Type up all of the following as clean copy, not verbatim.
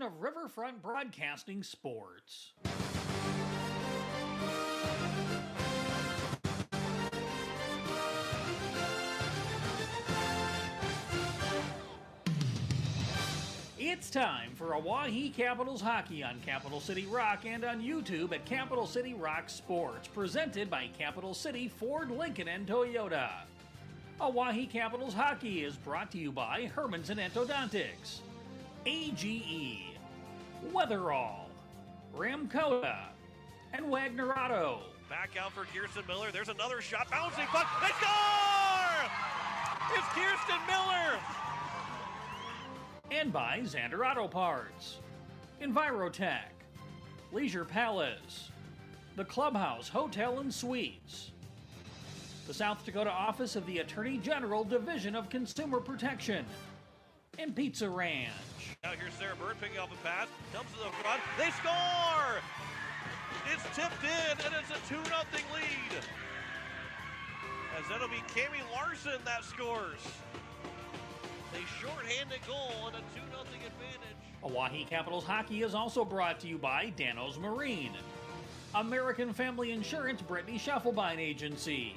of Riverfront Broadcasting Sports. It's time for Oahe Capitals Hockey on Capital City Rock and on YouTube at Capital City Rock Sports, presented by Capital City Ford, Lincoln, and Toyota. Oahe Capitals Hockey is brought to you by Herman's and Endodontics, AGE, Weatherall, Ramcoda, and Wagner Auto. Back out for Kirsten Miller. There's another shot. Bouncing puck. They score! It's Kirsten Miller! And by Xander Auto Parts, Envirotech, Leisure Palace, the Clubhouse Hotel and Suites, the South Dakota Office of the Attorney General Division of Consumer Protection, and Pizza Ranch. Now here's Sarah Bird picking off the pass. Comes to the front. They score! It's tipped in, and it's a 2-0 lead. As that'll be Cami Larson that scores. A shorthanded goal and a 2-0 advantage. Oahe Capitals Hockey is also brought to you by Dano's Marine, American Family Insurance Brittany Scheffelbein Agency,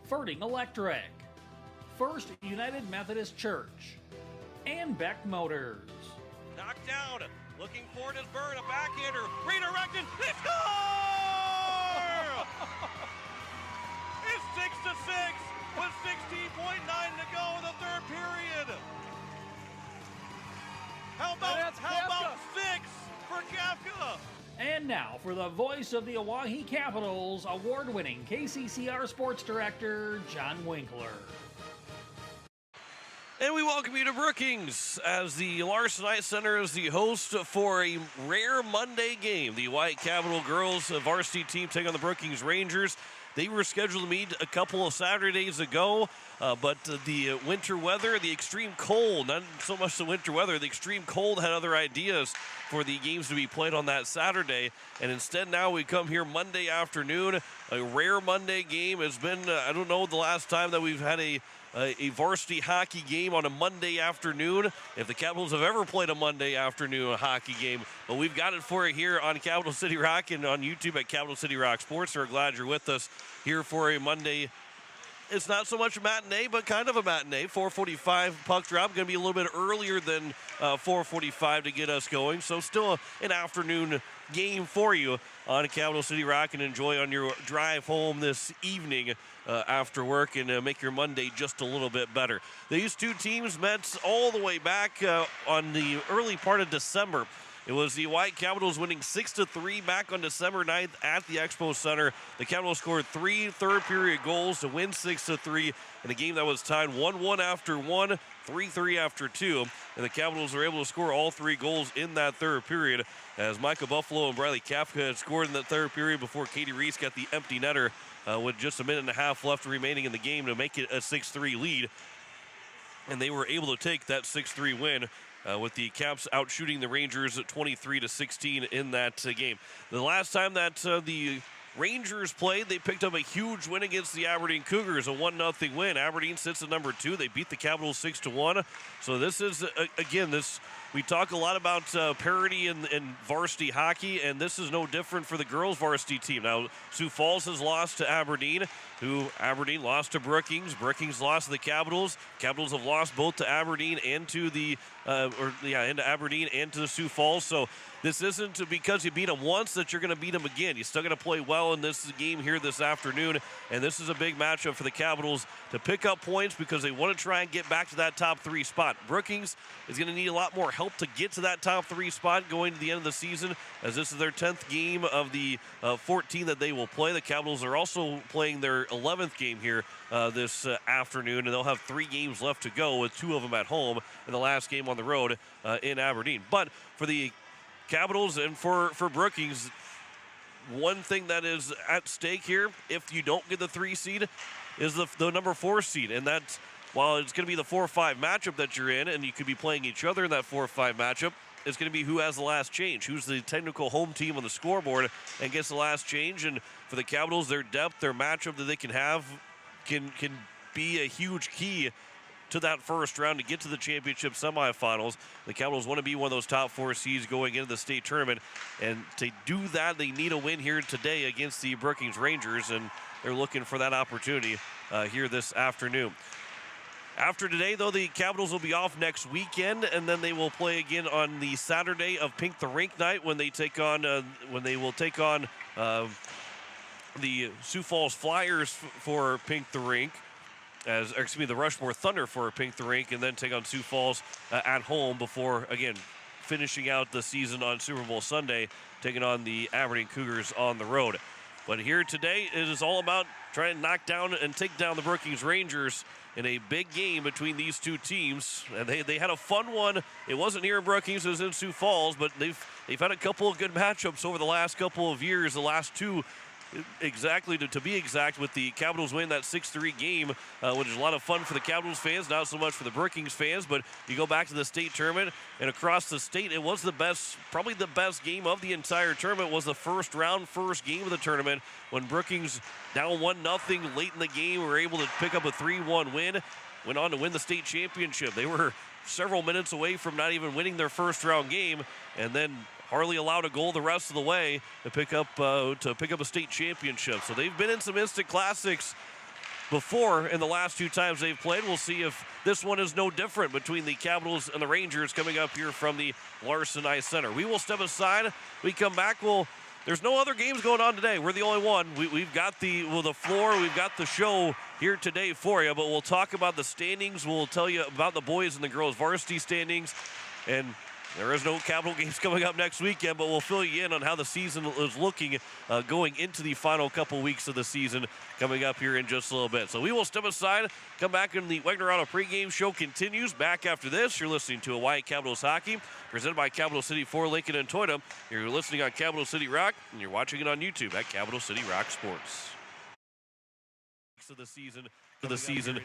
Ferding Electric, First United Methodist Church, and Beck Motors. Knocked down. Looking forward is Bird. A backhander. Redirected. They score! It's 6-6 with 16.9 to go in the third period. How about 6 for Kafka? And now for the voice of the Oahe Capitals, award-winning KCCR Sports Director, John Winkler. And we welcome you to Brookings as the Larson Ice Center is the host for a rare Monday game. The White Capital girls varsity team take on the Brookings Rangers. They were scheduled to meet a couple of Saturdays ago, but the winter weather, the extreme cold, not so much the winter weather, the extreme cold had other ideas for the games to be played on that Saturday. And instead now we come here Monday afternoon. A rare Monday game. It's been, I don't know the last time that we've had a varsity hockey game on a Monday afternoon, if the Capitals have ever played a Monday afternoon hockey game. But we've got it for you here on Capital City Rock and on YouTube at Capital City Rock Sports. We're glad you're with us here for a Monday. It's not so much a matinee, but kind of a matinee. 4:45 puck drop. Going to be a little bit earlier than 4:45 to get us going. So still an afternoon game for you on Capital City Rock, and enjoy on your drive home this evening after work, and make your Monday just a little bit better. These two teams met all the way back on the early part of December. It was the White Capitals winning 6-3 back on December 9th at the Expo Center. The Capitals scored 3 third-period goals to win 6-3 in a game that was tied 1-1 after 1, 3-3 after 2. And the Capitals were able to score all 3 goals in that third period, as Micah Buffalo and Briley Kafka had scored in the third period before Katie Reese got the empty netter with just a minute and a half left remaining in the game to make it a 6-3 lead. And they were able to take that 6-3 win with the Caps out shooting the Rangers at 23-16 in that game. The last time that the Rangers played, they picked up a huge win against the Aberdeen Cougars, a 1-0 win. Aberdeen sits at number 2. They beat the Capitals 6-1. So this is, again, we talk a lot about parity in varsity hockey, and this is no different for the girls varsity team. Now, Sioux Falls has lost to Aberdeen, Aberdeen lost to Brookings. Brookings lost to the Capitals. Capitals have lost both to Aberdeen and to into Aberdeen and to the Sioux Falls. So this isn't because you beat them once that you're going to beat them again. You still got to play well in this game here this afternoon, and this is a big matchup for the Capitals to pick up points because they want to try and get back to that top 3 spot. Brookings is going to need a lot more help to get to that top 3 spot going to the end of the season, as this is their 10th game of the 14 that they will play. The Capitals are also playing their 11th game here this afternoon, and they'll have 3 games left to go, with 2 of them at home and the last game on the road in Aberdeen. But for the Capitals and for Brookings, one thing that is at stake here, if you don't get the 3 seed, is the number 4 seed. And that's, while it's going to be the 4-5 matchup that you're in, and you could be playing each other in that 4-5 matchup, it's going to be who has the last change, who's the technical home team on the scoreboard and gets the last change. And for the Capitals, their depth, their matchup that they can have can be a huge key to that first round to get to the championship semifinals. The Capitals want to be one of those top 4 seeds going into the state tournament, and to do that, they need a win here today against the Brookings Rangers, and they're looking for that opportunity here this afternoon. After today, though, the Capitals will be off next weekend, and then they will play again on the Saturday of Pink the Rink night when they take on the Sioux Falls Flyers for Pink the Rink, the Rushmore Thunder for Pink the Rink, and then take on Sioux Falls at home before, again, finishing out the season on Super Bowl Sunday, taking on the Aberdeen Cougars on the road. But here today, it is all about trying to knock down and take down the Brookings Rangers in a big game between these two teams. And they had a fun one. It wasn't here in Brookings, it was in Sioux Falls, but they've had a couple of good matchups over the last couple of years, the last two exactly to be exact, with the Capitals win that 6-3 game, which is a lot of fun for the Capitals fans, not so much for the Brookings fans. But you go back to the state tournament, and across the state, it was probably the best game of the entire tournament was the first game of the tournament, when Brookings, down 1-0 late in the game, were able to pick up a 3-1 win, went on to win the state championship. They were several minutes away from not even winning their first round game, and then hardly allowed a goal the rest of the way to pick up a state championship. So they've been in some instant classics before in the last 2 times they've played. We'll see if this one is no different between the Capitals and the Rangers coming up here from the Larson Ice Center. We will step aside. We come back. There's no other games going on today. We're the only one. We've got the floor. We've got the show here today for you, but we'll talk about the standings. We'll tell you about the boys and the girls varsity standings, and there is no Capital games coming up next weekend, but we'll fill you in on how the season is looking going into the final couple weeks of the season coming up here in just a little bit. So we will step aside, come back, and the Wagner Auto pregame show continues. Back after this, you're listening to Hawaii Capitals Hockey, presented by Capital City Ford, Lincoln, and Toyota. You're listening on Capital City Rock, and you're watching it on YouTube at Capital City Rock Sports. Of the season.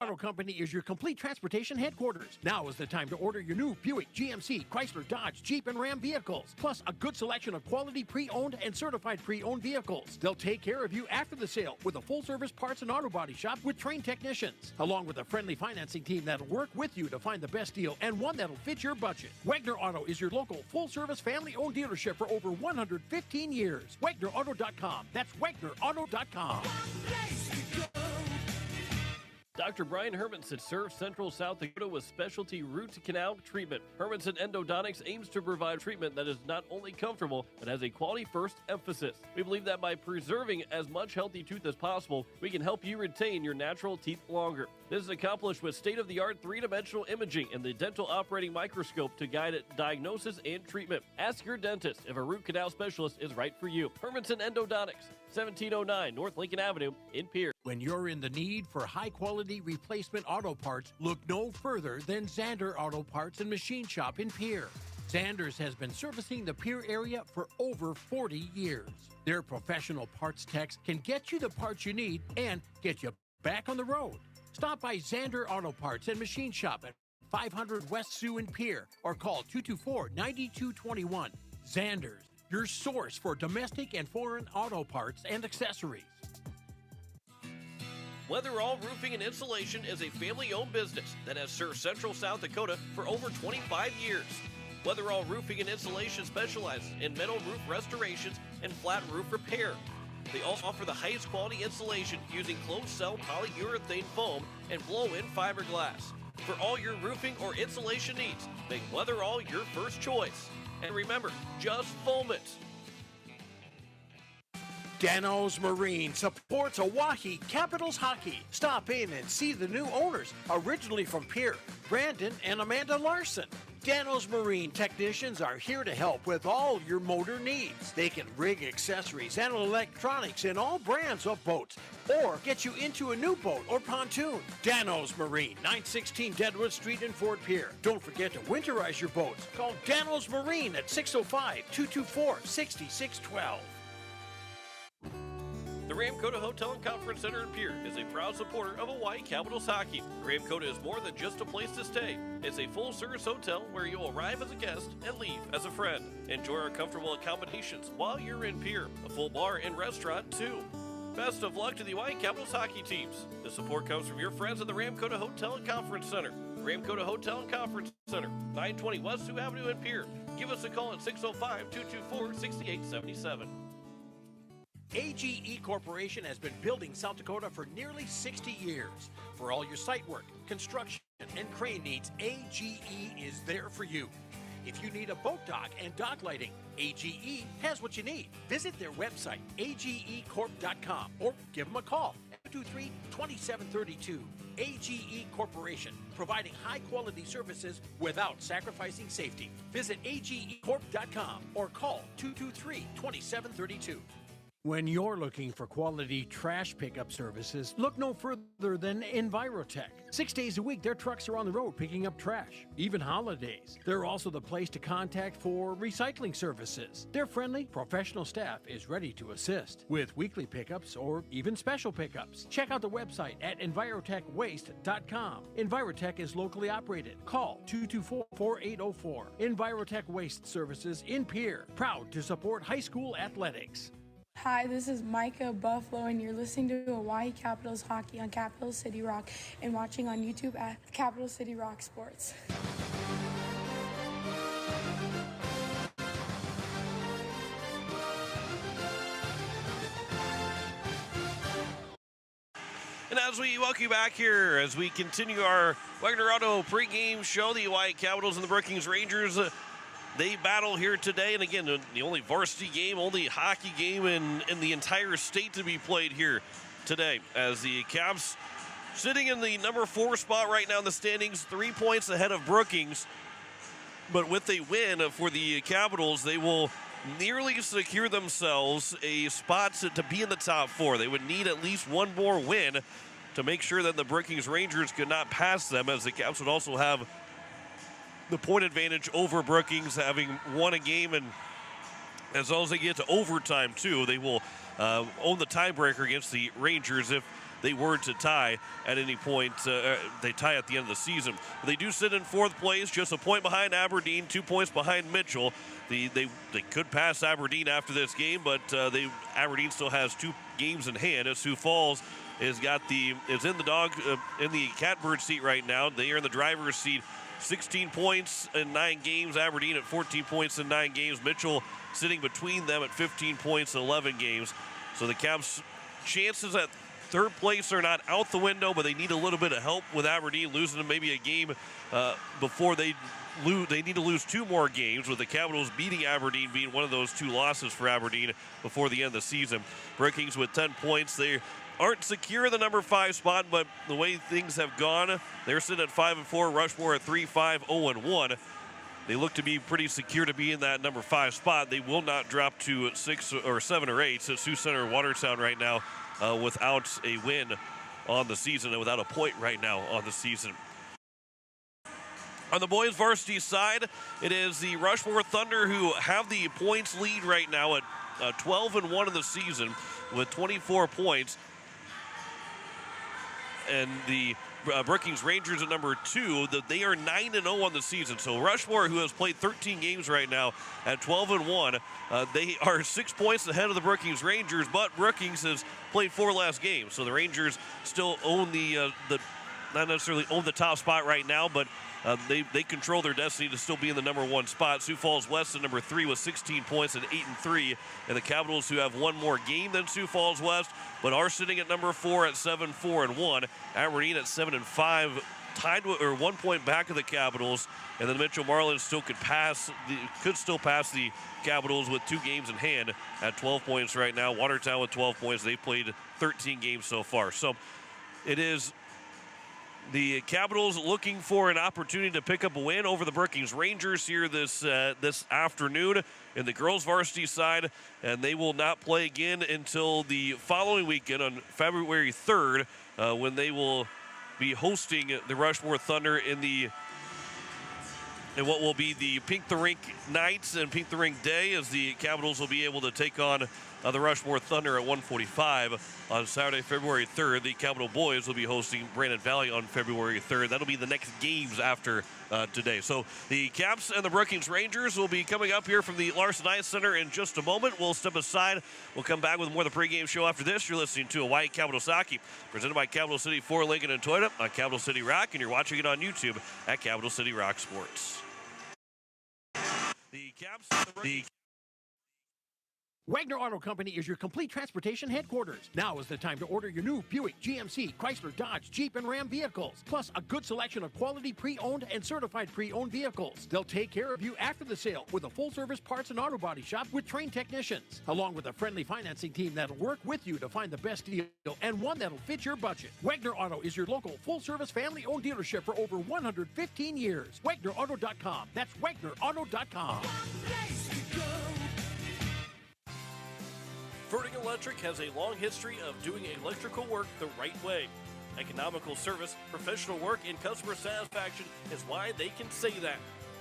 Auto Company is your complete transportation headquarters. Now is the time to order your new Buick, GMC, Chrysler, Dodge, Jeep, and Ram vehicles, plus a good selection of quality pre-owned and certified pre-owned vehicles. They'll take care of you after the sale with a full-service parts and auto body shop with trained technicians, along with a friendly financing team that'll work with you to find the best deal and one that'll fit your budget. Wagner Auto is your local full-service family-owned dealership for over 115 years. WagnerAuto.com. That's WagnerAuto.com. Dr. Brian Hermanson serves Central South Dakota with specialty root canal treatment. Hermanson Endodontics aims to provide treatment that is not only comfortable, but has a quality-first emphasis. We believe that by preserving as much healthy tooth as possible, we can help you retain your natural teeth longer. This is accomplished with state-of-the-art 3-dimensional imaging and the dental operating microscope to guide diagnosis and treatment. Ask your dentist if a root canal specialist is right for you. Hermanson Endodontics, 1709 North Lincoln Avenue in Pierre. When you're in the need for high-quality replacement auto parts, look no further than Zander Auto Parts and Machine Shop in Pierre. Zander's has been servicing the Pierre area for over 40 years. Their professional parts techs can get you the parts you need and get you back on the road. Stop by Zander Auto Parts and Machine Shop at 500 West Sioux in Pierre or call 224-9221. Zander's, your source for domestic and foreign auto parts and accessories. Weatherall Roofing and Insulation is a family-owned business that has served Central South Dakota for over 25 years. Weatherall Roofing and Insulation specializes in metal roof restorations and flat roof repair. They also offer the highest quality insulation using closed-cell polyurethane foam and blow-in fiberglass. For all your roofing or insulation needs, make Weatherall your first choice. And remember, just foam it. Danos Marine supports Oahe Capitals hockey. Stop in and see the new owners, originally from Pierre, Brandon and Amanda Larson. Danos Marine technicians are here to help with all your motor needs. They can rig accessories and electronics in all brands of boats, or get you into a new boat or pontoon. Danos Marine, 916 Deadwood Street in Fort Pierre. Don't forget to winterize your boats. Call Danos Marine at 605-224-6612. The Ramkota Hotel and Conference Center in Pierre is a proud supporter of Hawaii Capitals hockey. Ramkota is more than just a place to stay. It's a full-service hotel where you'll arrive as a guest and leave as a friend. Enjoy our comfortable accommodations while you're in Pierre. A full bar and restaurant, too. Best of luck to the Hawaii Capitals hockey teams. The support comes from your friends at the Ramkota Hotel and Conference Center. Ramkota Hotel and Conference Center, 920 West 2 Avenue in Pierre. Give us a call at 605-224-6877. AGE Corporation has been building South Dakota for nearly 60 years. For all your site work, construction, and crane needs, AGE is there for you. If you need a boat dock and dock lighting, AGE has what you need. Visit their website, agecorp.com, or give them a call at 223-2732. AGE Corporation, providing high-quality services without sacrificing safety. Visit agecorp.com or call 223-2732. When you're looking for quality trash pickup services, look no further than Envirotech. 6 days a week, their trucks are on the road picking up trash, even holidays. They're also the place to contact for recycling services. Their friendly, professional staff is ready to assist with weekly pickups or even special pickups. Check out the website at envirotechwaste.com. Envirotech is locally operated. Call 224-4804. Envirotech Waste Services in Pierre, proud to support high school athletics. Hi, this is Micah Buffalo, and you're listening to Hawaii Capitals Hockey on Capital City Rock and watching on YouTube at Capital City Rock Sports. And as we welcome you back here, as we continue our Wagner Auto pregame show, the Hawaii Capitals and the Brookings Rangers, they battle here today, and again, the only varsity game, only hockey game in the entire state to be played here today, as the Caps sitting in the number 4 spot right now in the standings, 3 points ahead of Brookings. But with a win for the Capitals, they will nearly secure themselves a spot to be in the top 4. They would need at least one more win to make sure that the Brookings Rangers could not pass them, as the Caps would also have the point advantage over Brookings, having won a game, and as long as they get to overtime too, they will own the tiebreaker against the Rangers if they were to tie at any point. They tie at the end of the season. They do sit in 4th place, just a point behind Aberdeen, 2 points behind Mitchell. They could pass Aberdeen after this game, but Aberdeen still has 2 games in hand, as Sioux Falls is in the catbird seat right now. They are in the driver's seat. 16 points in 9 games. Aberdeen at 14 points in 9 games. Mitchell sitting between them at 15 points in 11 games. So the Caps' chances at 3rd place are not out the window, but they need a little bit of help with Aberdeen losing them maybe a game before they lose. They need to lose 2 more games, with the Capitals beating Aberdeen being one of those 2 losses for Aberdeen before the end of the season. Brookings with 10 points. They aren't secure in the number 5 spot, but the way things have gone, they're sitting at 5-4, Rushmore at 3-5, 0-1. They look to be pretty secure to be in that number 5 spot. They will not drop to 6 or 7 or 8. So Sioux Center, Watertown right now without a win on the season and without a point right now on the season. On the boys varsity side, it is the Rushmore Thunder who have the points lead right now at 12-1 in the season with 24 points. And the Brookings Rangers at number 2, they are 9-0 on the season. So Rushmore, who has played 13 games right now at 12-1, they are 6 points ahead of the Brookings Rangers, but Brookings has played 4 less games. So the Rangers still own not necessarily own the top spot right now, but they control their destiny to still be in the number 1 spot. Sioux Falls West at number 3 with 16 points and 8-3. And the Capitals, who have 1 more game than Sioux Falls West, but are sitting at number 4 at 7-4-1. Aberdeen at 7-5, tied with, or 1 point back of the Capitals. And then the Mitchell Marlins could still pass the Capitals with 2 games in hand at 12 points right now. Watertown with 12 points. They've played 13 games so far. So it is the Capitals looking for an opportunity to pick up a win over the Brookings Rangers here this afternoon in the girls varsity side, and they will not play again until the following weekend on February 3rd when they will be hosting the Rushmore Thunder in what will be the Pink the Rink nights and Pink the Rink day, as the Capitals will be able to take on the Rushmore Thunder at 1:45 on Saturday, February 3rd. The Capital Boys will be hosting Brandon Valley on February 3rd. That'll be the next games after today. So the Caps and the Brookings Rangers will be coming up here from the Larson Ice Center in just a moment. We'll step aside. We'll come back with more of the pregame show after this. You're listening to Hawaii Capitals Hockey, presented by Capital City Ford, Lincoln, and Toyota on Capital City Rock, and you're watching it on YouTube at Capital City Rock Sports. The Caps and the Brookings. Wagner Auto Company is your complete transportation headquarters. Now is the time to order your new Buick, GMC, Chrysler, Dodge, Jeep, and Ram vehicles, plus a good selection of quality pre-owned and certified pre-owned vehicles. They'll take care of you after the sale with a full-service parts and auto body shop with trained technicians, along with a friendly financing team that'll work with you to find the best deal and one that'll fit your budget. Wagner Auto is your local full-service family-owned dealership for over 115 years. WagnerAuto.com. That's WagnerAuto.com. Verting Electric has a long history of doing electrical work the right way. Economical service, professional work, and customer satisfaction is why they can say that.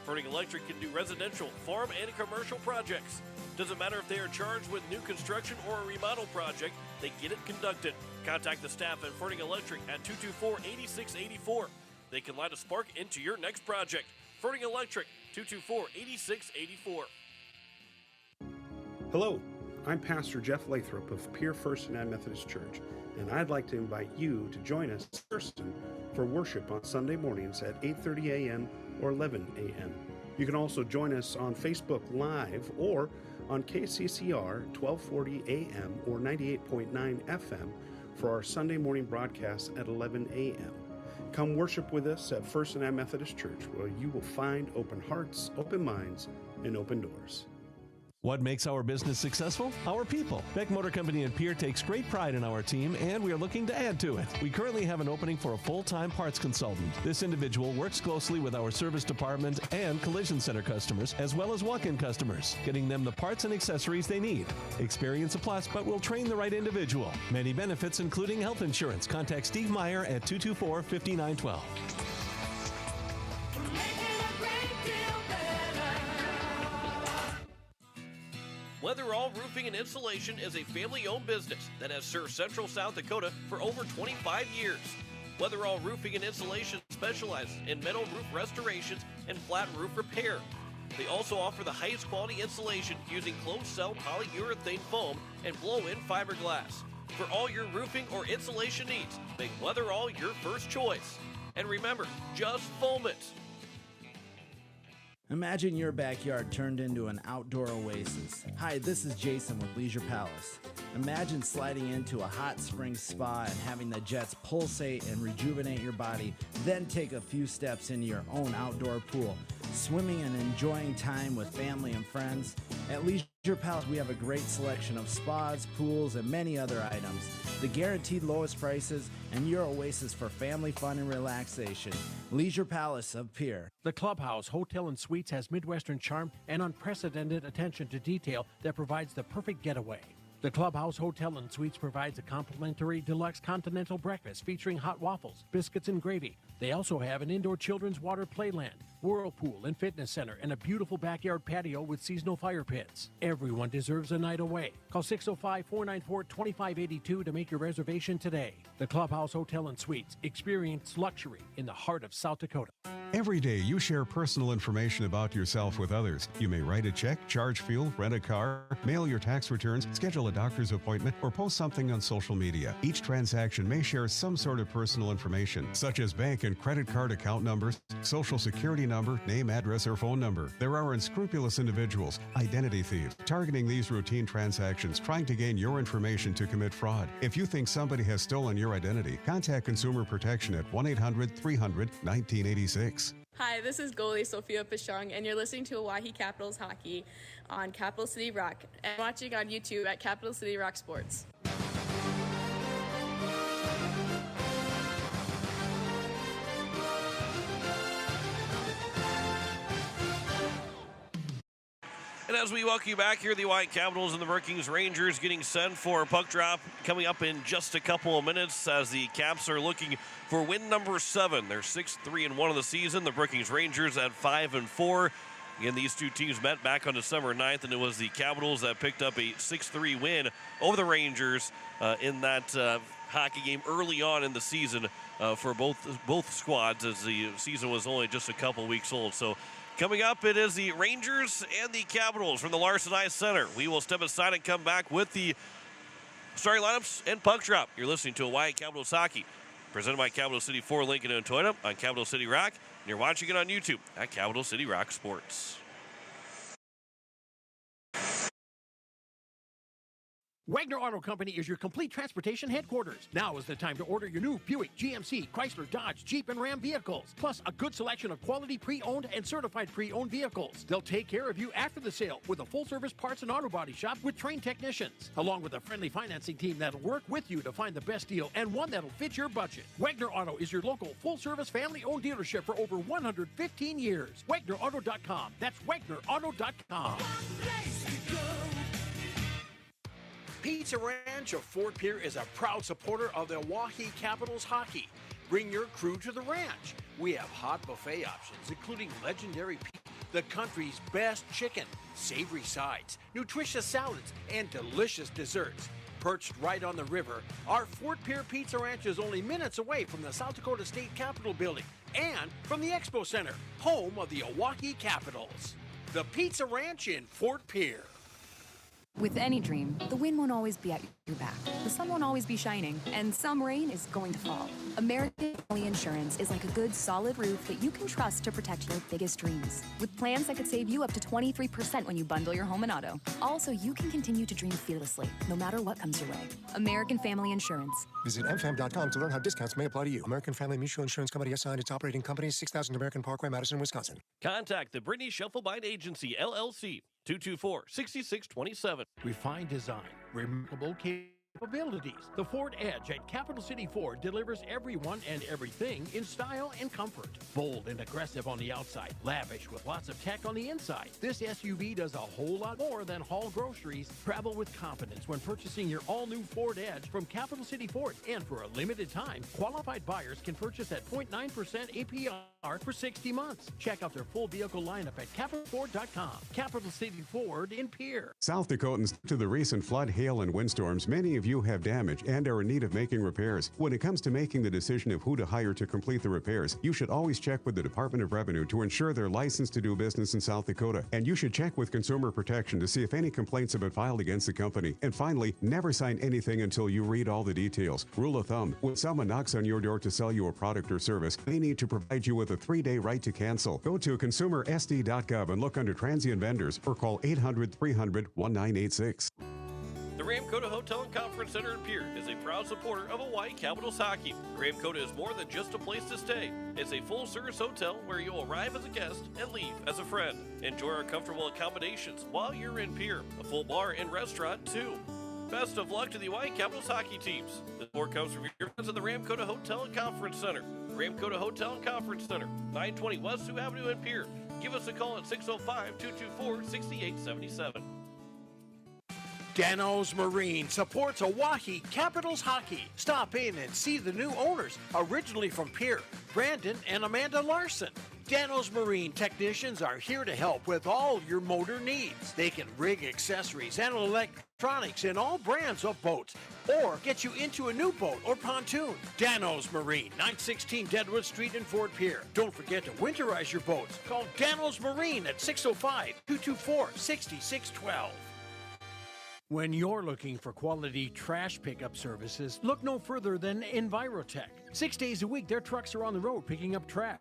Verting Electric can do residential, farm, and commercial projects. Doesn't matter if they are charged with new construction or a remodel project, they get it conducted. Contact the staff at Verting Electric at 224-8684. They can light a spark into your next project. Verting Electric, 224-8684. Hello. I'm Pastor Jeff Lathrop of Pierre First United Methodist Church, and I'd like to invite you to join us in person for worship on Sunday mornings at 8:30 a.m. or 11 a.m. You can also join us on Facebook Live or on KCCR 1240 a.m. or 98.9 FM for our Sunday morning broadcast at 11 a.m. Come worship with us at First United Methodist Church, where you will find open hearts, open minds, and open doors. What makes our business successful? Our people. Beck Motor Company in Pierre takes great pride in our team, and we are looking to add to it. We currently have an opening for a full-time parts consultant. This individual works closely with our service department and collision center customers, as well as walk-in customers, getting them the parts and accessories they need. Experience a plus, but we'll train the right individual. Many benefits, including health insurance. Contact Steve Meyer at 224-5912. Weatherall Roofing and Insulation is a family-owned business that has served Central South Dakota for over 25 years. Weatherall Roofing and Insulation specializes in metal roof restorations and flat roof repair. They also offer the highest quality insulation using closed-cell polyurethane foam and blow-in fiberglass. For all your roofing or insulation needs, make Weatherall your first choice. And remember, just foam it. Imagine your backyard turned into an outdoor oasis. Hi, this is Jason with Leisure Palace. Imagine sliding into a hot spring spa and having the jets pulsate and rejuvenate your body, then take a few steps into your own outdoor pool, swimming and enjoying time with family and friends. At Leisure Palace, we have a great selection of spas, pools, and many other items. The guaranteed lowest prices and your oasis for family fun and relaxation. Leisure Palace of Pierre. The Clubhouse Hotel and Suites has Midwestern charm and unprecedented attention to detail that provides the perfect getaway. The Clubhouse Hotel and Suites provides a complimentary deluxe continental breakfast featuring hot waffles, biscuits, and gravy. They also have an indoor children's water playland, whirlpool and fitness center, and a beautiful backyard patio with seasonal fire pits. Everyone deserves a night away. Call 605-494-2582 to make your reservation today. The Clubhouse Hotel and Suites. Experience luxury in the heart of South Dakota. Every day you share personal information about yourself with others. You may write a check, charge fuel, rent a car, mail your tax returns, schedule a doctor's appointment, or post something on social media. Each transaction may share some sort of personal information, such as bank and credit card account numbers, social security number, name, address, or phone number. There are unscrupulous individuals, identity thieves, targeting these routine transactions, trying to gain your information to commit fraud. If you think somebody has stolen your identity, contact Consumer Protection at 1-800-300-1986. Hi, this is goalie Sophia Pichong, and you're listening to Oahe Capitals Hockey on Capital City Rock and watching on YouTube at Capital City Rock Sports. And as we welcome you back here, the White Capitals and the Brookings Rangers getting set for a puck drop coming up in just a couple of minutes as the Caps are looking for win number 7. They're 6-3-1 of the season. The Brookings Rangers at 5-4. Again, these two teams met back on December 9th, and it was the Capitals that picked up a 6-3 win over the Rangers in that hockey game early on in the season for both squads, as the season was only just a couple weeks old. So coming up, it is the Rangers and the Capitals from the Larson Ice Center. We will step aside and come back with the starting lineups and puck drop. You're listening to Hawaii Capitals Hockey, presented by Capital City Ford, Lincoln, and Toyota on Capital City Rock. And you're watching it on YouTube at Capital City Rock Sports. Wagner Auto Company is your complete transportation headquarters. Now is the time to order your new Buick, GMC, Chrysler, Dodge, Jeep, and Ram vehicles, plus a good selection of quality pre-owned and certified pre-owned vehicles. They'll take care of you after the sale with a full-service parts and auto body shop with trained technicians, along with a friendly financing team that'll work with you to find the best deal and one that'll fit your budget. Wagner Auto is your local full-service family-owned dealership for over 115 years. WagnerAuto.com. That's WagnerAuto.com. Pizza Ranch of Fort Pierre is a proud supporter of the Oahe Capitals hockey. Bring your crew to the ranch. We have hot buffet options, including legendary pizza, the country's best chicken, savory sides, nutritious salads, and delicious desserts. Perched right on the river, our Fort Pierre Pizza Ranch is only minutes away from the South Dakota State Capitol building and from the Expo Center, home of the Oahe Capitals. The Pizza Ranch in Fort Pierre. With any dream, the wind won't always be at your back. The sun won't always be shining, and some rain is going to fall. American Family Insurance is like a good, solid roof that you can trust to protect your biggest dreams. With plans that could save you up to 23% when you bundle your home and auto. Also, you can continue to dream fearlessly, no matter what comes your way. American Family Insurance. Visit mfam.com to learn how discounts may apply to you. American Family Mutual Insurance Company assigned its operating company, 6000 American Parkway, Madison, Wisconsin. Contact the Brittany Shufflebind Agency, LLC, 224-6627. Refined design, remarkable capabilities. The Ford Edge at Capital City Ford delivers everyone and everything in style and comfort. Bold and aggressive on the outside, lavish with lots of tech on the inside. This SUV does a whole lot more than haul groceries. Travel with confidence when purchasing your all-new Ford Edge from Capital City Ford. And for a limited time, qualified buyers can purchase at 0.9% APR for 60 months. Check out their full vehicle lineup at CapitalFord.com. Capital City Ford in Pierre. South Dakotans, to the recent flood, hail, and windstorms, many of you have damage and are in need of making repairs. When it comes to making the decision of who to hire to complete the repairs, you should always check with the Department of Revenue to ensure they're licensed to do business in South Dakota. And you should check with Consumer Protection to see if any complaints have been filed against the company. And finally, never sign anything until you read all the details. Rule of thumb, when someone knocks on your door to sell you a product or service, they need to provide you with a 3-day right to cancel. Go to consumersd.gov and look under transient vendors or call 800-300-1986. The Ramkota Hotel and Conference Center in Pierre is a proud supporter of Hawaii Capitals hockey. Ramkota is more than just a place to stay. It's a full-service hotel where you'll arrive as a guest and leave as a friend. Enjoy our comfortable accommodations while you're in Pierre. A full bar and restaurant, too. Best of luck to the Hawaii Capitals hockey teams. The support comes from your friends at the Ramkota Hotel and Conference Center. Ramkota Hotel and Conference Center, 920 West Sioux Avenue in Pierre. Give us a call at 605-224-6877. Dano's Marine supports Oahe Capitals hockey. Stop in and see the new owners, originally from Pierre, Brandon and Amanda Larson. Dano's Marine technicians are here to help with all your motor needs. They can rig accessories and electronics in all brands of boats or get you into a new boat or pontoon. Dano's Marine, 916 Deadwood Street in Fort Pierre. Don't forget to winterize your boats. Call Dano's Marine at 605-224-6612. When you're looking for quality trash pickup services, look no further than Envirotech. 6 days a week, their trucks are on the road picking up trash.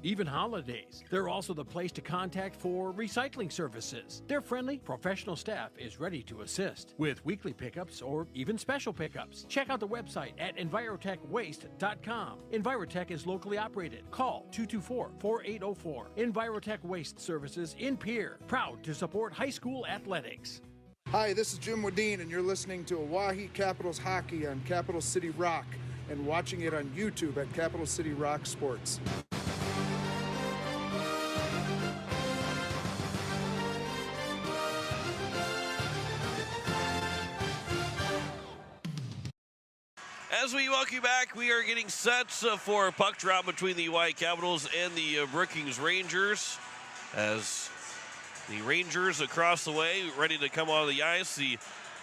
Even holidays. They're also the place to contact for recycling services. Their friendly, professional staff is ready to assist with weekly pickups or even special pickups. Check out the website at EnvirotechWaste.com. Envirotech is locally operated. Call 224-4804. Envirotech Waste Services in Pierre. Proud to support high school athletics. Hi, this is Jim Wadeen, and you're listening to Oahe Capitals Hockey on Capital City Rock and watching it on YouTube at Capital City Rock Sports. As we welcome you back, we are getting set for a puck drop between the Hawaii Capitals and the Brookings Rangers. as the Rangers across the way, ready to come on the ice. The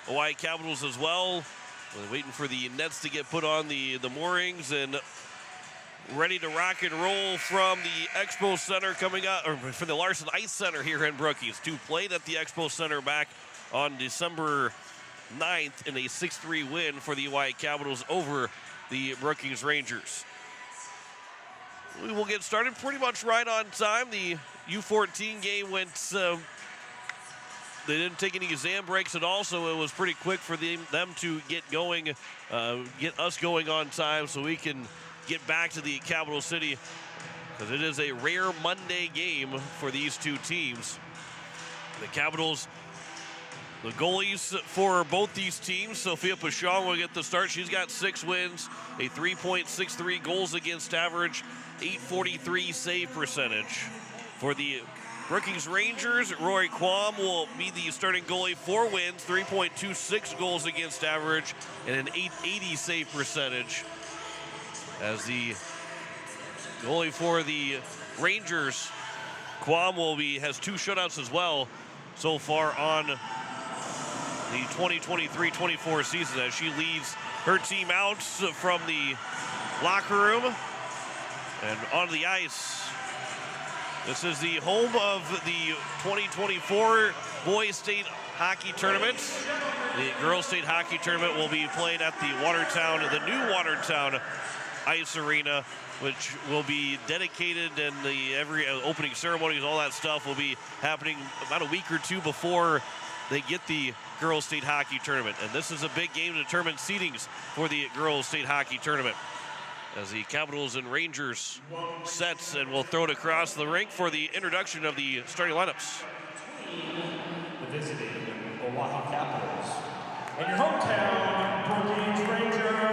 Hawaii Capitals as well. We're waiting for the nets to get put on the moorings and ready to rock and roll from the Expo Center coming up, or from the Larson Ice Center here in Brookings. Two played at the Expo Center back on December 9th in a 6-3 win for the Hawaii Capitals over the Brookings Rangers. We will get started pretty much right on time. The U14 game went, they didn't take any exam breaks at all, so it was pretty quick for them to get going, get us going on time so we can get back to the capital city, because it is a rare Monday game for these two teams. The Capitals, the goalies for both these teams, Sophia Pashong will get the start. She's got 6 wins, a 3.63 goals against average, 843 save percentage. For the Brookings Rangers, Rory Quam will be the starting goalie, 4 wins, 3.26 goals against average, and an 880 save percentage. As the goalie for the Rangers, Quam has 2 shutouts as well so far on the 2023-24 season, as she leads her team out from the locker room and onto the ice. This is the home of the 2024 Boys State Hockey Tournament. The Girls State Hockey Tournament will be played at the new Watertown Ice Arena, which will be dedicated, and every opening ceremonies, all that stuff will be happening about a week or 2 before they get the Girls State Hockey Tournament. And this is a big game to determine seedings for the Girls State Hockey Tournament, as the Capitals and Rangers sets, and will throw it across the rink for the introduction of the starting lineups. The visiting Oahe Capitals and your hometown Brookings Rangers.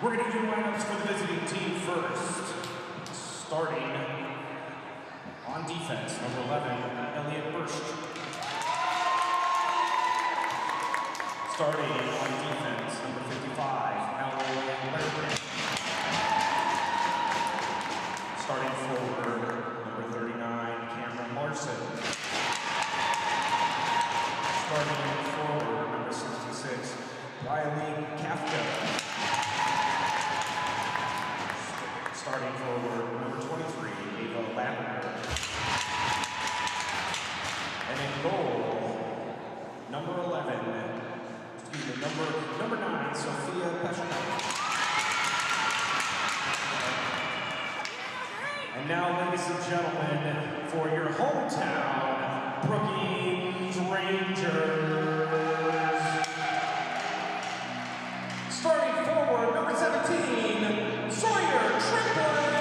We're going to do lineups for the visiting team first. Starting on defense, number 11, Elliot Burst. Starting on defense, number 55, Alloy Larry. Starting forward, number 39, Cameron Larson. Starting forward, number 66, Riley Kafka. Starting forward, number 23, Ava Lavender. And in goal, number 11, number 9, Sophia Peshkov. And now, ladies and gentlemen, for your hometown Brookings Rangers. Starting forward, number 17, Sawyer Triplett.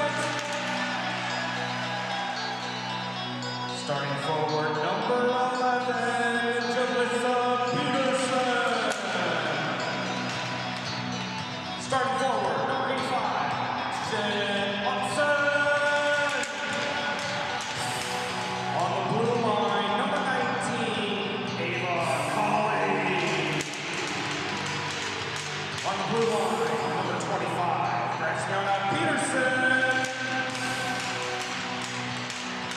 Starting forward, number 11, Jalissa Peterson. Starting forward, number 85, Jen Watson. On the blue line, number 19, Ava Colley. On the blue line, number 25, Graciana Peterson.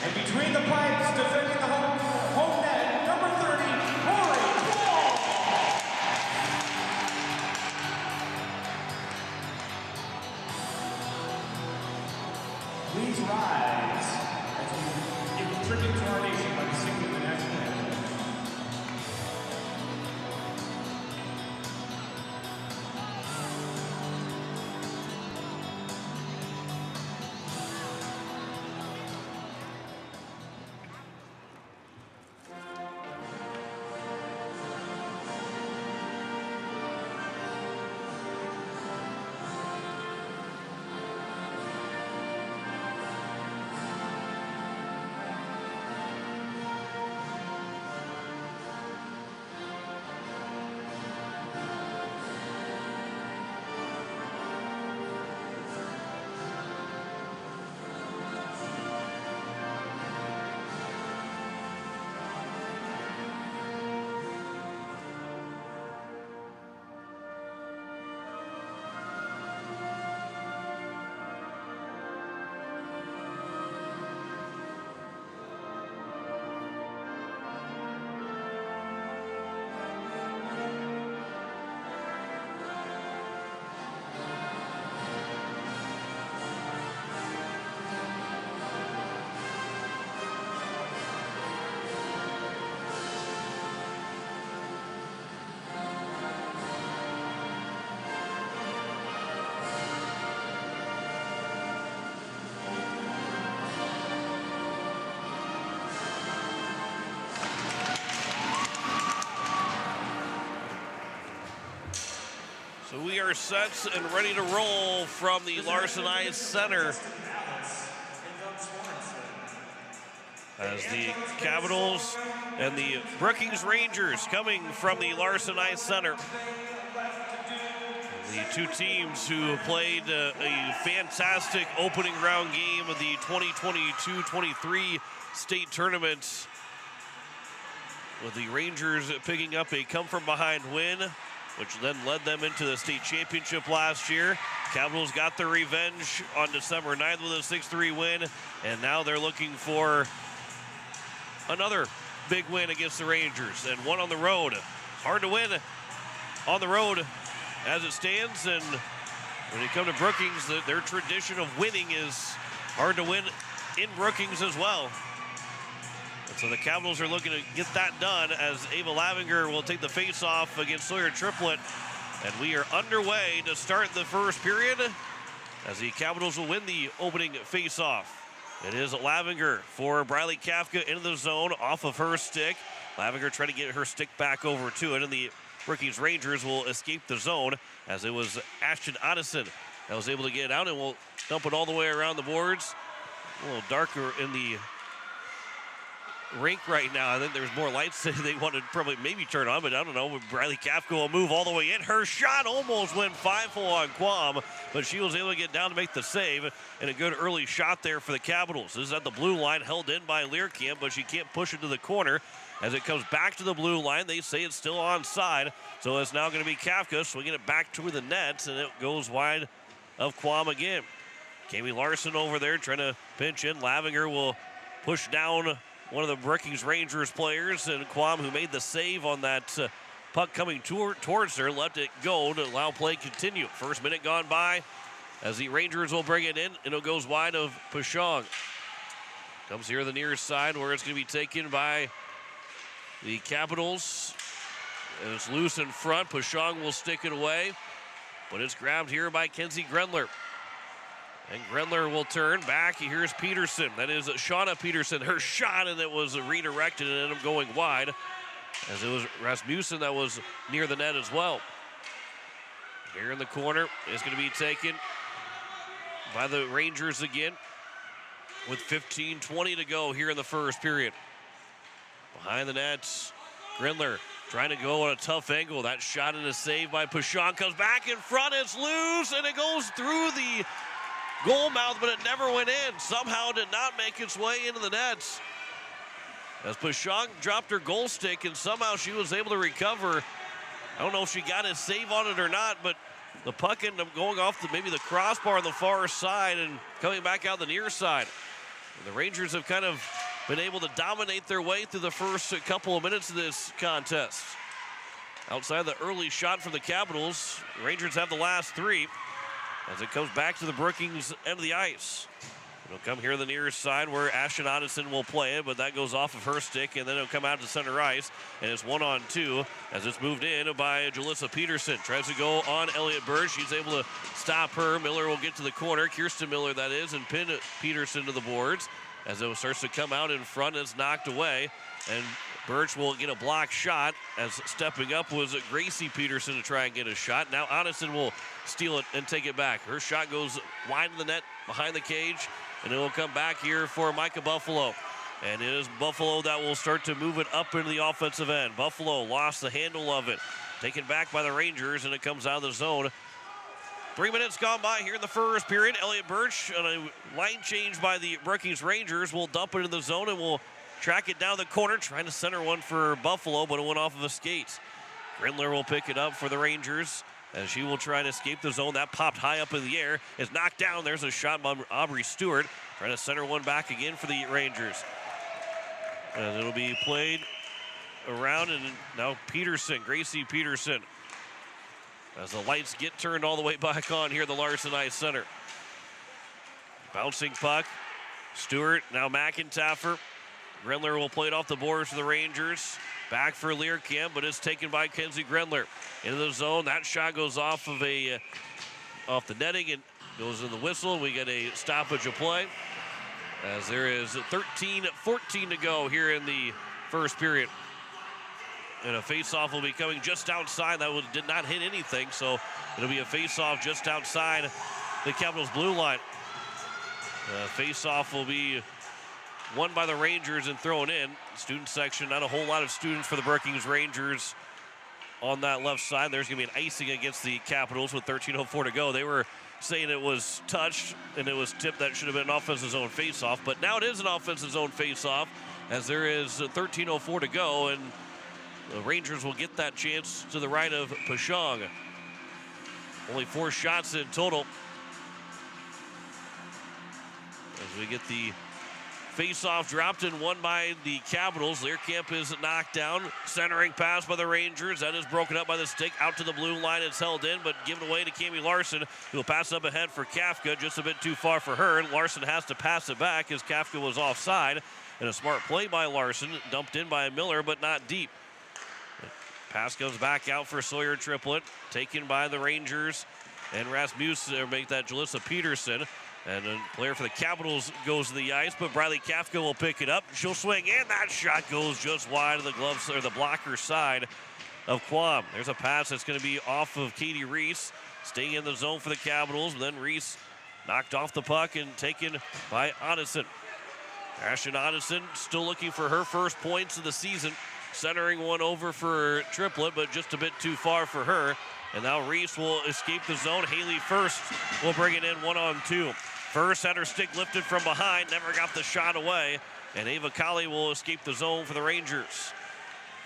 And between the pipes, defending the home net, number 30, Rory Paul. Please rise as we give tribute to our nation by singing the national anthem. are set and ready to roll from the Larson Ice Center. As the Capitals and the Brookings Rangers coming from the Larson Ice Center. The two teams who played a fantastic opening round game of the 2022-23 state tournament, with the Rangers picking up a come-from-behind win, which then led them into the state championship last year. Capitals got their revenge on December 9th with a 6-3 win, and now they're looking for another big win against the Rangers, and one on the road. Hard to win on the road as it stands, and when you come to Brookings, their tradition of winning is hard to win in Brookings as well. And so the Capitals are looking to get that done as Ava Lavinger will take the face-off against Sawyer Triplett. And we are underway to start the first period as the Capitals will win the opening face-off. It is Lavinger for Briley Kafka into the zone off of her stick. Lavinger trying to get her stick back over to it, and the Brookings Rangers will escape the zone as it was Ashton Otteson that was able to get it out, and will dump it all the way around the boards. A little darker in the rink right now. I think there's more lights they want to probably maybe turn on, but I don't know. Briley Kafka will move all the way in. Her shot almost went 5-hole on Quam, but she was able to get down to make the save, and a good early shot there for the Capitals. This is at the blue line, held in by Learkamp, but she can't push it to the corner. As it comes back to the blue line, they say it's still onside, so it's now going to be Kafka swinging it back toward the net, and it goes wide of Quam again. Kami Larson over there trying to pinch in. Lavinger will push down one of the Brookings Rangers players, and Quam, who made the save on that puck coming towards her, let it go to allow play continue. First minute gone by as the Rangers will bring it in, and it goes wide of Pashong. Comes here to the near side where it's going to be taken by the Capitals. And it's loose in front. Pashong will stick it away, but it's grabbed here by Kenzie Grenler. And Grenler will turn back. Here's Peterson. That is Shauna Peterson. Her shot, and it was redirected and ended up going wide, as it was Rasmussen that was near the net as well. Here in the corner is going to be taken by the Rangers again with 15:20 to go here in the first period. Behind the nets, Grenler trying to go on a tough angle. That shot and a save by Pashong comes back in front. It's loose, and it goes through the goal mouth, but it never went in. Somehow did not make its way into the nets. As Pashong dropped her goal stick, and somehow she was able to recover. I don't know if she got a save on it or not, but the puck ended up going off maybe the crossbar on the far side and coming back out the near side. And the Rangers have kind of been able to dominate their way through the first couple of minutes of this contest. Outside the early shot from the Capitals, the Rangers have the last three as it comes back to the Brookings end of the ice. It'll come here to the near side where Ashton Otteson will play it, but that goes off of her stick, and then it'll come out to center ice, and it's 1-on-2 as it's moved in by Jalissa Peterson. Tries to go on Elliott Bird. She's able to stop her. Miller will get to the corner, Kirsten Miller that is, and pin Peterson to the boards as it starts to come out in front. It's knocked away, and Birch will get a block shot as stepping up was Gracie Peterson to try and get a shot. Now Otteson will steal it and take it back. Her shot goes wide of the net behind the cage, and it will come back here for Micah Buffalo. And it is Buffalo that will start to move it up into the offensive end. Buffalo lost the handle of it. Taken back by the Rangers, and it comes out of the zone. 3 minutes gone by here in the first period. Elliott Birch on a line change by the Brookings Rangers will dump it in the zone and will track it down the corner, trying to center one for Buffalo, but it went off of his skates. Grindler will pick it up for the Rangers as she will try to escape the zone. That popped high up in the air. It's knocked down. There's a shot by Aubrey Stewart. Trying to center one back again for the Rangers. And it'll be played around, and now Peterson, Gracie Peterson. As the lights get turned all the way back on here at the Larson Ice Center. Bouncing puck. Stewart, now McIntaffer. Grendler will play it off the boards for the Rangers. Back for Learkamp, but it's taken by Kenzie Grendler. Into the zone. That shot goes off of off the netting and goes in the whistle. We get a stoppage of play as there is 13-14 to go here in the first period. And a face-off will be coming just outside. That did not hit anything, so It'll be a face-off just outside the Capitals blue line. Face-off will be won by the Rangers and thrown in. Student section, not a whole lot of students for the Brookings Rangers on that left side. There's going to be an icing against the Capitals with 13:04 to go. They were saying it was touched and it was tipped. That should have been an offensive zone face-off, but now it is an offensive zone face-off as there is 13:04 to go, and the Rangers will get that chance to the right of Pashong. Only 4 shots in total. As we get the face-off dropped and won by the Capitals. Learcamp is knocked down. Centering pass by the Rangers. That is broken up by the stick. Out to the blue line. It's held in, but given away to Cami Larson, who will pass up ahead for Kafka. Just a bit too far for her. And Larson has to pass it back as Kafka was offside. And a smart play by Larson. Dumped in by Miller, but not deep. Pass goes back out for Sawyer Triplett. Taken by the Rangers. And Rasmussen make that Jalissa Peterson. And a player for the Capitals goes to the ice, but Briley Kafka will pick it up. She'll swing, and that shot goes just wide of the gloves or the blocker side of Quam. There's a pass that's going to be off of Katie Reese, staying in the zone for the Capitals. But then Reese knocked off the puck and taken by Odison. Ashton Odison still looking for her first points of the season, centering one over for Triplett, but just a bit too far for her. And now Reese will escape the zone. Haley First will bring it in 1-on-2. First had her stick lifted from behind, never got the shot away. And Ava Colley will escape the zone for the Rangers.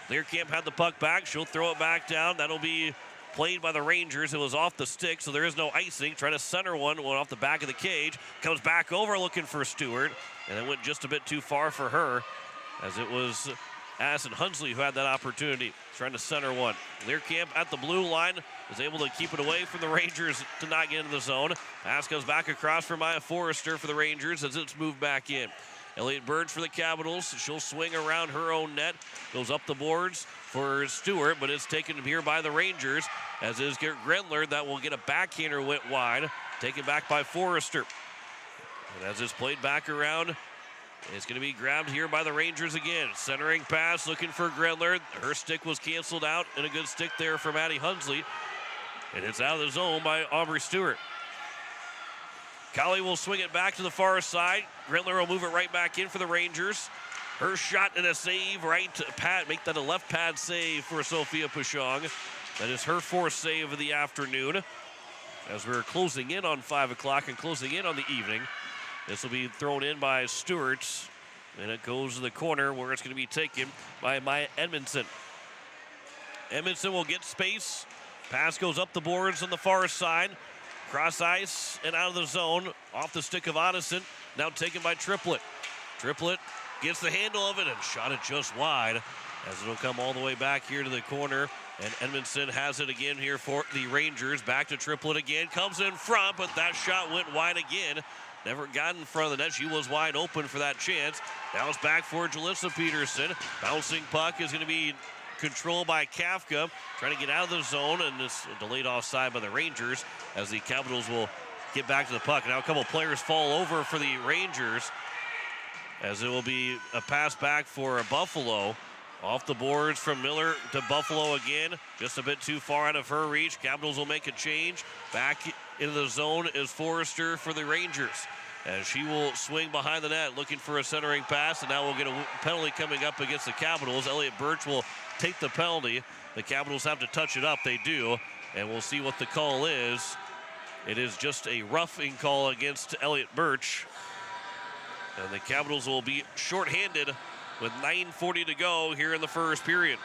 Learcamp had the puck back. She'll throw it back down. That'll be played by the Rangers. It was off the stick, so there is no icing. Trying to center one off the back of the cage. Comes back over looking for Stewart. And it went just a bit too far for her, as it was Addison Hunsley who had that opportunity, trying to center one. Learcamp at the blue line is able to keep it away from the Rangers to not get into the zone. Pass goes back across for Maya Forrester for the Rangers as it's moved back in. Elliott Burge for the Capitals. She'll swing around her own net. Goes up the boards for Stewart, but it's taken here by the Rangers, as is Garrett Grendler. That will get a backhander went wide. Taken back by Forrester. And as it's played back around, it's going to be grabbed here by the Rangers again. Centering pass, looking for Grendler. Her stick was canceled out, and a good stick there from Addie Hunsley. And it's out of the zone by Aubrey Stewart. Colley will swing it back to the far side. Grendler will move it right back in for the Rangers. Her shot and a save right to Pat. Make that a left pad save for Sophia Pashong. That is her 4th save of the afternoon. As we're closing in on 5 o'clock and closing in on the evening. This will be thrown in by Stewart, and it goes to the corner where it's going to be taken by Maya Edmondson. Edmondson will get space. Pass goes up the boards on the far side. Cross ice and out of the zone. Off the stick of Odison. Now taken by Triplett. Triplett gets the handle of it and shot it just wide, as it'll come all the way back here to the corner. And Edmondson has it again here for the Rangers. Back to Triplett again. Comes in front, but that shot went wide again. Never got in front of the net. She was wide open for that chance. Now it's back for Jalissa Peterson. Bouncing puck is going to be controlled by Kafka. Trying to get out of the zone, and it's delayed offside by the Rangers as the Capitals will get back to the puck. Now a couple players fall over for the Rangers, as it will be a pass back for Buffalo. Off the boards from Miller to Buffalo again. Just a bit too far out of her reach. Capitals will make a change. Back into the zone is Forrester for the Rangers, as she will swing behind the net looking for a centering pass, and now we'll get a penalty coming up against the Capitals. Elliott Burge will take the penalty. The Capitals have to touch it up. They do, and we'll see what the call is. It is just a roughing call against Elliott Burge, and the Capitals will be shorthanded with 9:40 to go here in the first period.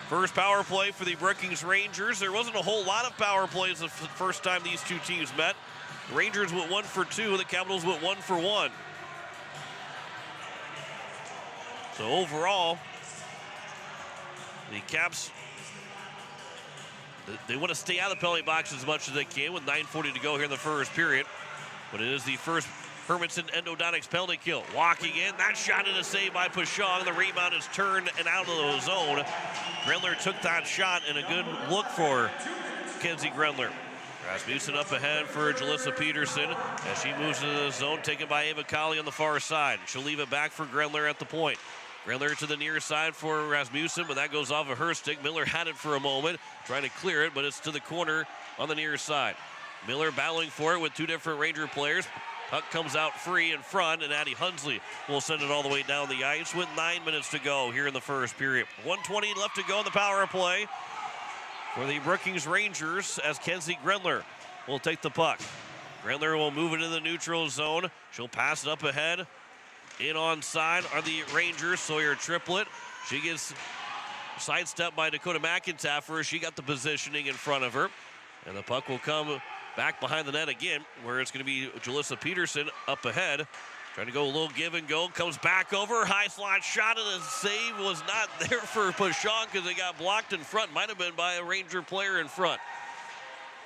First power play for the Brookings Rangers. There wasn't a whole lot of power plays the first time these two teams met. The Rangers went 1 for 2. The Capitals went 1 for 1. So overall, the Caps, they want to stay out of the penalty box as much as they can with 9:40 to go here in the first period. But it is the first Hermanson Endodontics penalty kill. Walking in, that shot and a save by Pashong. The rebound is turned and out of the zone. Grendler took that shot, and a good look for Kenzie Grendler. Rasmussen up ahead for Jalissa Peterson as she moves into the zone, taken by Ava Colley on the far side. She'll leave it back for Grendler at the point. Griller to the near side for Rasmussen, but that goes off of her stick. Miller had it for a moment, trying to clear it, but it's to the corner on the near side. Miller battling for it with two different Ranger players. Puck comes out free in front, and Addie Hunsley will send it all the way down the ice with 9 minutes to go here in the first period. 1:20 left to go in the power play for the Brookings Rangers as Kenzie Grindler will take the puck. Grindler will move it in the neutral zone. She'll pass it up ahead. In onside are the Rangers. Sawyer Triplett. She gets sidestepped by Dakota McIntyre. She got the positioning in front of her. And the puck will come back behind the net again, where it's going to be Jalissa Peterson up ahead. Trying to go a little give and go. Comes back over. High slot shot, and the save was not there for Pashon because it got blocked in front. Might have been by a Ranger player in front.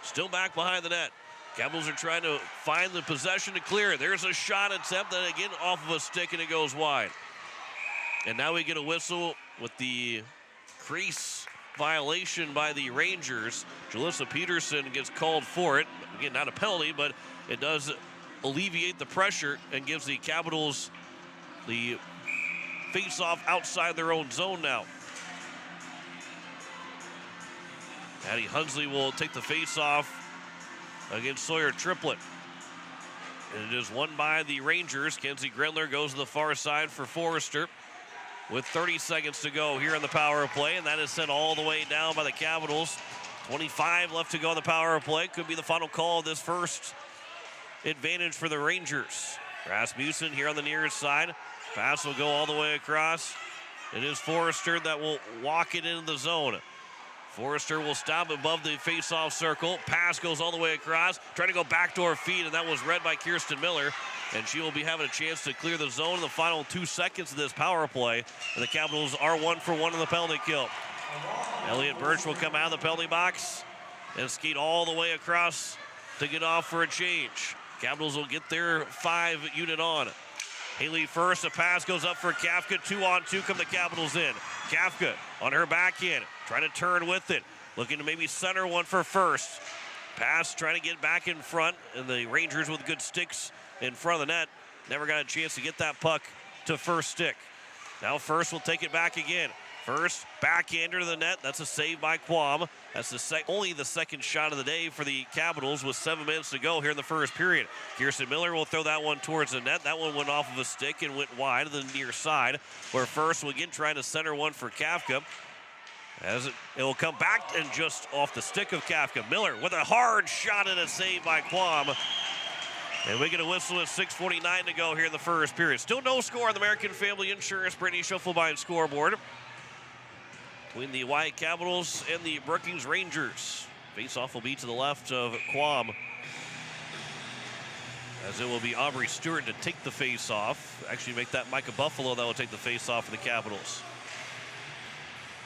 Still back behind the net. Capitals are trying to find the possession to clear it. There's a shot attempt, and again off of a stick, and it goes wide. And now we get a whistle with the crease violation by the Rangers. Jalissa Peterson gets called for it. Again, not a penalty, but it does alleviate the pressure and gives the Capitals the face-off outside their own zone now. Addie Hunsley will take the face-off against Sawyer Triplett. And it is won by the Rangers. Kenzie Grindler goes to the far side for Forrester with 30 seconds to go here in the power play, and that is sent all the way down by the Capitals. 25 left to go in the power play. Could be the final call of this first advantage for the Rangers. Rasmussen here on the near side. Pass will go all the way across. It is Forrester that will walk it into the zone. Forrester will stop above the face-off circle. Pass goes all the way across. Trying to go backdoor feed, and that was read by Kirsten Miller. And she will be having a chance to clear the zone in the final 2 seconds of this power play. And the Capitals are 1 for 1 in the penalty kill. Elliott Birch will come out of the penalty box and skate all the way across to get off for a change. Capitals will get their 5-unit on. Haley first, a pass goes up for Kafka. 2-on-2 come the Capitals in. Kafka on her backhand, trying to turn with it. Looking to maybe center one for first. Pass trying to get back in front, and the Rangers with good sticks in front of the net. Never got a chance to get that puck to first stick. Now first will take it back again. First, backhander to the net. That's a save by Quam. That's only the second shot of the day for the Capitals with 7 minutes to go here in the first period. Kirsten Miller will throw that one towards the net. That one went off of a stick and went wide to the near side, where first will again trying to center one for Kafka. As it will come back and just off the stick of Kafka. Miller with a hard shot and a save by Quam. And we get a whistle with 6:49 to go here in the first period. Still no score on the American Family Insurance Brittany Schuffelbein scoreboard between the Oahe Capitals and the Brookings Rangers. Face-off will be to the left of Quam, as it will be Aubrey Stewart to take the face-off. Actually make that Micah Buffalo that will take the face-off for the Capitals.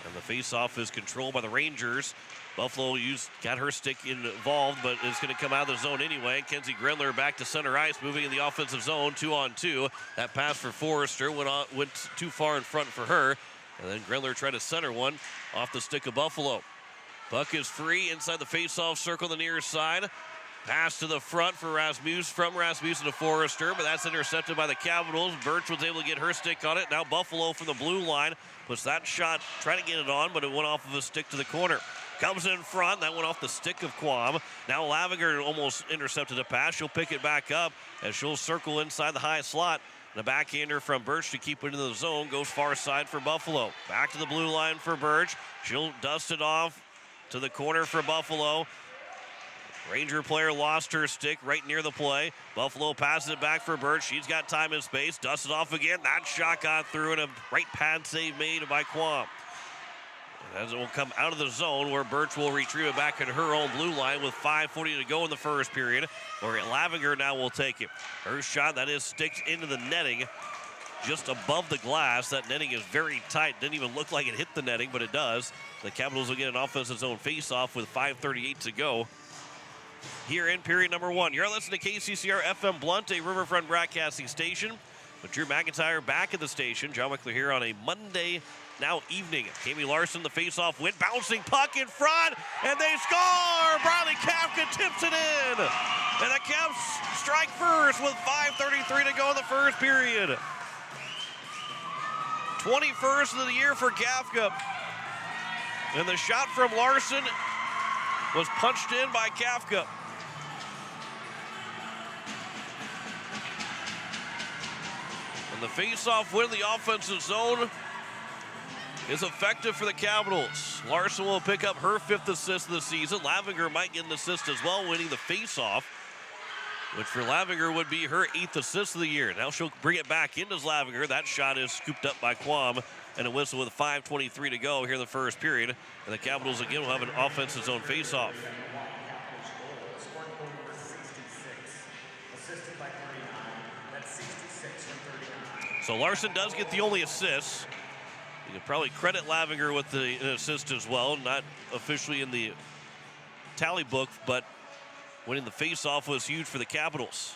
And the face-off is controlled by the Rangers. Buffalo got her stick involved, but is going to come out of the zone anyway. Kenzie Grindler back to center ice, moving in the offensive zone, 2-on-2. That pass for Forrester went too far in front for her. And then Grindler tried to center one off the stick of Buffalo. Puck is free inside the face-off circle on the near side. Pass to the front for Rasmussen, from Rasmussen to Forrester, but that's intercepted by the Capitals. Birch was able to get her stick on it. Now Buffalo from the blue line puts that shot, trying to get it on, but it went off of a stick to the corner. Comes in front, that went off the stick of Quam. Now Lavinger almost intercepted a pass. She'll pick it back up as she'll circle inside the high slot. The backhander from Birch to keep it into the zone goes far side for Buffalo. Back to the blue line for Birch. She'll dust it off to the corner for Buffalo. Ranger player lost her stick right near the play. Buffalo passes it back for Birch. She's got time and space. Dust it off again. That shot got through, and a right pad save made by Quam. As it will come out of the zone, where Birch will retrieve it back at her own blue line with 5:40 to go in the first period, where Lavinger now will take it. Her shot, that is, sticks into the netting just above the glass. That netting is very tight. Didn't even look like it hit the netting, but it does. The Capitals will get an offensive zone face-off with 5:38 to go here in period number one. You're listening to KCCR FM Blunt, a Riverfront broadcasting station. With Drew McIntyre back at the station. John Wickler here on a Monday now evening. Kami Larson, the face-off win, bouncing puck in front, and they score! Bradley Kafka tips it in! And the Caps strike first with 5:33 to go in the first period. 21st of the year for Kafka. And the shot from Larson was punched in by Kafka. And the face-off win in the offensive zone is effective for the Capitals. Larson will pick up her 5th assist of the season. Lavinger might get an assist as well, winning the face-off, which for Lavinger would be her 8th assist of the year. Now she'll bring it back into Lavinger. That shot is scooped up by Quam, and a whistle with 5:23 to go here in the first period. And the Capitals again will have an offensive zone face-off. So Larson does get the only assist. You can probably credit Lavinger with an assist as well, not officially in the tally book, but winning the face-off was huge for the Capitals.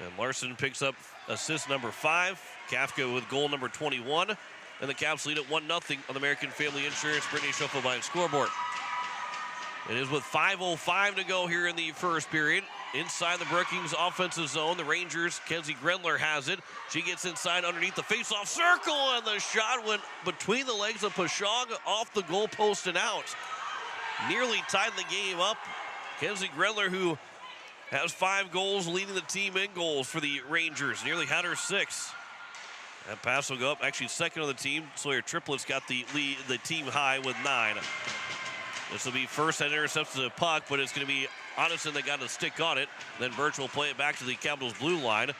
And Larson picks up assist number 5. Kafka with goal number 21. And the Caps lead at 1-0 on the American Family Insurance Brittany Schoffelbein scoreboard. It is with 5:05 to go here in the first period. Inside the Brookings offensive zone, the Rangers, Kenzie Grendler has it. She gets inside underneath the face-off circle, and the shot went between the legs of Pashong off the goalpost and out. Nearly tied the game up. Kenzie Grendler, who has 5 goals, leading the team in goals for the Rangers. Nearly had her 6. That pass will go up, actually second on the team. Sawyer Triplets got the lead, the team high with 9. This will be first that intercepts the puck, but it's going to be Odison that got a stick on it. Then Birch will play it back to the Capitals blue line.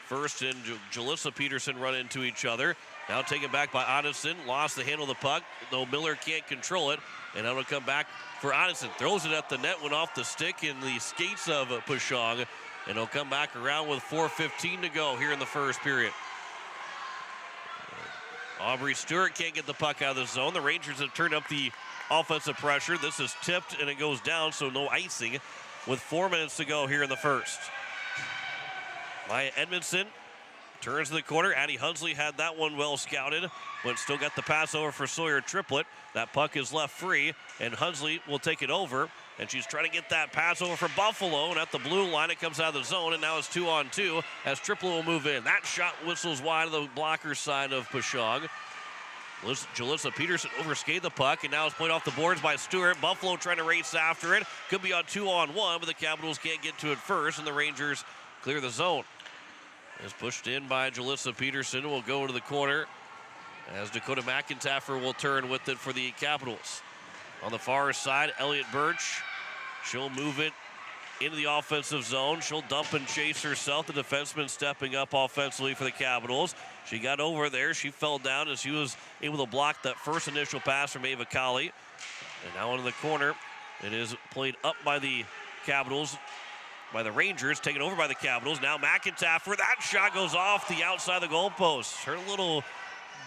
First and Jalissa Peterson run into each other. Now taken back by Odison. Lost the handle of the puck, though Miller can't control it. And that'll come back for Odison. Throws it at the net, went off the stick in the skates of Pashong. And he'll come back around with 4:15 to go here in the first period. Aubrey Stewart can't get the puck out of the zone. The Rangers have turned up the offensive pressure. This is tipped and it goes down, so no icing with 4 minutes to go here in the first. Maya Edmondson turns to the corner. Addie Hunsley had that one well scouted, but still got the pass over for Sawyer Triplett. That puck is left free, and Hunsley will take it over, and she's trying to get that pass over for Buffalo, and at the blue line it comes out of the zone, and now it's 2-on-2 as Triplett will move in. That shot whistles wide of the blocker side of Pashong. Jalissa Peterson overskated the puck, and now it's played off the boards by Stewart. Buffalo trying to race after it. Could be on 2-on-1, but the Capitals can't get to it first, and the Rangers clear the zone. It's pushed in by Jalissa Peterson. Will go to the corner as Dakota McIntyre will turn with it for the Capitals. On the far side, Elliott Birch. She'll move it into the offensive zone. She'll dump and chase herself. The defenseman stepping up offensively for the Capitals. She got over there. She fell down as she was able to block that first initial pass from Ava Colley. And now into the corner. It is played up by the Capitals, by the Rangers, taken over by the Capitals. Now McIntyre. That shot goes off the outside of the goalpost. Her little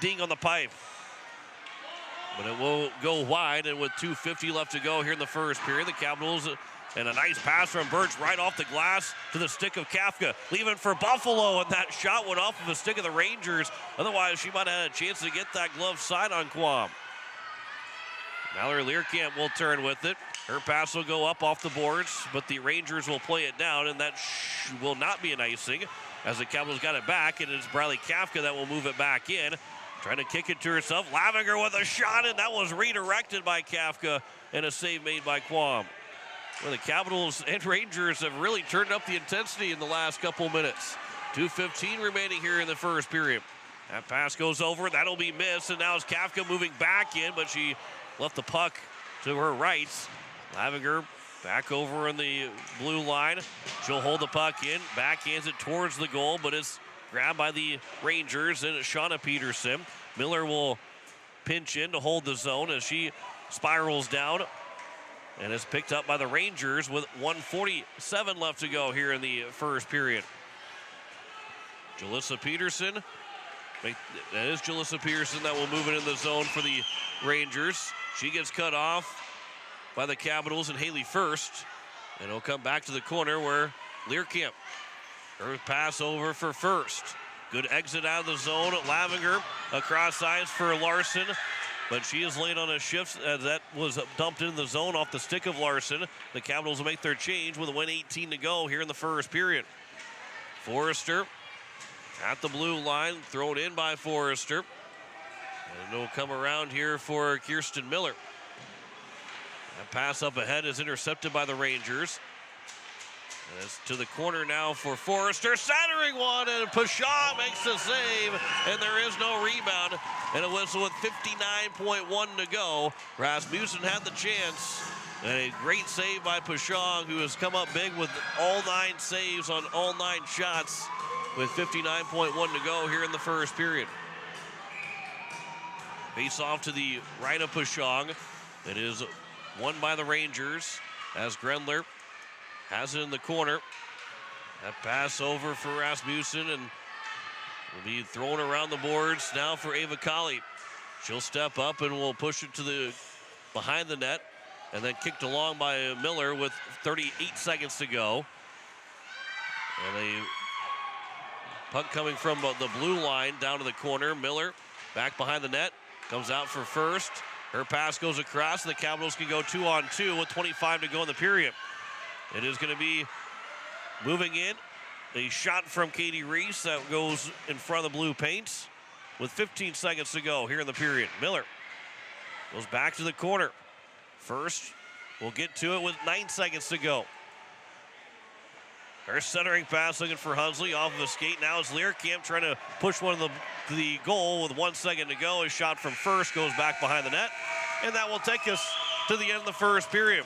ding on the pipe. But it will go wide, and with 2:50 left to go here in the first period, the Capitals, and a nice pass from Birch right off the glass to the stick of Kafka, leaving for Buffalo, and that shot went off of the stick of the Rangers. Otherwise, she might have had a chance to get that glove side on Quam. Mallory Learcamp will turn with it. Her pass will go up off the boards, but the Rangers will play it down, and that will not be an icing as the Capitals got it back, and it's Briley Kafka that will move it back in. Trying to kick it to herself. Lavinger with a shot, and that was redirected by Kafka, and a save made by Quam. Well, the Capitals and Rangers have really turned up the intensity in the last couple minutes. 2:15 remaining here in the first period. That pass goes over. That'll be missed, and now it's Kafka moving back in, but she left the puck to her right. Lavinger back over in the blue line. She'll hold the puck in, backhands it towards the goal, but it's grabbed by the Rangers and Shauna Peterson. Miller will pinch in to hold the zone as she spirals down, and is picked up by the Rangers with 1:47 left to go here in the first period. Jalissa Peterson. That is Jalissa Peterson that will move it in the zone for the Rangers. She gets cut off by the Capitals and Haley First, and it'll come back to the corner where Learcamp. Her pass over for First. Good exit out of the zone. Lavinger across ice for Larson, but she is late on a shift as that was dumped into the zone off the stick of Larson. The Capitals will make their change with a 1:18 to go here in the first period. Forrester at the blue line, thrown in by Forrester. And it'll come around here for Kirsten Miller. That pass up ahead is intercepted by the Rangers. And it's to the corner now for Forrester, centering one, and Pashaw makes the save, and there is no rebound. And a whistle with 59.1 to go. Rasmussen had the chance, and a great save by Pashaw, who has come up big with all 9 saves on all 9 shots with 59.1 to go here in the first period. Face off to the right of Pashaw. It is won by the Rangers as Grendler has it in the corner. That pass over for Rasmussen and will be thrown around the boards now for Ava Colley. She'll step up and will push it to the behind the net and then kicked along by Miller with 38 seconds to go. And a puck coming from the blue line down to the corner. Miller back behind the net, comes out for first. Her pass goes across, and the Capitals can go 2-on-2 with 25 to go in the period. It is going to be moving in. A shot from Katie Reese that goes in front of the blue paints with 15 seconds to go here in the period. Miller goes back to the corner. First, we'll get to it with 9 seconds to go. Her centering pass looking for Hunsley off of a skate. Now it's Learkamp trying to push one of the goal with 1 second to go. A shot from first goes back behind the net. And that will take us to the end of the first period.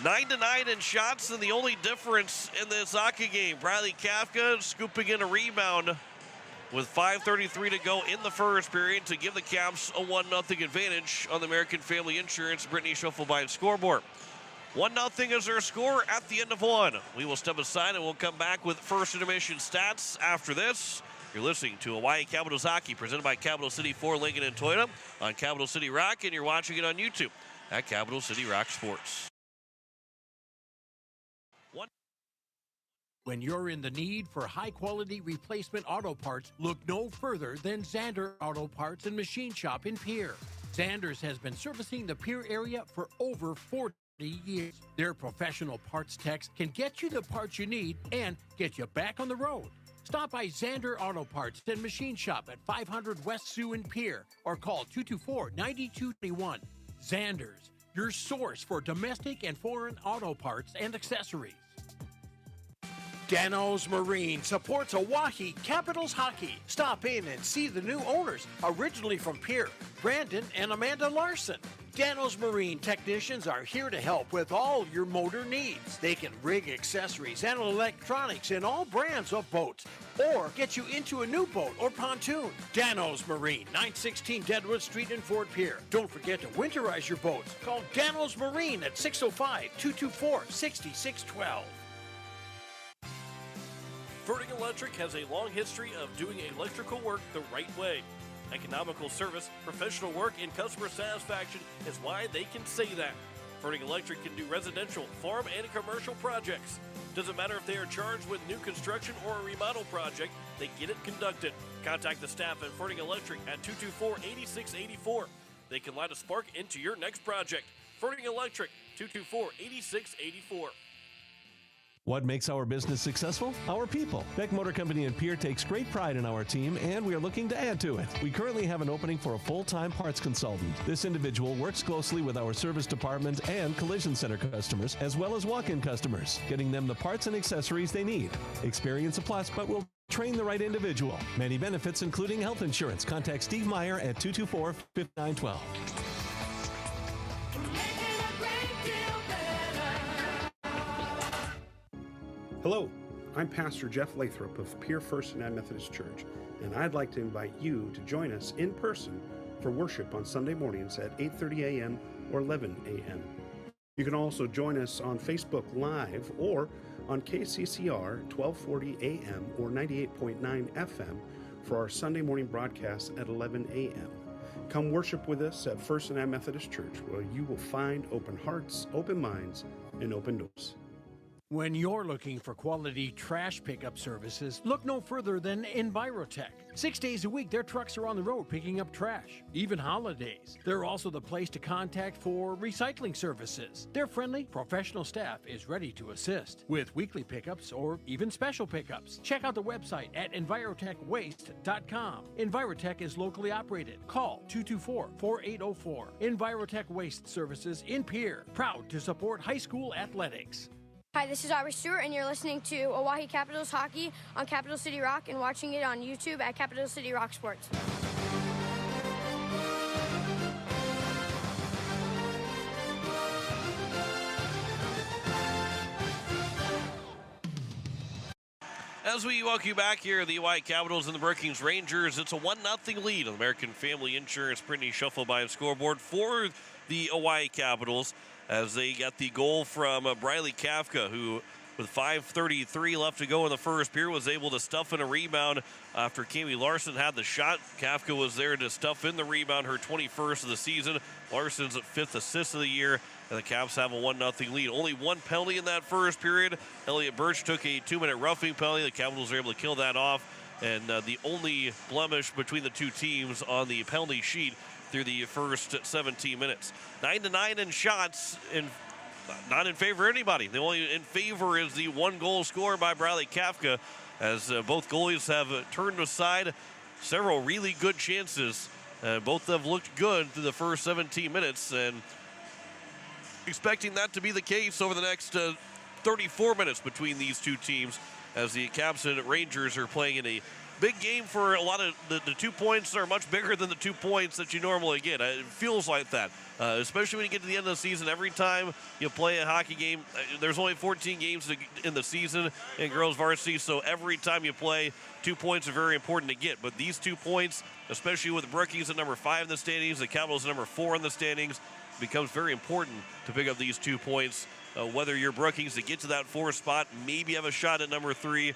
9-9 in shots, and the only difference in this hockey game, Bradley Kafka scooping in a rebound with 5:33 to go in the first period to give the Caps a 1-0 advantage on the American Family Insurance Brittany Schuffelbein scoreboard. 1-0 is our score at the end of one. We will step aside and we'll come back with first intermission stats after this. You're listening to Hawaii Capitals Hockey presented by Capital City Ford, Lincoln, and Toyota on Capital City Rock, and you're watching it on YouTube at Capital City Rock Sports. When you're in the need for high-quality replacement auto parts, look no further than Zander Auto Parts and Machine Shop in Pierre. Zander's has been servicing the Pierre area for over 40 years. Their professional parts techs can get you the parts you need and get you back on the road. Stop by Zander Auto Parts and Machine Shop at 500 West Sioux in Pierre or call 224-9221. Zander's, your source for domestic and foreign auto parts and accessories. Danos Marine supports Oahe Capitals Hockey. Stop in and see the new owners, originally from Pierre, Brandon and Amanda Larson. Danos Marine technicians are here to help with all your motor needs. They can rig accessories and electronics in all brands of boats or get you into a new boat or pontoon. Danos Marine, 916 Deadwood Street in Fort Pierre. Don't forget to winterize your boats. Call Danos Marine at 605-224-6612. Verdict Electric has a long history of doing electrical work the right way. Economical service, professional work, and customer satisfaction is why they can say that. Verdict Electric can do residential, farm, and commercial projects. Doesn't matter if they are charged with new construction or a remodel project, they get it conducted. Contact the staff at Verdict Electric at 224-8684. They can light a spark into your next project. Verdict Electric, 224-8684. What makes our business successful? Our people. Beck Motor Company in Pierre takes great pride in our team, and we are looking to add to it. We currently have an opening for a full-time parts consultant. This individual works closely with our service department and collision center customers, as well as walk-in customers, getting them the parts and accessories they need. Experience a plus, but we'll train the right individual. Many benefits, including health insurance. Contact Steve Meyer at 224-5912. Hello, I'm Pastor Jeff Lathrop of Pierre First United Methodist Church, and I'd like to invite you to join us in person for worship on Sunday mornings at 8:30 a.m. or 11 a.m. You can also join us on Facebook Live or on KCCR 1240 a.m. or 98.9 FM for our Sunday morning broadcast at 11 a.m. Come worship with us at First United Methodist Church, where you will find open hearts, open minds, and open doors. When you're looking for quality trash pickup services, look no further than Envirotech. 6 days a week, their trucks are on the road picking up trash, even holidays. They're also the place to contact for recycling services. Their friendly, professional staff is ready to assist with weekly pickups or even special pickups. Check out the website at envirotechwaste.com. Envirotech is locally operated. Call 224-4804. Envirotech Waste Services in Pierre, proud to support high school athletics. Hi, this is Aubrey Stewart, and you're listening to Oahe Capitals hockey on Capital City Rock and watching it on YouTube at Capital City Rock Sports. As we welcome you back here, the White Capitals and the Brookings Rangers, it's a 1-0 lead on American Family Insurance Brittany Shufflebein scoreboard for the Hawaii Capitals as they got the goal from Briley Kafka, who with 5:33 left to go in the first period was able to stuff in a rebound after Cami Larson had the shot. Kafka was there to stuff in the rebound, her 21st of the season. Larson's 5th assist of the year, and the Caps have a 1-0 lead. Only one penalty in that first period. Elliot Birch took a 2-minute roughing penalty. The Capitals were able to kill that off, and the only blemish between the two teams on the penalty sheet through the first 17 minutes. 9-9 in shots, not in favor of anybody. The only in favor is the one goal scored by Briley Kafka, as both goalies have turned aside several really good chances. Both have looked good through the first 17 minutes, and expecting that to be the case over the next 34 minutes between these two teams, as the Caps and Rangers are playing in a big game for a lot of the 2 points are much bigger than the 2 points that you normally get. It feels like that, especially when you get to the end of the season. Every time you play a hockey game, there's only 14 games in the season in girls varsity, so every time you play, 2 points are very important to get. But these 2 points, especially with the Brookings at number 5 in the standings, the Capitals at number 4 in the standings, becomes very important to pick up these 2 points. Whether you're Brookings to get to that 4th spot, maybe have a shot at number 3.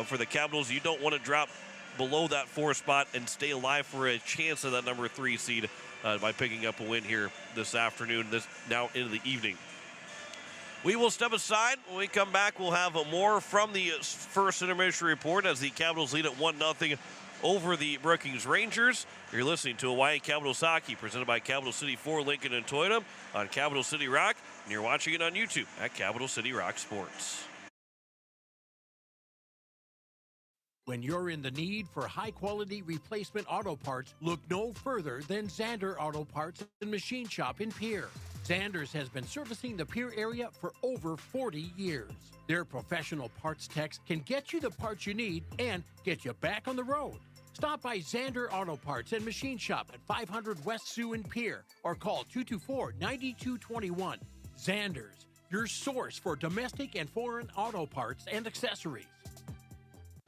For the Capitals, you don't want to drop below that 4th spot and stay alive for a chance of that number 3 seed by picking up a win here this afternoon, now into the evening. We will step aside. When we come back, we'll have more from the first intermission report as the Capitals lead at 1-0 over the Brookings Rangers. You're listening to Hawaii Capitals Hockey, presented by Capital City Ford, Lincoln, and Toyota on Capital City Rock, and you're watching it on YouTube at Capital City Rock Sports. When you're in the need for high-quality replacement auto parts, look no further than Zander Auto Parts and Machine Shop in Pierre. Zanders has been servicing the Pierre area for over 40 years. Their professional parts techs can get you the parts you need and get you back on the road. Stop by Zander Auto Parts and Machine Shop at 500 West Sioux in Pierre or call 224-9221. Zanders, your source for domestic and foreign auto parts and accessories.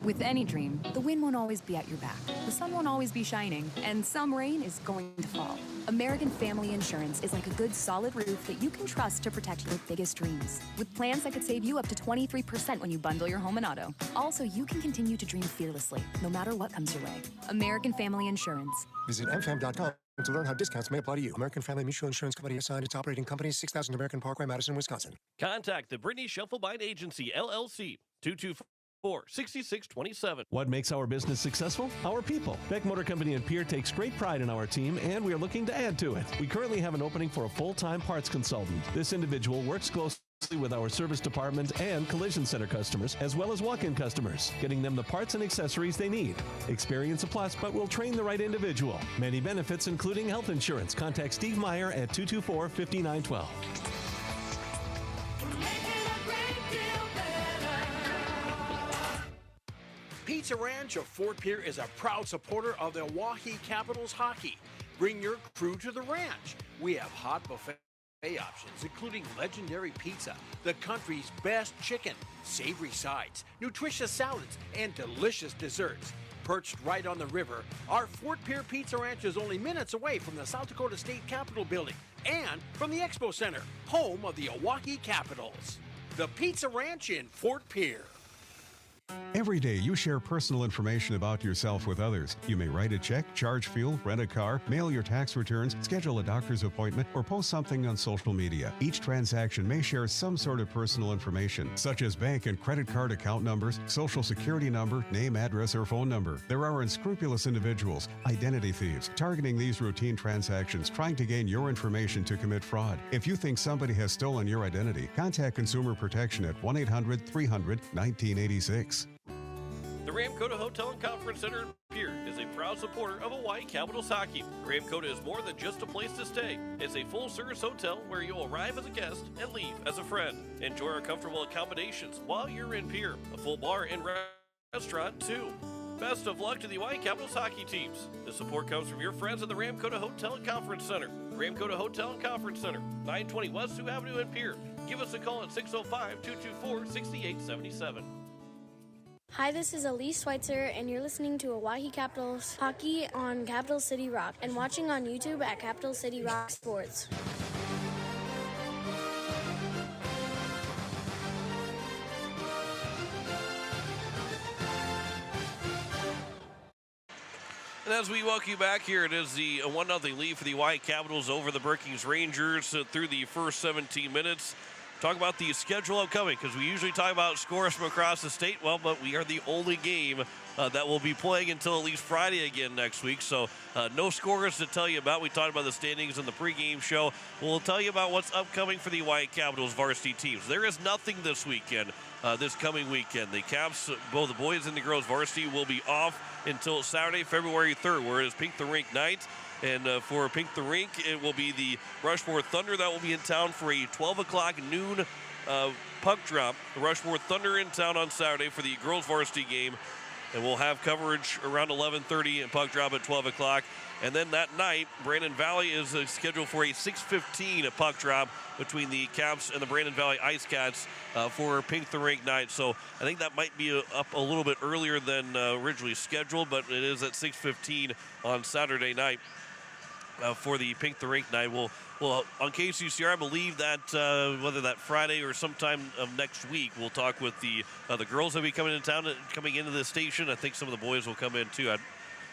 With any dream, the wind won't always be at your back, the sun won't always be shining, and some rain is going to fall. American Family Insurance is like a good solid roof that you can trust to protect your biggest dreams. With plans that could save you up to 23% when you bundle your home and auto. Also, you can continue to dream fearlessly, no matter what comes your way. American Family Insurance. Visit mfam.com to learn how discounts may apply to you. American Family Mutual Insurance Company assigned its operating company, 6000 American Parkway, Madison, Wisconsin. Contact the Brittany Shufflebein Agency, LLC, 224-6627. What makes our business successful? Our people. Beck Motor Company in Pierre takes great pride in our team, and we are looking to add to it. We currently have an opening for a full-time parts consultant. This individual works closely with our service department and collision center customers, as well as walk-in customers, getting them the parts and accessories they need. Experience a plus, but we'll train the right individual. Many benefits, including health insurance. Contact Steve Meyer at 224-5912. Pizza Ranch of Fort Pierre is a proud supporter of the Oahe Capitals hockey. Bring your crew to the ranch. We have hot buffet options, including legendary pizza, the country's best chicken, savory sides, nutritious salads, and delicious desserts. Perched right on the river, our Fort Pierre Pizza Ranch is only minutes away from the South Dakota State Capitol building and from the Expo Center, home of the Oahe Capitals. The Pizza Ranch in Fort Pierre. Every day, you share personal information about yourself with others. You may write a check, charge fuel, rent a car, mail your tax returns, schedule a doctor's appointment, or post something on social media. Each transaction may share some sort of personal information, such as bank and credit card account numbers, social security number, name, address, or phone number. There are unscrupulous individuals, identity thieves, targeting these routine transactions, trying to gain your information to commit fraud. If you think somebody has stolen your identity, contact Consumer Protection at 1-800-300-1986. The Ramkota Hotel and Conference Center in Pier is a proud supporter of Hawaii Capitals hockey. Ramkota is more than just a place to stay. It's a full-service hotel where you'll arrive as a guest and leave as a friend. Enjoy our comfortable accommodations while you're in Pier. A full bar and restaurant, too. Best of luck to the Hawaii Capitals hockey teams. The support comes from your friends at the Ramkota Hotel and Conference Center. Ramkota Hotel and Conference Center, 920 West Sioux Avenue in Pier. Give us a call at 605-224-6877. Hi, this is Elise Schweitzer, and you're listening to Oahe Capitals hockey on Capital City Rock and watching on YouTube at Capital City Rock Sports. And as we welcome you back here, it is the 1-0 lead for the Hawaii Capitals over the Brookings Rangers through the first 17 minutes. Talk about the schedule upcoming, because we usually talk about scores from across the state. Well, but we are the only game that will be playing until at least Friday again next week. So no scores to tell you about. We talked about the standings in the pregame show. We'll tell you about what's upcoming for the Hawaii Capitals varsity teams. There is nothing this weekend, this coming weekend. The Caps, both the boys and the girls varsity, will be off until Saturday, February 3rd, where it is Pink the Rink night. And for Pink the Rink, it will be the Rushmore Thunder that will be in town for a 12 o'clock noon puck drop. The Rushmore Thunder in town on Saturday for the girls varsity game. And we'll have coverage around 11:30 and puck drop at 12 o'clock. And then that night, Brandon Valley is scheduled for a 6:15 puck drop between the Caps and the Brandon Valley Ice Cats for Pink the Rink night. So I think that might be up a little bit earlier than originally scheduled, but it is at 6:15 on Saturday night. For the Pink the Rink night. Well, on KCCR, I believe that whether that Friday or sometime of next week, we'll talk with the girls that will be coming into town, coming into the station. I think some of the boys will come in too.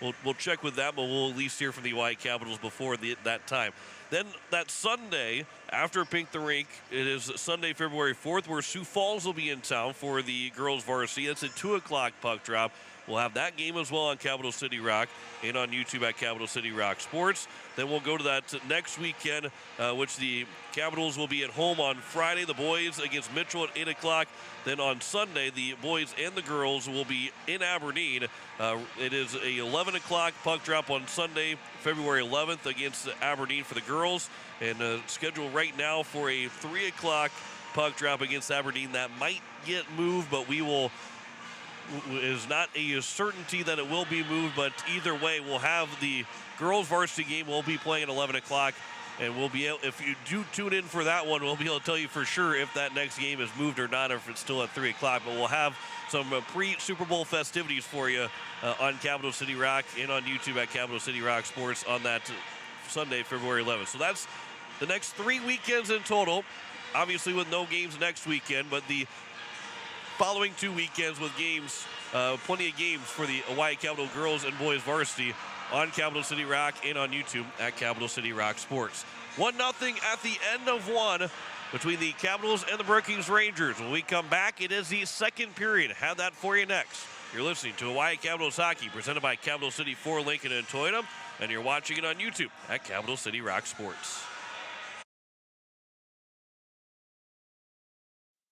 We'll check with that, but we'll at least hear from the Hawaii Capitals before that time. Then that Sunday, after Pink the Rink, it is Sunday, February 4th, where Sioux Falls will be in town for the girls varsity. That's a 2 o'clock puck drop. We'll have that game as well on Capital City Rock and on YouTube at Capital City Rock Sports. Then we'll go to that next weekend, which the Capitals will be at home on Friday. The boys against Mitchell at 8 o'clock. Then on Sunday, the boys and the girls will be in Aberdeen. It is a 11 o'clock puck drop on Sunday, February 11th against Aberdeen for the girls. And scheduled right now for a 3 o'clock puck drop against Aberdeen. That might get moved, but we will... It is not a certainty that it will be moved, but either way, we'll have the girls varsity game. We'll be playing at 11 o'clock, and we'll be able, if you do tune in for that one, we'll be able to tell you for sure if that next game is moved or not, or if it's still at 3 o'clock. But we'll have some pre-Super Bowl festivities for you on Capital City Rock and on YouTube at Capital City Rock Sports on that Sunday, February 11th. So that's the next 3 weekends in total, obviously with no games next weekend, but the following 2 weekends with games, plenty of games for the Hawaii Capital girls and boys varsity on Capital City Rock and on YouTube at Capital City Rock Sports. 1-0 at the end of one between the Capitals and the Brookings Rangers. When we come back, it is the second period. Have that for you next. You're listening to Hawaii Capitals Hockey, presented by Capital City Ford Lincoln and Toyota, and you're watching it on YouTube at Capital City Rock Sports.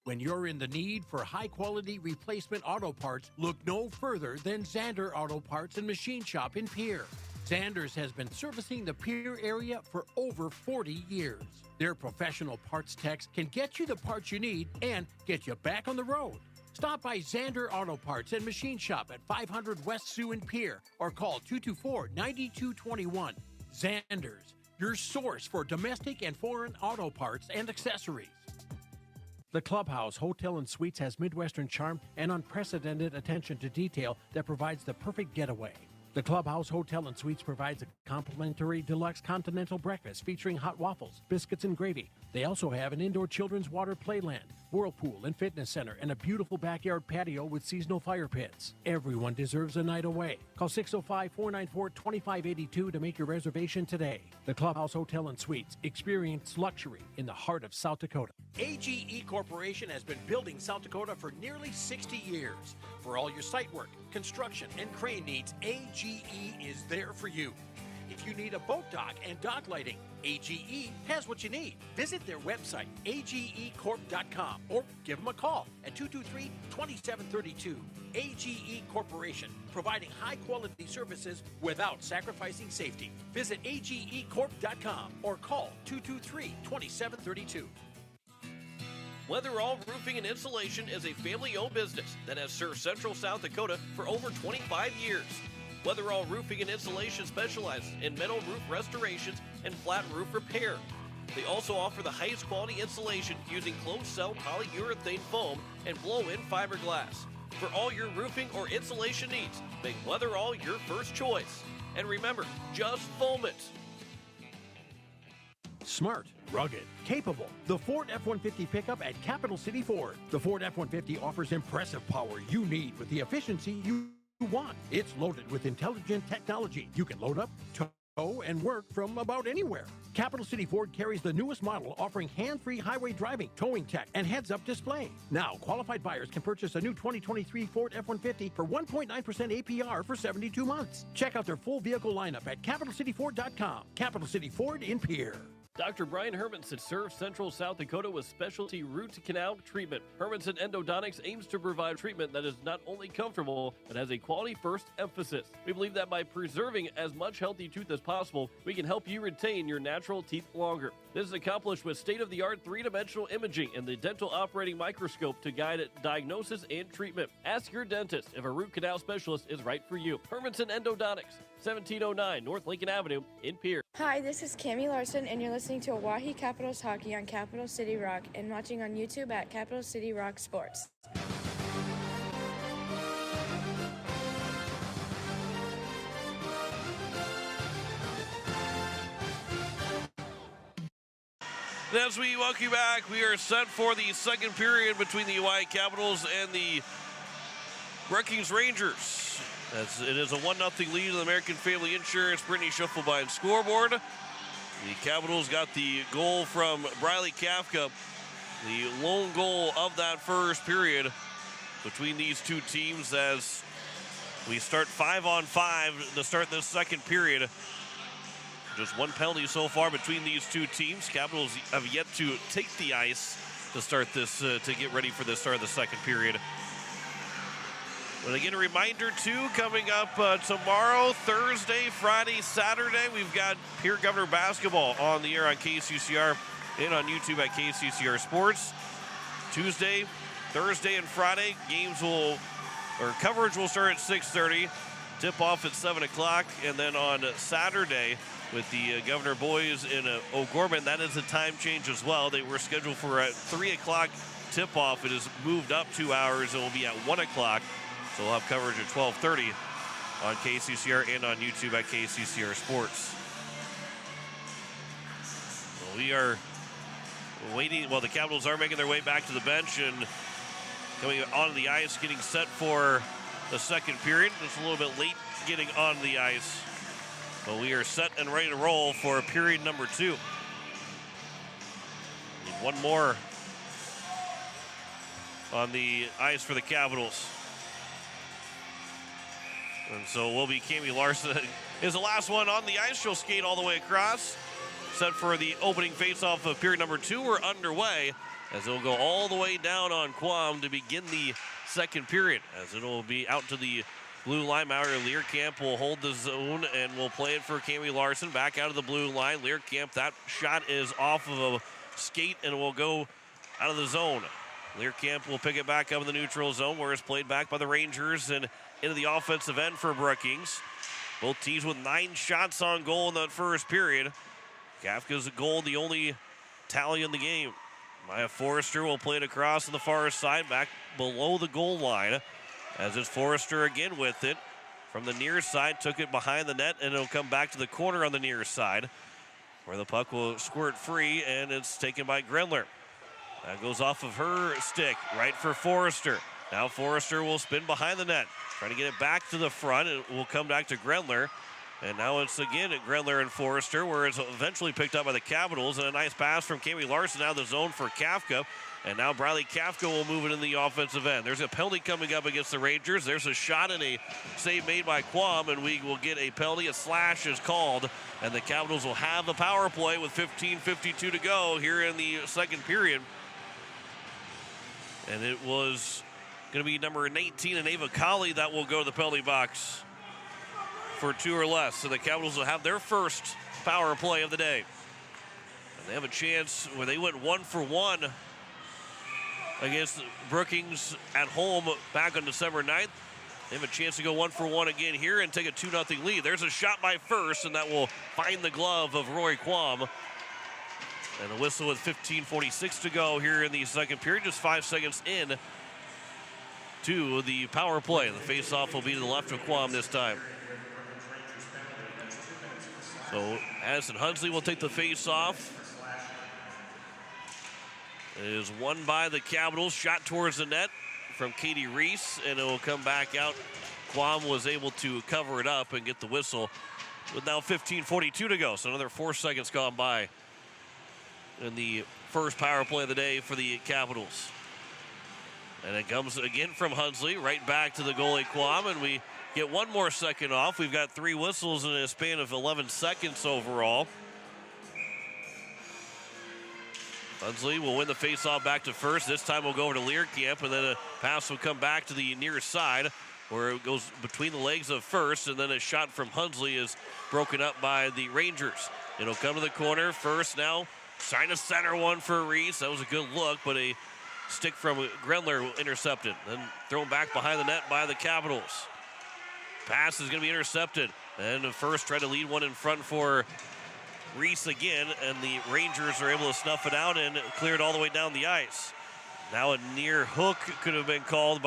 When you're in the need for high-quality replacement auto parts, look no further than Zander Auto Parts and Machine Shop in Pier. Zander's has been servicing the Pier area for over 40 years. Their professional parts techs can get you the parts you need and get you back on the road. Stop by Zander Auto Parts and Machine Shop at 500 West Sioux and Pier or call 224-9221. Zander's, your source for domestic and foreign auto parts and accessories. The Clubhouse Hotel and Suites has Midwestern charm and unprecedented attention to detail that provides the perfect getaway. The Clubhouse Hotel and Suites provides a complimentary deluxe continental breakfast featuring hot waffles, biscuits, and gravy. They also have an indoor children's water playland, whirlpool and fitness center, and a beautiful backyard patio with seasonal fire pits. Everyone deserves a night away. Call 605-494-2582 to make your reservation today. The Clubhouse Hotel and Suites. Experience luxury in the heart of South Dakota. AGE Corporation has been building South Dakota for nearly 60 years. For all your site work, construction, and crane needs, AGE is there for you. If you need a boat dock and dock lighting, AGE has what you need. Visit their website, agecorp.com, or give them a call at 223-2732. AGE Corporation, providing high-quality services without sacrificing safety. Visit agecorp.com or call 223-2732. Weatherall Roofing and Insulation is a family-owned business that has served Central South Dakota for over 25 years. Weatherall Roofing and Insulation specializes in metal roof restorations and flat roof repair. They also offer the highest quality insulation using closed-cell polyurethane foam and blow-in fiberglass. For all your roofing or insulation needs, make Weatherall your first choice. And remember, just foam it. Smart, rugged, capable. The Ford F-150 pickup at Capital City Ford. The Ford F-150 offers impressive power you need with the efficiency you want. It's loaded with intelligent technology. You can load up, tow, and work from about anywhere. Capital City Ford carries the newest model offering hands-free highway driving, towing tech, and heads-up display. Now, qualified buyers can purchase a new 2023 Ford F-150 for 1.9% APR for 72 months. Check out their full vehicle lineup at CapitalCityFord.com. Capital City Ford in Pierre. Dr. Brian Hermanson serves Central South Dakota with specialty root canal treatment. Hermanson Endodontics aims to provide treatment that is not only comfortable, but has a quality-first emphasis. We believe that by preserving as much healthy tooth as possible, we can help you retain your natural teeth longer. This is accomplished with state-of-the-art three-dimensional imaging and the dental operating microscope to guide diagnosis and treatment. Ask your dentist if a root canal specialist is right for you. Hermanson Endodontics, 1709 North Lincoln Avenue in Pierre. Hi, this is Cammie Larson, and you're listening to Oahe Capitals Hockey on Capital City Rock and watching on YouTube at Capital City Rock Sports. And as we welcome you back, we are set for the second period between the Oahe Capitals and the Brookings Rangers. As it is a 1-0 lead in the American Family Insurance Brittany Schuffelbein scoreboard. The Capitals got the goal from Briley Kafka, the lone goal of that first period between these two teams as we start 5-on-5 to start this second period. Just one penalty so far between these two teams. Capitals have yet to take the ice to start this, to get ready for the start of the second period. But again, a reminder, too, coming up tomorrow, Thursday, Friday, Saturday, we've got Pierre Governor basketball on the air on KCCR and on YouTube at KCCR Sports. Tuesday, Thursday, and Friday, coverage will start at 6:30, tip-off at 7 o'clock, and then on Saturday with the Governor boys in O'Gorman, that is a time change as well. They were scheduled for a 3 o'clock tip-off. It has moved up 2 hours. It will be at 1 o'clock. So we'll have coverage at 12:30 on KCCR and on YouTube at KCCR Sports. Well, we are waiting. Well, the Capitals are making their way back to the bench and coming onto the ice, getting set for the second period. It's a little bit late getting on the ice, but we are set and ready to roll for period number 2. Need one more on the ice for the Capitals. And so will be Cammie Larson is the last one on the ice. She'll skate all the way across. Set for the opening faceoff of period number 2. We're underway as it'll go all the way down on Quam to begin the second period. As it'll be out to the blue line. Mallory Learcamp will hold the zone and will play it for Cammie Larson. Back out of the blue line. Learcamp, that shot is off of a skate and will go out of the zone. Learcamp will pick it back up in the neutral zone where it's played back by the Rangers and into the offensive end for Brookings. Both teams with 9 shots on goal in that first period. Kafka's goal, the only tally in the game. Maya Forrester will play it across on the far side, back below the goal line. As it's Forrester again with it. From the near side, took it behind the net, and it'll come back to the corner on the near side, where the puck will squirt free, and it's taken by Grendler. That goes off of her stick, right for Forrester. Now Forrester will spin behind the net, trying to get it back to the front. It will come back to Grendler. And now it's again at Grendler and Forrester, where it's eventually picked up by the Capitals. And a nice pass from Cami Larson out of the zone for Kafka. And now Briley Kafka will move it in the offensive end. There's a penalty coming up against the Rangers. There's a shot and a save made by Quam, and we will get a penalty. A slash is called, and the Capitals will have the power play with 15:52 to go here in the second period. And it was going to be number 19, and Ava Colley, that will go to the penalty box for 2 or less. So the Capitals will have their first power play of the day. And they have a chance where they went 1 for 1 against Brookings at home back on December 9th. They have a chance to go 1 for 1 again here and take a 2-0 lead. There's a shot by First, and that will find the glove of Roy Quam. And a whistle with 15:46 to go here in the second period, just 5 seconds in to the power play. The face-off will be to the left of Quam this time. So Addison Hunsley will take the face-off. It is won by the Capitals. Shot towards the net from Katie Reese, and it will come back out. Quam was able to cover it up and get the whistle with now 15:42 to go. So another 4 seconds gone by in the first power play of the day for the Capitals. And it comes again from Hunsley, right back to the goalie Quam, and we get 1 more second off. We've got 3 whistles in a span of 11 seconds overall. Hunsley will win the faceoff back to First. This time we'll go over to Learcamp, and then a pass will come back to the near side where it goes between the legs of First, and then a shot from Hunsley is broken up by the Rangers. It'll come to the corner. First now trying to center one for Reese. That was a good look, but a stick from Grendler intercepted. Then thrown back behind the net by the Capitals. Pass is going to be intercepted. And First tried to lead one in front for Reese again, and the Rangers are able to snuff it out and clear it all the way down the ice. Now a near hook could have been called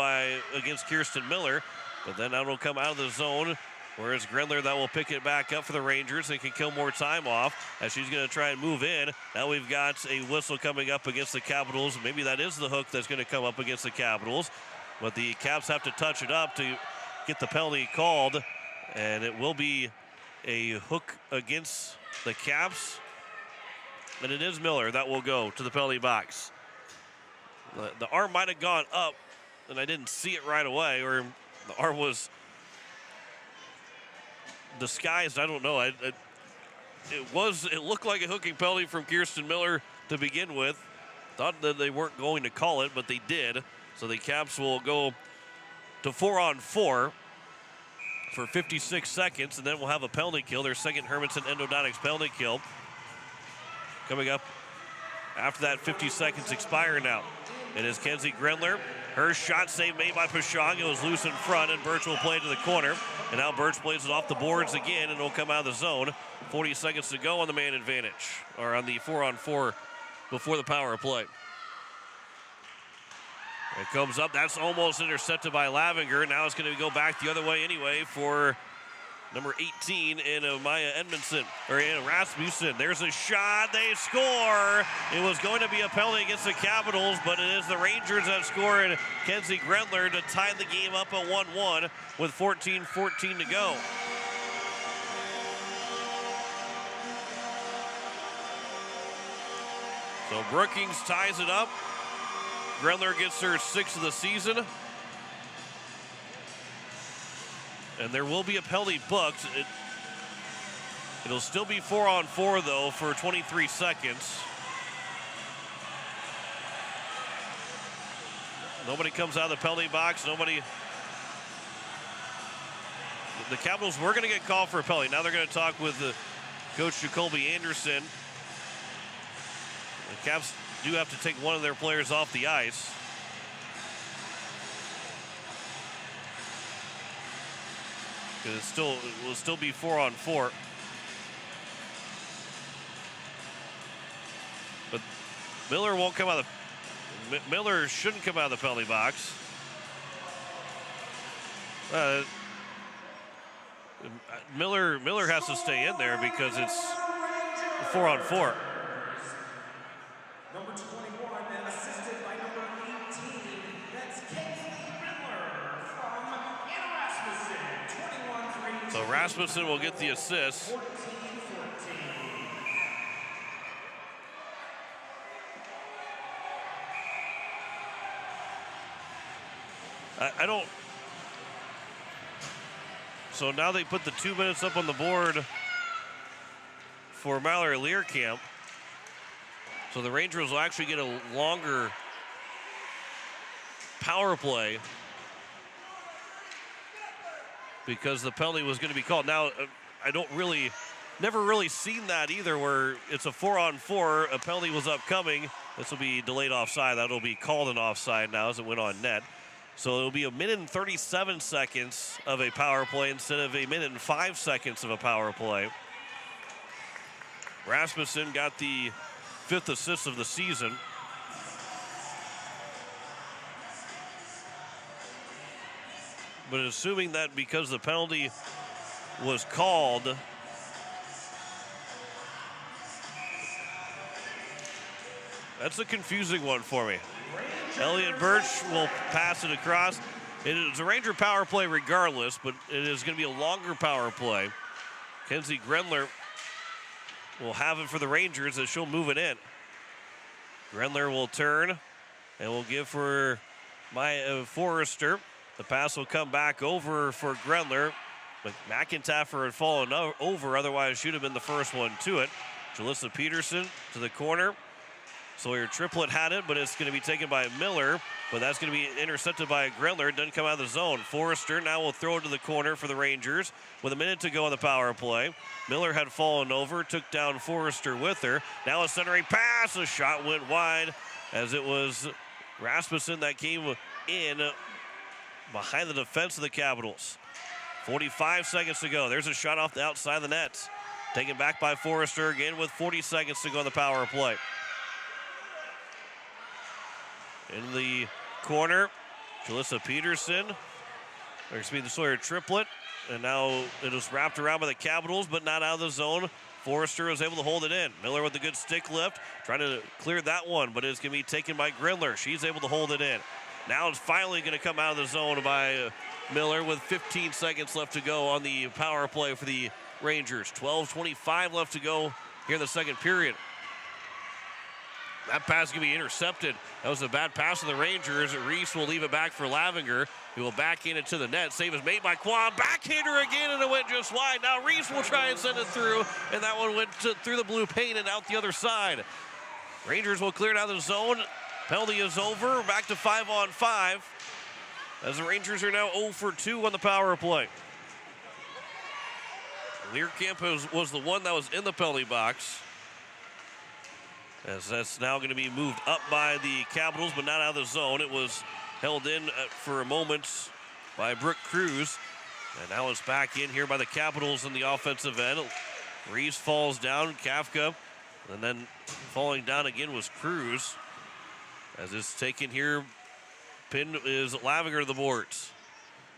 against Kirsten Miller, but then that will come out of the zone, whereas Grendler that will pick it back up for the Rangers. They can kill more time off as she's going to try and move in. Now we've got a whistle coming up against the Capitals. Maybe that is the hook that's going to come up against the Capitals, but the Caps have to touch it up to get the penalty called, and it will be a hook against the Caps, and it is Miller that will go to the penalty box. The arm might have gone up, and I didn't see it right away, or the arm was disguised. I don't know. It looked like a hooking penalty from Kirsten Miller to begin with. Thought that they weren't going to call it, but they did. So the Caps will go to 4-on-4 for 56 seconds, and then we'll have a penalty kill. Their second Hermanson Endodontics penalty kill coming up after that 50 seconds expire now. It is Kenzie Grendler. Her shot save made by Pashong. It was loose in front, and Birch will play it to the corner. And now Birch plays it off the boards again, and it'll come out of the zone. 40 seconds to go on the man advantage, or on the 4-on-4 before the power play. It comes up. That's almost intercepted by Lavinger. Now it's going to go back the other way anyway for number 18 in Maya Edmondson, or in Rasmussen. There's a shot. They score. It was going to be a penalty against the Capitals, but it is the Rangers that score, and Kenzie Grendler to tie the game up at 1-1 with 14:14 to go. So Brookings ties it up. Grendler gets her 6th of the season. And there will be a penalty booked. It'll still be 4-on-4, though, for 23 seconds. Nobody comes out of the penalty box. Nobody. The Capitals were going to get called for a penalty. Now they're going to talk with Coach Jacoby Anderson. The Caps do have to take one of their players off the ice. Because it will still be 4-on-4. But Miller won't come out of the. Miller shouldn't come out of the penalty box. Miller has to stay in there because it's 4-on-4. Number 21, So Rasmussen will get the assist. I don't. So now they put the 2 minutes up on the board for Mallory Learcamp. So the Rangers will actually get a longer power play because the penalty was going to be called. Now, I never really seen that either, where it's a 4-on-4, a penalty was upcoming. This will be delayed offside. That'll be called an offside now as it went on net. So it'll be a minute and 37 seconds of a power play instead of a minute and 5 seconds of a power play. Rasmussen got the 5th assist of the season. But assuming that because the penalty was called, that's a confusing one for me. Elliot Birch will pass it across. It is a Ranger power play regardless, but it is going to be a longer power play. Kenzie Grendler will have it for the Rangers as she'll move it in. Grendler will turn and will give for Forrester. The pass will come back over for Grendler, but McIntyre had fallen over, otherwise should have been the first one to it. Jalissa Peterson to the corner. Sawyer Triplett had it, but it's going to be taken by Miller, but that's going to be intercepted by Grendler. It doesn't come out of the zone. Forrester now will throw it to the corner for the Rangers with a minute to go on the power play. Miller had fallen over, took down Forrester with her. Now a centering pass. A shot went wide as it was Rasmussen that came in behind the defense of the Capitals. 45 seconds to go. There's a shot off the outside of the net. Taken back by Forrester again with 40 seconds to go on the power play. In the corner, Jalissa Peterson, or excuse me, the Sawyer Triplett, and now it is wrapped around by the Capitals, but not out of the zone. Forrester was able to hold it in. Miller with a good stick lift, trying to clear that one, but it's going to be taken by Grindler. She's able to hold it in. Now it's finally going to come out of the zone by Miller with 15 seconds left to go on the power play for the Rangers. 12:25 left to go here in the second period. That pass is going to be intercepted. That was a bad pass of the Rangers. Reese will leave it back for Lavinger. He will backhand it to the net. Save is made by Quam. Backhander again, and it went just wide. Now Reese will try and send it through, and that one went through the blue paint and out the other side. Rangers will clear it out of the zone. Penalty is over. Back to 5-on-5 as the Rangers are now 0 for 2 on the power play. Learcamp was the one that was in the penalty box, as that's now going to be moved up by the Capitals, but not out of the zone. It was held in for a moment by Brooke Cruz, and now it's back in here by the Capitals in the offensive end. Reese falls down, Kafka, and then falling down again was Cruz. As it's taken here, pinned is Lavinger to the boards.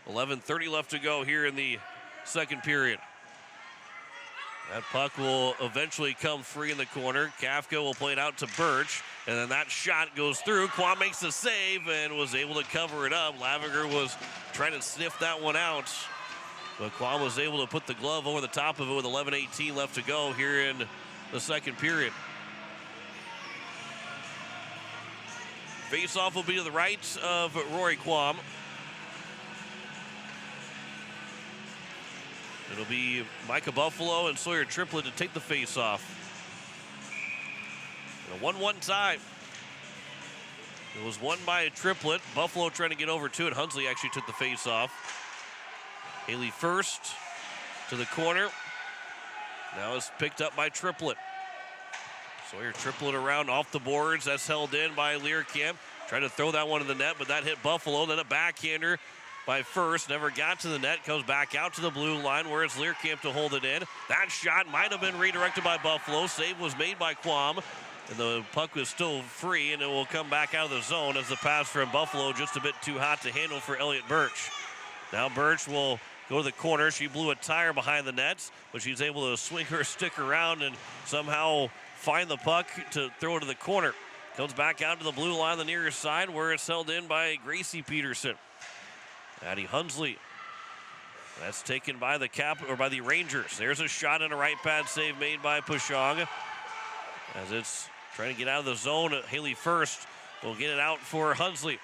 11:30 left to go here in the second period. That puck will eventually come free in the corner. Kafka will play it out to Birch, and then that shot goes through. Quam makes the save and was able to cover it up. Lavinger was trying to sniff that one out, but Quam was able to put the glove over the top of it with 11:18 left to go here in the second period. Face-off will be to the right of Rory Quam. It'll be Micah Buffalo and Sawyer Triplett to take the face-off. A 1-1 tie. It was won by Triplett. Buffalo trying to get over to it. Hunsley actually took the face-off. Haley first to the corner. Now it's picked up by Triplett. Sawyer Triplett around off the boards. That's held in by Learcamp. Trying to throw that one in the net, but that hit Buffalo. Then a backhander by First. Never got to the net. Comes back out to the blue line where it's Learcamp to hold it in. That shot might have been redirected by Buffalo. Save was made by Quam. And the puck was still free, and it will come back out of the zone as the pass from Buffalo just a bit too hot to handle for Elliot Birch. Now Birch will go to the corner. She blew a tire behind the nets, but she's able to swing her stick around and somehow find the puck to throw it to the corner. Comes back out to the blue line on the near side where it's held in by Gracie Peterson. Addie Hunsley That's taken by the Rangers. There's a shot and a right pad save made by Pushong. As it's trying to get out of the zone, Haley First will get it out for Hunsley.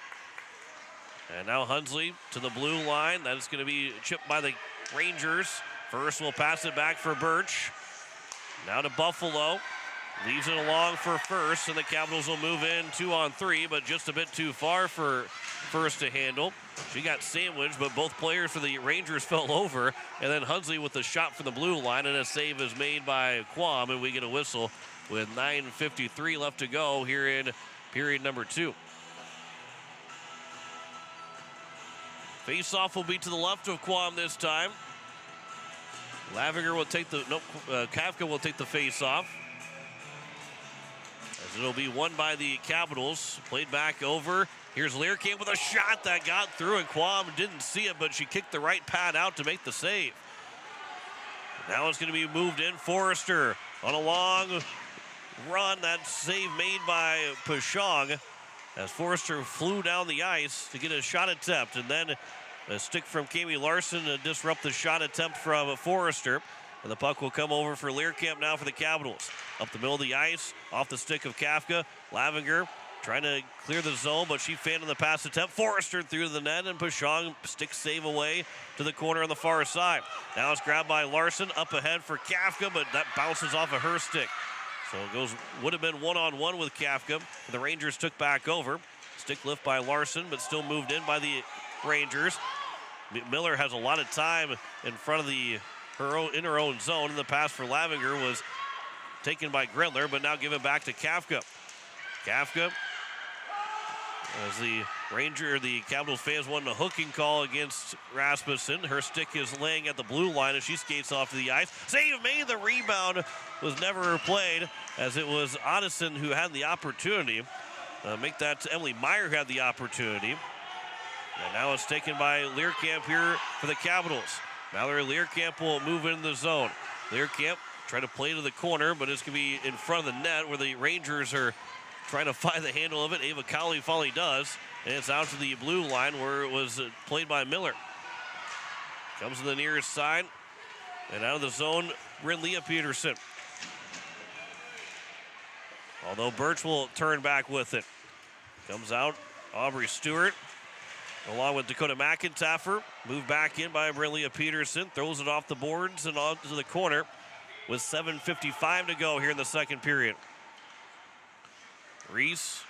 And now Hunsley to the blue line. That is going to be chipped by the Rangers. First will pass it back for Birch. Now to Buffalo. Leaves it along for First, and the Capitals will move in 2-on-3, but just a bit too far for First to handle. She got sandwiched, but both players for the Rangers fell over. And then Hunsley with the shot from the blue line, and a save is made by Quam, and we get a whistle with 9:53 left to go here in period number 2. Face-off will be to the left of Quam this time. Lavinger will take Kafka will take the face-off. As it'll be won by the Capitals. Played back over. Here's Learkamp with a shot that got through, and Quam didn't see it, but she kicked the right pad out to make the save. Now it's going to be moved in. Forrester on a long run. That save made by Pushong as Forrester flew down the ice to get a shot attempt, and then a stick from Kami Larson to disrupt the shot attempt from Forrester. And the puck will come over for Learkamp now for the Capitals. Up the middle of the ice, off the stick of Kafka. Lavinger trying to clear the zone, but she fanned on the pass attempt. Forrester through the net, and Pushong stick save away to the corner on the far side. Now it's grabbed by Larson, up ahead for Kafka, but that bounces off of her stick. So it would have been one-on-one with Kafka. The Rangers took back over. Stick lift by Larson, but still moved in by the Rangers. Miller has a lot of time in front of in her own zone, and the pass for Lavinger was taken by Grendler, but now given back to Kafka. Kafka, as the Capitals fans wanted a hooking call against Rasmussen. Her stick is laying at the blue line as she skates off to the ice. Save made, the rebound was never played, as it was Odison who had the opportunity. Make that Emily Meyer had the opportunity. And now it's taken by Learkamp here for the Capitals. Mallory Learkamp will move into the zone. Learkamp trying to play to the corner, but it's going to be in front of the net where the Rangers are trying to find the handle of it. Ava Colley finally does, and it's out to the blue line where it was played by Miller. Comes to the nearest side, and out of the zone, Brynleah Peterson. Although Birch will turn back with it. Comes out, Aubrey Stewart, along with Dakota McIntyre. Moved back in by Brynleah Peterson. Throws it off the boards and onto the corner with 7:55 to go here in the second period. Reese,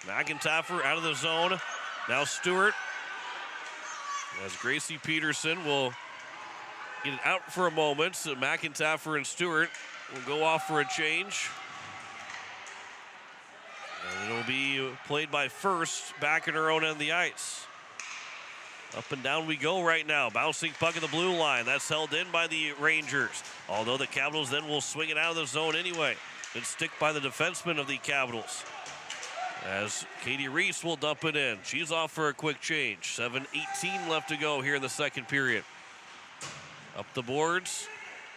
McIntyre out of the zone. Now Stewart. As Gracie Peterson will get it out for a moment. So McIntyre and Stewart will go off for a change. And it'll be played by First back in her own end of the ice. Up and down we go right now. Bouncing puck at the blue line. That's held in by the Rangers. Although the Capitals then will swing it out of the zone anyway. Good stick by the defenseman of the Capitals. As Katie Reese will dump it in. She's off for a quick change. 7:18 left to go here in the second period. Up the boards.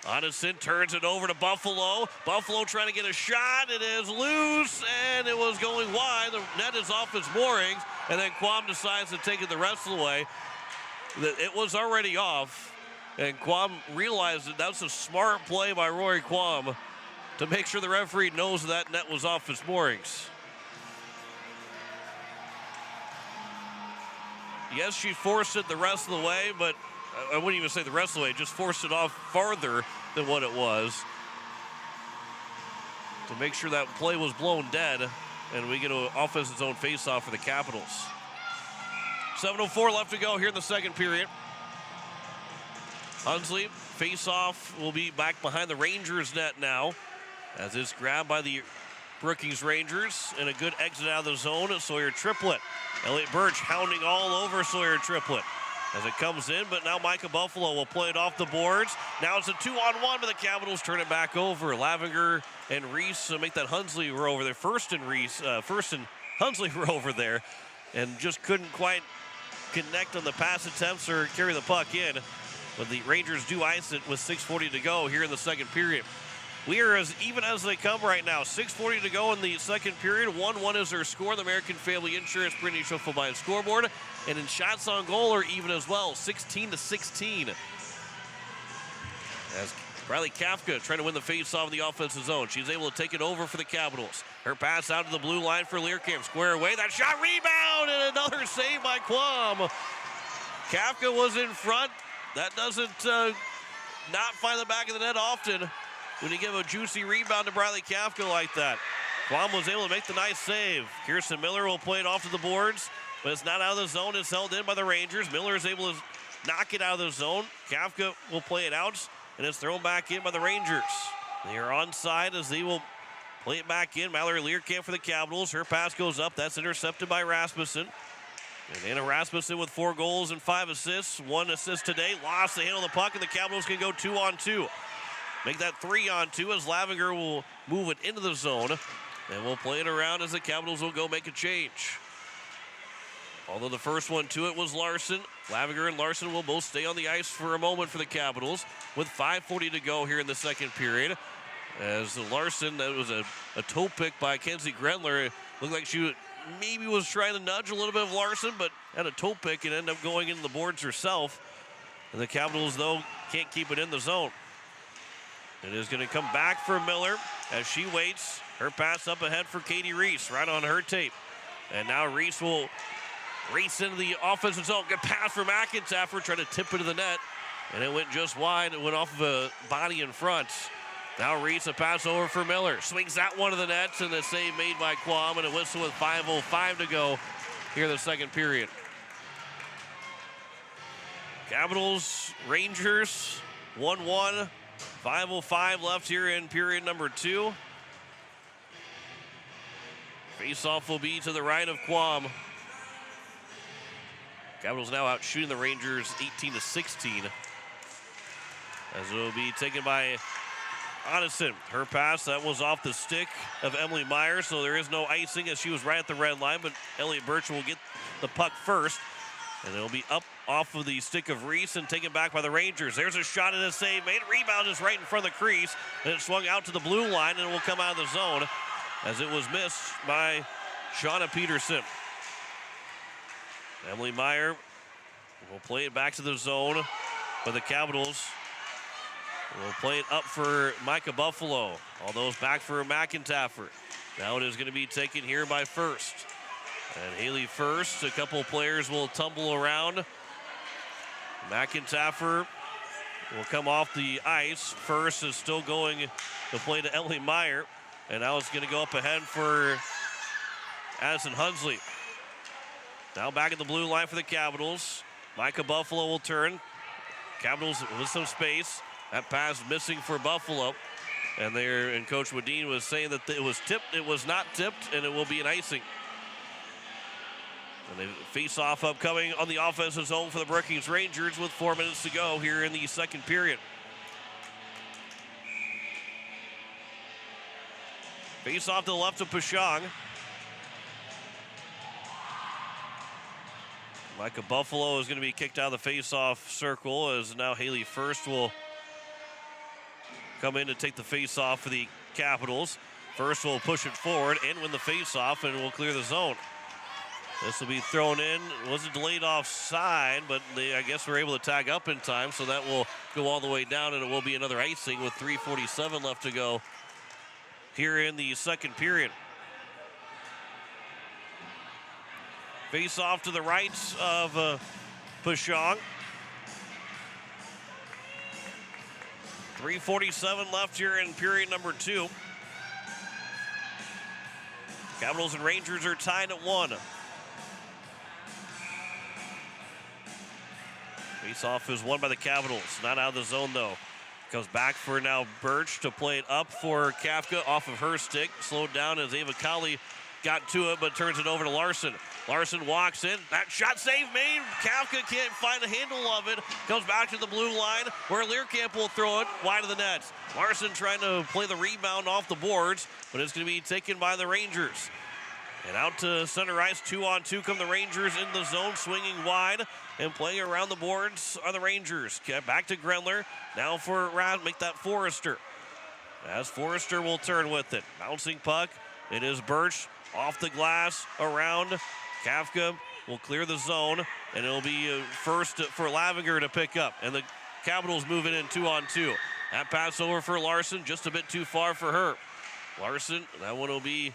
Odison turns it over to Buffalo. Buffalo trying to get a shot. It is loose, and it was going wide. The net is off its moorings, and then Quam decides to take it the rest of the way. It was already off, and Quam realized that was a smart play by Rory Quam to make sure the referee knows that net was off its moorings. Yes, she forced it the rest of the way, but I wouldn't even say the rest of the way, just forced it off farther than what it was to make sure that play was blown dead, and we get an offensive zone faceoff for the Capitals. 7:04 left to go here in the second period. Hunsley, faceoff, will be back behind the Rangers net now, as it's grabbed by the Brookings Rangers, and a good exit out of the zone at Sawyer Triplett. Elliott Birch hounding all over Sawyer Triplett as it comes in, but now Micah Buffalo will play it off the boards. Now it's a 2-on-1, but the Capitals turn it back over. Lavinger and Reese make that Hunsley were over there. First and Hunsley were over there and just couldn't quite connect on the pass attempts or carry the puck in. But the Rangers do ice it with 6:40 to go here in the second period. We are as even as they come right now. 6:40 to go in the second period. 1-1 is their score. The American Family Insurance Brittany Shuffle by scoreboard. And in shots on goal are even as well, 16-16. As Riley Kafka trying to win the face-off in the offensive zone. She's able to take it over for the Capitals. Her pass out to the blue line for Learcamp. Square away. That shot, rebound, and another save by Quam. Kafka was in front. That doesn't not find the back of the net often when you give a juicy rebound to Riley Kafka like that. Quam was able to make the nice save. Kirsten Miller will play it off to the boards, but it's not out of the zone. It's held in by the Rangers. Miller is able to knock it out of the zone. Kafka will play it out, and it's thrown back in by the Rangers. They are onside as they will play it back in. Mallory Learcamp for the Capitals. Her pass goes up. That's intercepted by Rasmussen. And Anna Rasmussen with 4 goals and 5 assists. 1 assist today. Lost the handle of the puck, and the Capitals can go 2-on-2. Make that 3-on-2 as Lavinger will move it into the zone. And we'll play it around as the Capitals will go make a change. Although the first one to it was Larson. Lavinger and Larson will both stay on the ice for a moment for the Capitals with 5:40 to go here in the second period. As Larson, that was a toe pick by Kenzie Grendler. It looked like she maybe was trying to nudge a little bit of Larson, but had a toe pick and ended up going into the boards herself. And the Capitals, though, can't keep it in the zone. It is going to come back for Miller as she waits. Her pass up ahead for Katie Reese, right on her tape. And now Reese will race into the offensive zone. Good pass for McIntyre, trying to tip it to the net. And it went just wide. It went off of a body in front. Now Reese, a pass over for Miller. Swings that one to the nets, and a save made by Quam, and a whistle with 5:05 to go here in the second period. Capitals, Rangers, 1-1. 5:05 left here in period number 2. Face-off will be to the right of Quam. Capitals now out shooting the Rangers 18-16. As it will be taken by Odison. Her pass, that was off the stick of Emily Meyer, so there is no icing as she was right at the red line, but Elliot Birch will get the puck first. And it'll be up off of the stick of Reese and taken back by the Rangers. There's a shot and a save made. Rebound is right in front of the crease, and it swung out to the blue line, and it will come out of the zone as it was missed by Shauna Peterson. Emily Meyer will play it back to the zone, but the Capitals will play it up for Micah Buffalo. All those back for McIntyre. Now it is going to be taken here by First. And Haley First, a couple players will tumble around. McIntyre will come off the ice. First is still going to play to Emily Meyer. And now it's going to go up ahead for Addison Hunsley. Now back at the blue line for the Capitals. Micah Buffalo will turn. Capitals with some space. That pass missing for Buffalo. And Coach Wadeen was saying that it was tipped. It was not tipped, and it will be an icing. And they face off upcoming on the offensive zone for the Brookings Rangers with 4 minutes to go here in the second period. Face off to the left of Pashang. Micah Buffalo is going to be kicked out of the face-off circle as now Haley First will come in to take the face-off for the Capitals. First will push it forward and win the face-off and will clear the zone. This will be thrown in. It wasn't delayed offside, but they, I guess, were able to tag up in time, so that will go all the way down, and it will be another icing with 3:47 left to go here in the second period. Face off to the right of Pashang. 3:47 left here in period number 2. Capitals and Rangers are tied at 1. Face-off is won by the Capitals. Not out of the zone, though. Comes back for now Birch to play it up for Kafka off of her stick. Slowed down as Ava Colley got to it, but turns it over to Larson. Larson walks in. That shot save made. Kafka can't find the handle of it. Comes back to the blue line where Learcamp will throw it wide of the net. Larson trying to play the rebound off the boards, but it's going to be taken by the Rangers. And out to center ice, 2-on-2 come the Rangers in the zone, swinging wide and playing around the boards are the Rangers. Back to Grendler. Now for Rad, make that Forrester. as Forrester will turn with it. Bouncing puck. It is Birch off the glass around. Kafka will clear the zone, and it'll be first for Lavinger to pick up. And the Capitals moving in 2-on-2. That pass over for Larson, just a bit too far for her. Larson, that one will be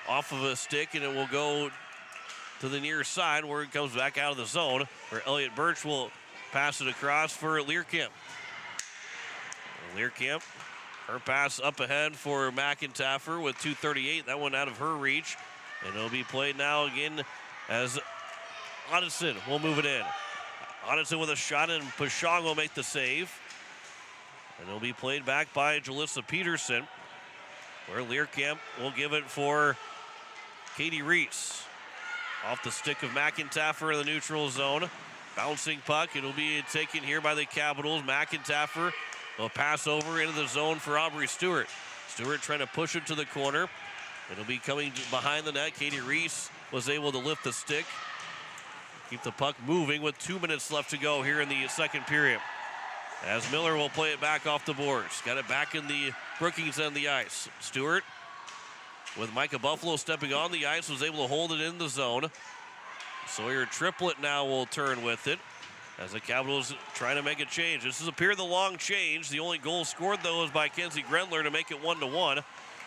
off of a stick, and it will go to the near side where it comes back out of the zone, where Elliott Birch will pass it across for Learkamp. Learkamp, her pass up ahead for McIntyre with 2:38. That one out of her reach. And it'll be played now again as Odinson will move it in. Odinson with a shot, and Pashong will make the save. And it'll be played back by Jalissa Peterson, where Learkamp will give it for Katie Reese. Off the stick of McIntyre in the neutral zone. Bouncing puck. It'll be taken here by the Capitals. McIntyre will pass over into the zone for Aubrey Stewart. Stewart trying to push it to the corner. It'll be coming behind the net. Katie Reese was able to lift the stick. Keep the puck moving with 2 minutes left to go here in the second period. As Miller will play it back off the boards. Got it back in the Brookings end of the ice. Stewart with Micah Buffalo stepping on the ice was able to hold it in the zone. Sawyer Triplett now will turn with it as the Capitals trying to make a change. This has appeared the long change. The only goal scored, though, is by Kenzie Grendler to make it 1-1.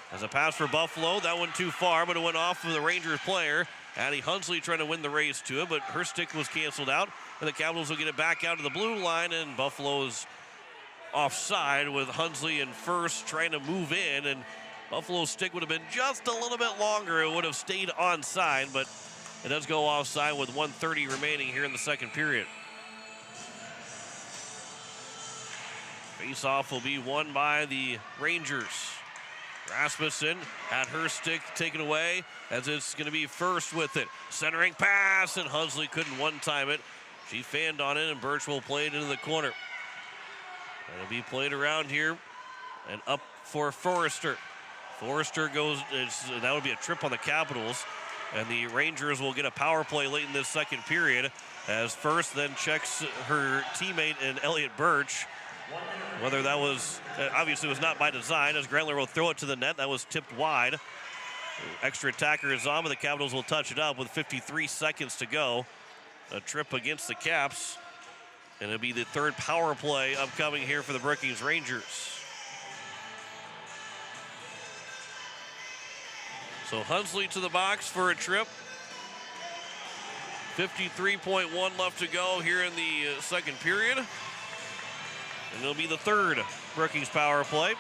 As a pass for Buffalo, that one too far, but it went off of the Rangers player. Addie Hunsley trying to win the race to it, but her stick was canceled out, and the Capitals will get it back out to the blue line, and Buffalo's offside with Hunsley and First trying to move in, and Buffalo's stick would have been just a little bit longer. It would have stayed onside, but it does go offside with 1:30 remaining here in the second period. Face-off will be won by the Rangers. Rasmussen had her stick taken away as it's going to be First with it. Centering pass, and Hunsley couldn't one-time it. She fanned on it, and Birch will play it into the corner. It'll be played around here and up for Forrester. Forrester goes, that would be a trip on the Capitals, and the Rangers will get a power play late in this second period as First then checks her teammate in Elliott Birch. Whether that was, obviously was not by design, as Grendler will throw it to the net. That was tipped wide. Extra attacker is on, but the Capitals will touch it up with 53 seconds to go. A trip against the Caps, and it'll be the third power play upcoming here for the Brookings Rangers. So Hunsley to the box for a trip. 53.1 left to go here in the second period. And it'll be the third Brookings power play.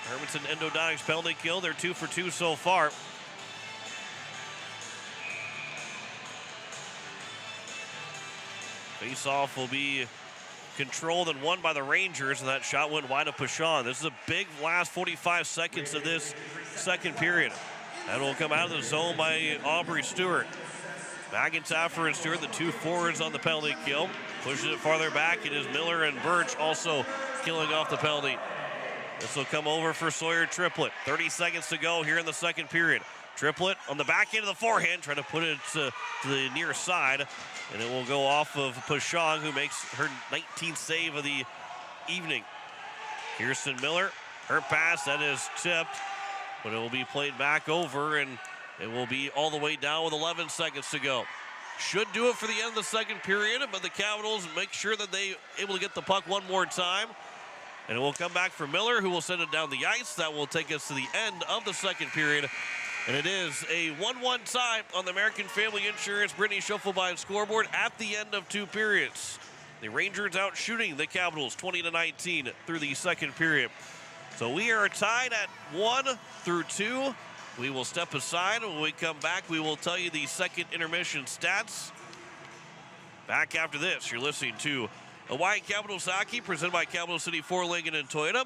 Hermanson Endodontics penalty kill. They're 2 for 2 so far. Face-off will be controlled and won by the Rangers, and that shot went wide of Pashon. This is a big last 45 seconds of this second period. That will come out of the zone by Aubrey Stewart. McIntyre and Stewart, the two forwards on the penalty kill. Pushes it farther back. It is Miller and Birch also killing off the penalty. This will come over for Sawyer Triplett. 30 seconds to go here in the second period. Triplett on the back end of the forehand, trying to put it to the near side. And it will go off of Pashong, who makes her 19th save of the evening. Kirsten Miller, her pass, that is tipped. But it will be played back over, and it will be all the way down with 11 seconds to go. Should do it for the end of the second period, but the Capitals make sure that they able to get the puck one more time. And it will come back for Miller, who will send it down the ice. That will take us to the end of the second period. And it is a 1-1 tie on the American Family Insurance Brittany Schuffelbein scoreboard at the end of two periods. The Rangers out shooting the Capitals 20-19 through the second period. So we are tied at 1 through 2. We will step aside, and when we come back, we will tell you the second intermission stats. Back after this, you're listening to Hawaii Capitals Hockey, presented by Capital City Ford Lincoln and Toyota.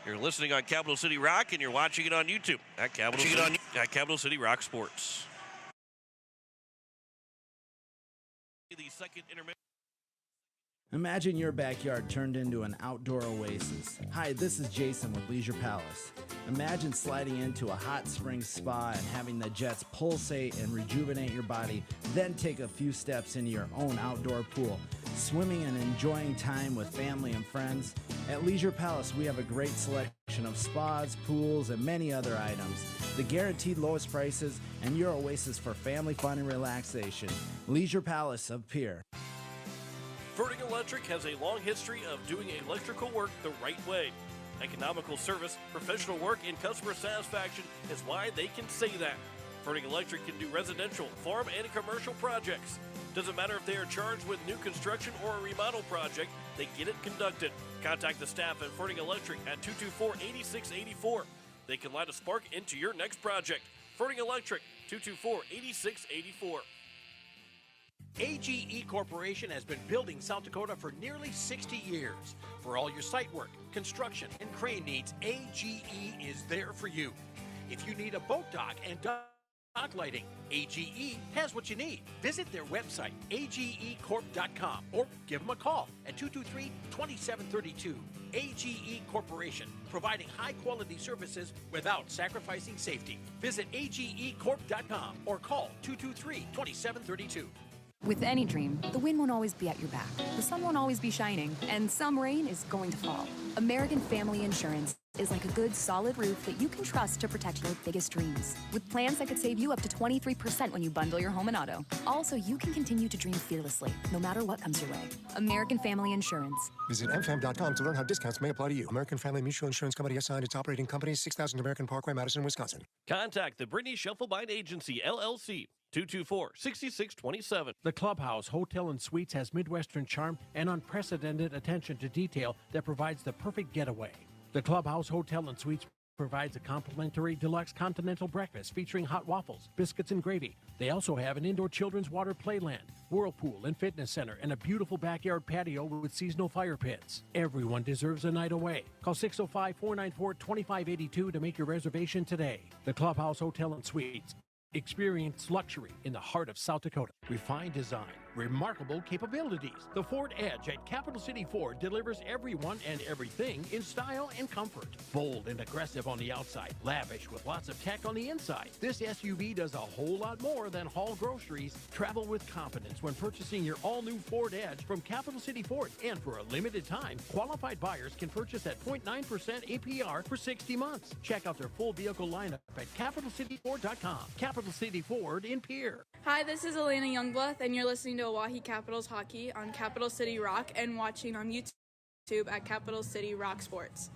You're listening on Capital City Rock, and you're watching it on YouTube at Capital City Rock Sports. The second intermission. Imagine your backyard turned into an outdoor oasis. Hi, this is Jason with Leisure Palace. Imagine sliding into a hot spring spa and having the jets pulsate and rejuvenate your body, then take a few steps into your own outdoor pool, swimming and enjoying time with family and friends. At Leisure Palace, we have a great selection of spas, pools, and many other items. The guaranteed lowest prices and your oasis for family fun and relaxation. Leisure Palace of Pier. Verting Electric has a long history of doing electrical work the right way. Economical service, professional work, and customer satisfaction is why they can say that. Verting Electric can do residential, farm, and commercial projects. Doesn't matter if they are charged with new construction or a remodel project, they get it conducted. Contact the staff at Verting Electric at 224-8684. They can light a spark into your next project. Verting Electric, 224-8684. AGE Corporation has been building South Dakota for nearly 60 years. For all your site work, construction, and crane needs, AGE is there for you. If you need a boat dock and dock lighting, AGE has what you need. Visit their website, agecorp.com, or give them a call at 223-2732. AGE Corporation, providing high-quality services without sacrificing safety. Visit agecorp.com or call 223-2732. With any dream, the wind won't always be at your back, the sun won't always be shining, and some rain is going to fall. American Family Insurance is like a good, solid roof that you can trust to protect your biggest dreams. With plans that could save you up to 23% when you bundle your home and auto. Also, you can continue to dream fearlessly, no matter what comes your way. American Family Insurance. Visit mfam.com to learn how discounts may apply to you. American Family Mutual Insurance Company assigned its operating company, 6000 American Parkway, Madison, Wisconsin. Contact the Brittany Shufflebind Agency, LLC, 224-6627. The Clubhouse Hotel and Suites has Midwestern charm and unprecedented attention to detail that provides the perfect getaway. The Clubhouse Hotel and Suites provides a complimentary deluxe continental breakfast featuring hot waffles, biscuits, and gravy. They also have an indoor children's water playland, whirlpool and fitness center, and a beautiful backyard patio with seasonal fire pits. Everyone deserves a night away. Call 605-494-2582 to make your reservation today. The Clubhouse Hotel and Suites. Experience luxury in the heart of South Dakota. Refined design, remarkable capabilities. The Ford Edge at Capital City Ford delivers everyone and everything in style and comfort. Bold and aggressive on the outside, lavish with lots of tech on the inside. This SUV does a whole lot more than haul groceries. Travel with confidence when purchasing your all-new Ford Edge from Capital City Ford. And for a limited time, qualified buyers can purchase at 0.9% APR for 60 months. Check out their full vehicle lineup at CapitalCityFord.com. Capital City Ford in Pierre. Hi, this is Elena Youngblood, and you're listening to Oahe Capitals Hockey on Capital City Rock and watching on YouTube at Capital City Rock Sports.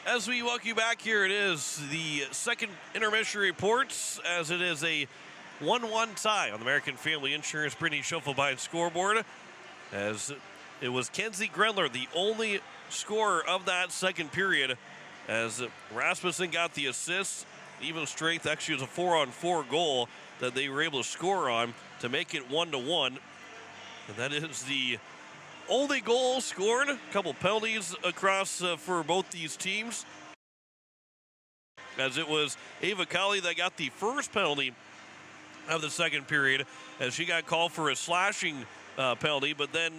As we welcome you back, here it is the second intermission reports, as it is a 1-1 tie on the American Family Insurance Brittany Shufflebind scoreboard, as it was Kenzie Grenler, the only scorer of that second period, as Rasmussen got the assist. Even strength, actually was a 4-on-4 goal that they were able to score on to make it 1-1. And that is the only goal scored. A couple penalties across for both these teams, as it was Ava Colley that got the first penalty of the second period, as she got called for a slashing penalty, but then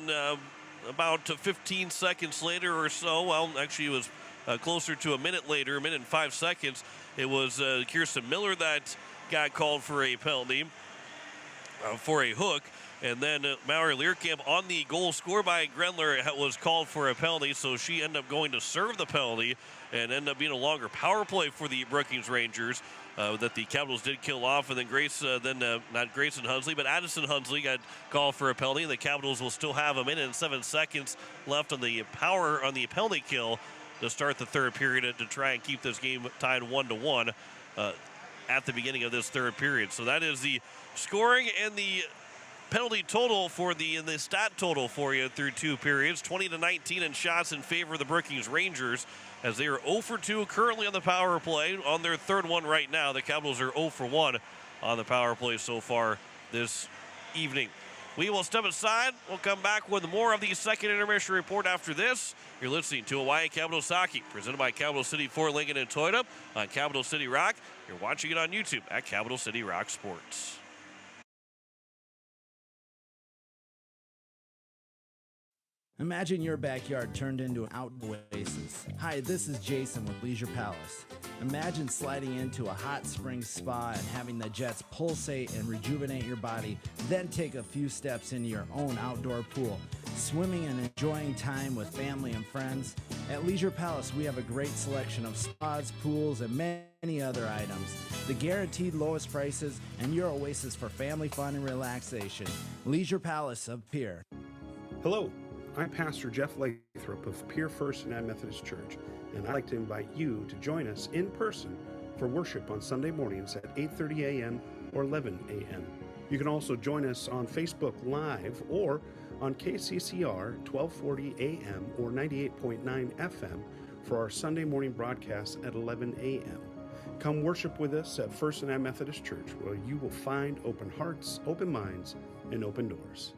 about 15 seconds later or so, well, actually it was closer to a minute later, a minute and 5 seconds, it was Kirsten Miller that got called for a penalty for a hook. And then Mallory Learkamp on the goal scored by Grenler was called for a penalty, so she ended up going to serve the penalty and ended up being a longer power play for the Brookings Rangers that the Capitals did kill off. And then not Grayson Hunsley, but Addison Hunsley got called for a penalty. And the Capitals will still have a minute and 7 seconds left on the penalty kill to start the third period to try and keep this game tied 1-1 at the beginning of this third period. So that is the scoring and the penalty total for the stat total for you through two periods. 20-19 in shots in favor of the Brookings Rangers, as they are 0 for 2 currently on the power play. On their third one right now, the Capitals are 0 for 1 on the power play so far this evening. We will step aside. We'll come back with more of the second intermission report after this. You're listening to Hawaii Capitals Hockey, presented by Capital City Ford, Lincoln, and Toyota on Capital City Rock. You're watching it on YouTube at Capital City Rock Sports. Imagine your backyard turned into an outdoor oasis. Hi, this is Jason with Leisure Palace. Imagine sliding into a hot spring spa and having the jets pulsate and rejuvenate your body, then take a few steps into your own outdoor pool, swimming and enjoying time with family and friends. At Leisure Palace, we have a great selection of spas, pools, and many other items. The guaranteed lowest prices and your oasis for family fun and relaxation. Leisure Palace of Pierre. Hello, I'm Pastor Jeff Lathrop of Pierre First United Methodist Church, and I'd like to invite you to join us in person for worship on Sunday mornings at 8:30 a.m. or 11 a.m. You can also join us on Facebook Live or on KCCR 1240 a.m. or 98.9 FM for our Sunday morning broadcast at 11 a.m. Come worship with us at First United Methodist Church, where you will find open hearts, open minds, and open doors.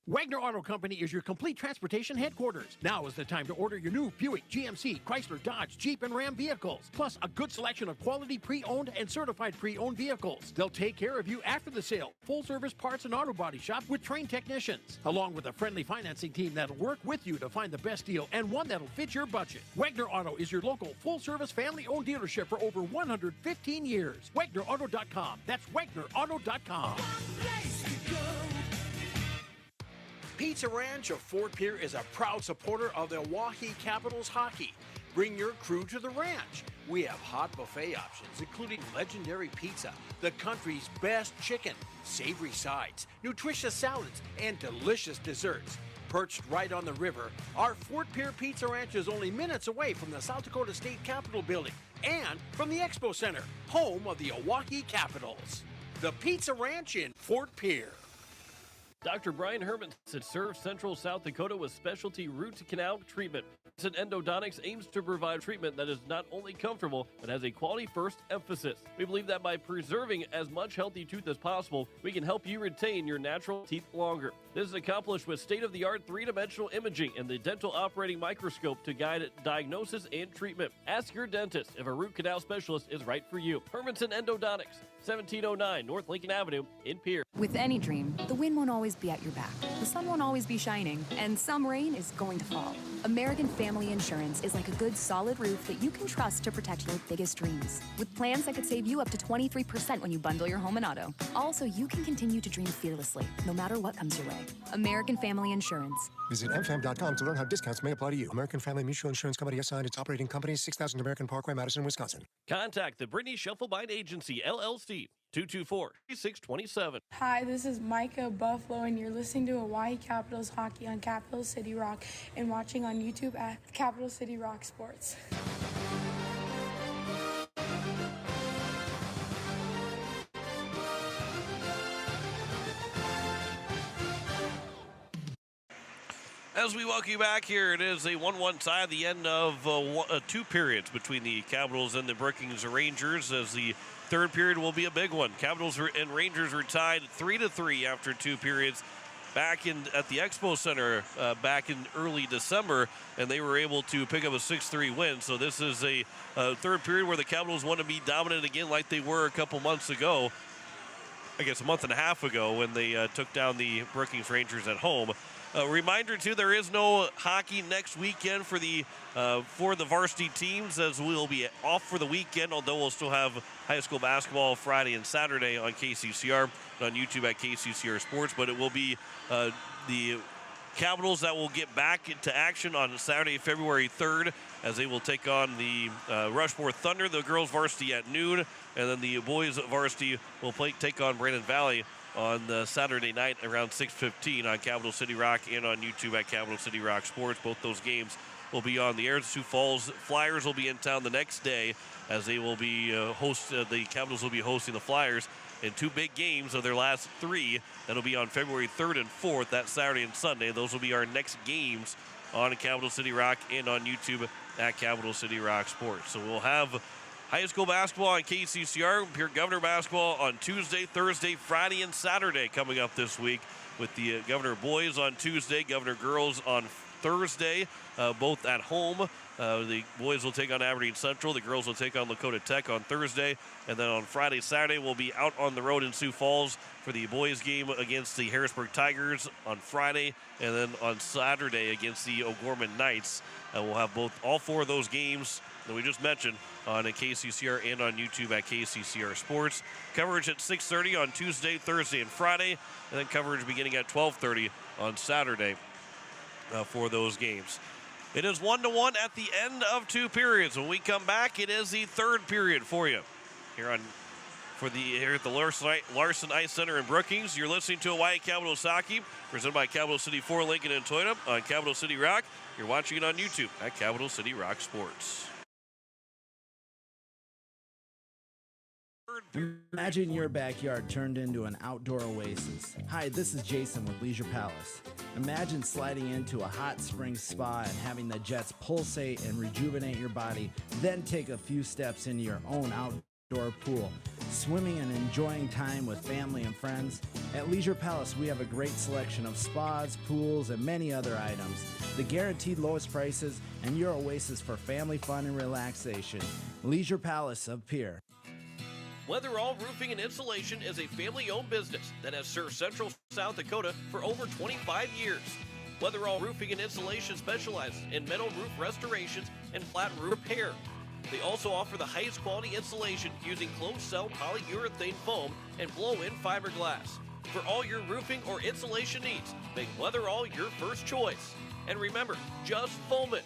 Wagner Auto Company is your complete transportation headquarters. Now is the time to order your new Buick, GMC, Chrysler, Dodge, Jeep, and Ram vehicles, plus a good selection of quality pre-owned and certified pre-owned vehicles. They'll take care of you after the sale. Full-service parts and auto body shop with trained technicians, along with a friendly financing team that'll work with you to find the best deal and one that'll fit your budget. Wagner Auto is your local full-service family-owned dealership for over 115 years. WagnerAuto.com. That's WagnerAuto.com. Pizza Ranch of Fort Pierre is a proud supporter of the Oahe Capitals hockey. Bring your crew to the ranch. We have hot buffet options, including legendary pizza, the country's best chicken, savory sides, nutritious salads, and delicious desserts. Perched right on the river, our Fort Pierre Pizza Ranch is only minutes away from the South Dakota State Capitol building and from the Expo Center, home of the Oahe Capitals. The Pizza Ranch in Fort Pierre. Dr. Brian Hermanson serves Central South Dakota with specialty root canal treatment. Endodontics aims to provide treatment that is not only comfortable, but has a quality-first emphasis. We believe that by preserving as much healthy tooth as possible, we can help you retain your natural teeth longer. This is accomplished with state-of-the-art three-dimensional imaging and the dental operating microscope to guide diagnosis and treatment. Ask your dentist if a root canal specialist is right for you. Hermanson Endodontics, 1709 North Lincoln Avenue in Pierre. With any dream, the wind won't always be at your back, the sun won't always be shining, and some rain is going to fall. American Family Insurance is like a good, solid roof that you can trust to protect your biggest dreams. With plans that could save you up to 23% when you bundle your home and auto. Also, you can continue to dream fearlessly, no matter what comes your way. American Family Insurance. Visit mfam.com to learn how discounts may apply to you. American Family Mutual Insurance Company assigned its operating company, 6000 American Parkway, Madison, Wisconsin. Contact the Brittany Shufflebind Agency, LLC, 224-3627. Hi, this is Micah Buffalo, and you're listening to Hawaii Capitals Hockey on Capital City Rock and watching on YouTube at Capital City Rock Sports. As we welcome you back here, it is a 1-1 tie at the end of two periods between the Capitals and the Brookings Rangers, as the third period will be a big one. Capitals and Rangers were tied 3-3 after two periods back at the Expo Center back in early December, and they were able to pick up a 6-3 win. So this is a third period where the Capitals want to be dominant again like they were a couple months ago. I guess a month and a half ago when they took down the Brookings Rangers at home. Reminder, too, there is no hockey next weekend for the varsity teams, as we'll be off for the weekend, although we'll still have high school basketball Friday and Saturday on KCCR, on YouTube at KCCR Sports. But it will be the Capitals that will get back into action on Saturday, February 3rd, as they will take on the Rushmore Thunder, the girls varsity at noon, and then the boys varsity will take on Brandon Valley on Saturday night around 6:15 on Capital City Rock and on YouTube at Capital City Rock Sports. Both those games will be on the air. The Sioux Falls Flyers will be in town the next day, as they will be the Capitals will be hosting the Flyers in two big games of their last three. That'll be on February 3rd and 4th, that Saturday and Sunday. Those will be our next games on Capital City Rock and on YouTube at Capital City Rock Sports. So we'll have high school basketball on KCCR, Pierre Governor basketball on Tuesday, Thursday, Friday, and Saturday coming up this week, with the Governor boys on Tuesday, Governor girls on Thursday, both at home. The boys will take on Aberdeen Central. The girls will take on Lakota Tech on Thursday. And then on Friday, Saturday, we'll be out on the road in Sioux Falls for the boys game against the Harrisburg Tigers on Friday. And then on Saturday against the O'Gorman Knights. We'll have all four of those games that we just mentioned on KCCR and on YouTube at KCCR Sports. Coverage at 6:30 on Tuesday, Thursday, and Friday. And then coverage beginning at 12:30 on Saturday for those games. It is 1-1 at the end of 2 periods. When we come back, it is the 3rd period for you here at the Larson Ice Center in Brookings. You're listening to Hawaii Capitals Hockey, presented by Capital City Ford, Lincoln, and Toyota on Capital City Rock. You're watching it on YouTube at Capital City Rock Sports. Imagine your backyard turned into an outdoor oasis. Hi, this is Jason with Leisure Palace. Imagine sliding into a hot spring spa and having the jets pulsate and rejuvenate your body, then take a few steps into your own outdoor pool, swimming and enjoying time with family and friends. At Leisure Palace, we have a great selection of spas, pools, and many other items. The guaranteed lowest prices and your oasis for family fun and relaxation. Leisure Palace of Pierre. Weatherall Roofing and Insulation is a family-owned business that has served Central South Dakota for over 25 years. Weatherall Roofing and Insulation specializes in metal roof restorations and flat roof repair. They also offer the highest quality insulation using closed-cell polyurethane foam and blow-in fiberglass. For all your roofing or insulation needs, make Weatherall your first choice. And remember, just foam it.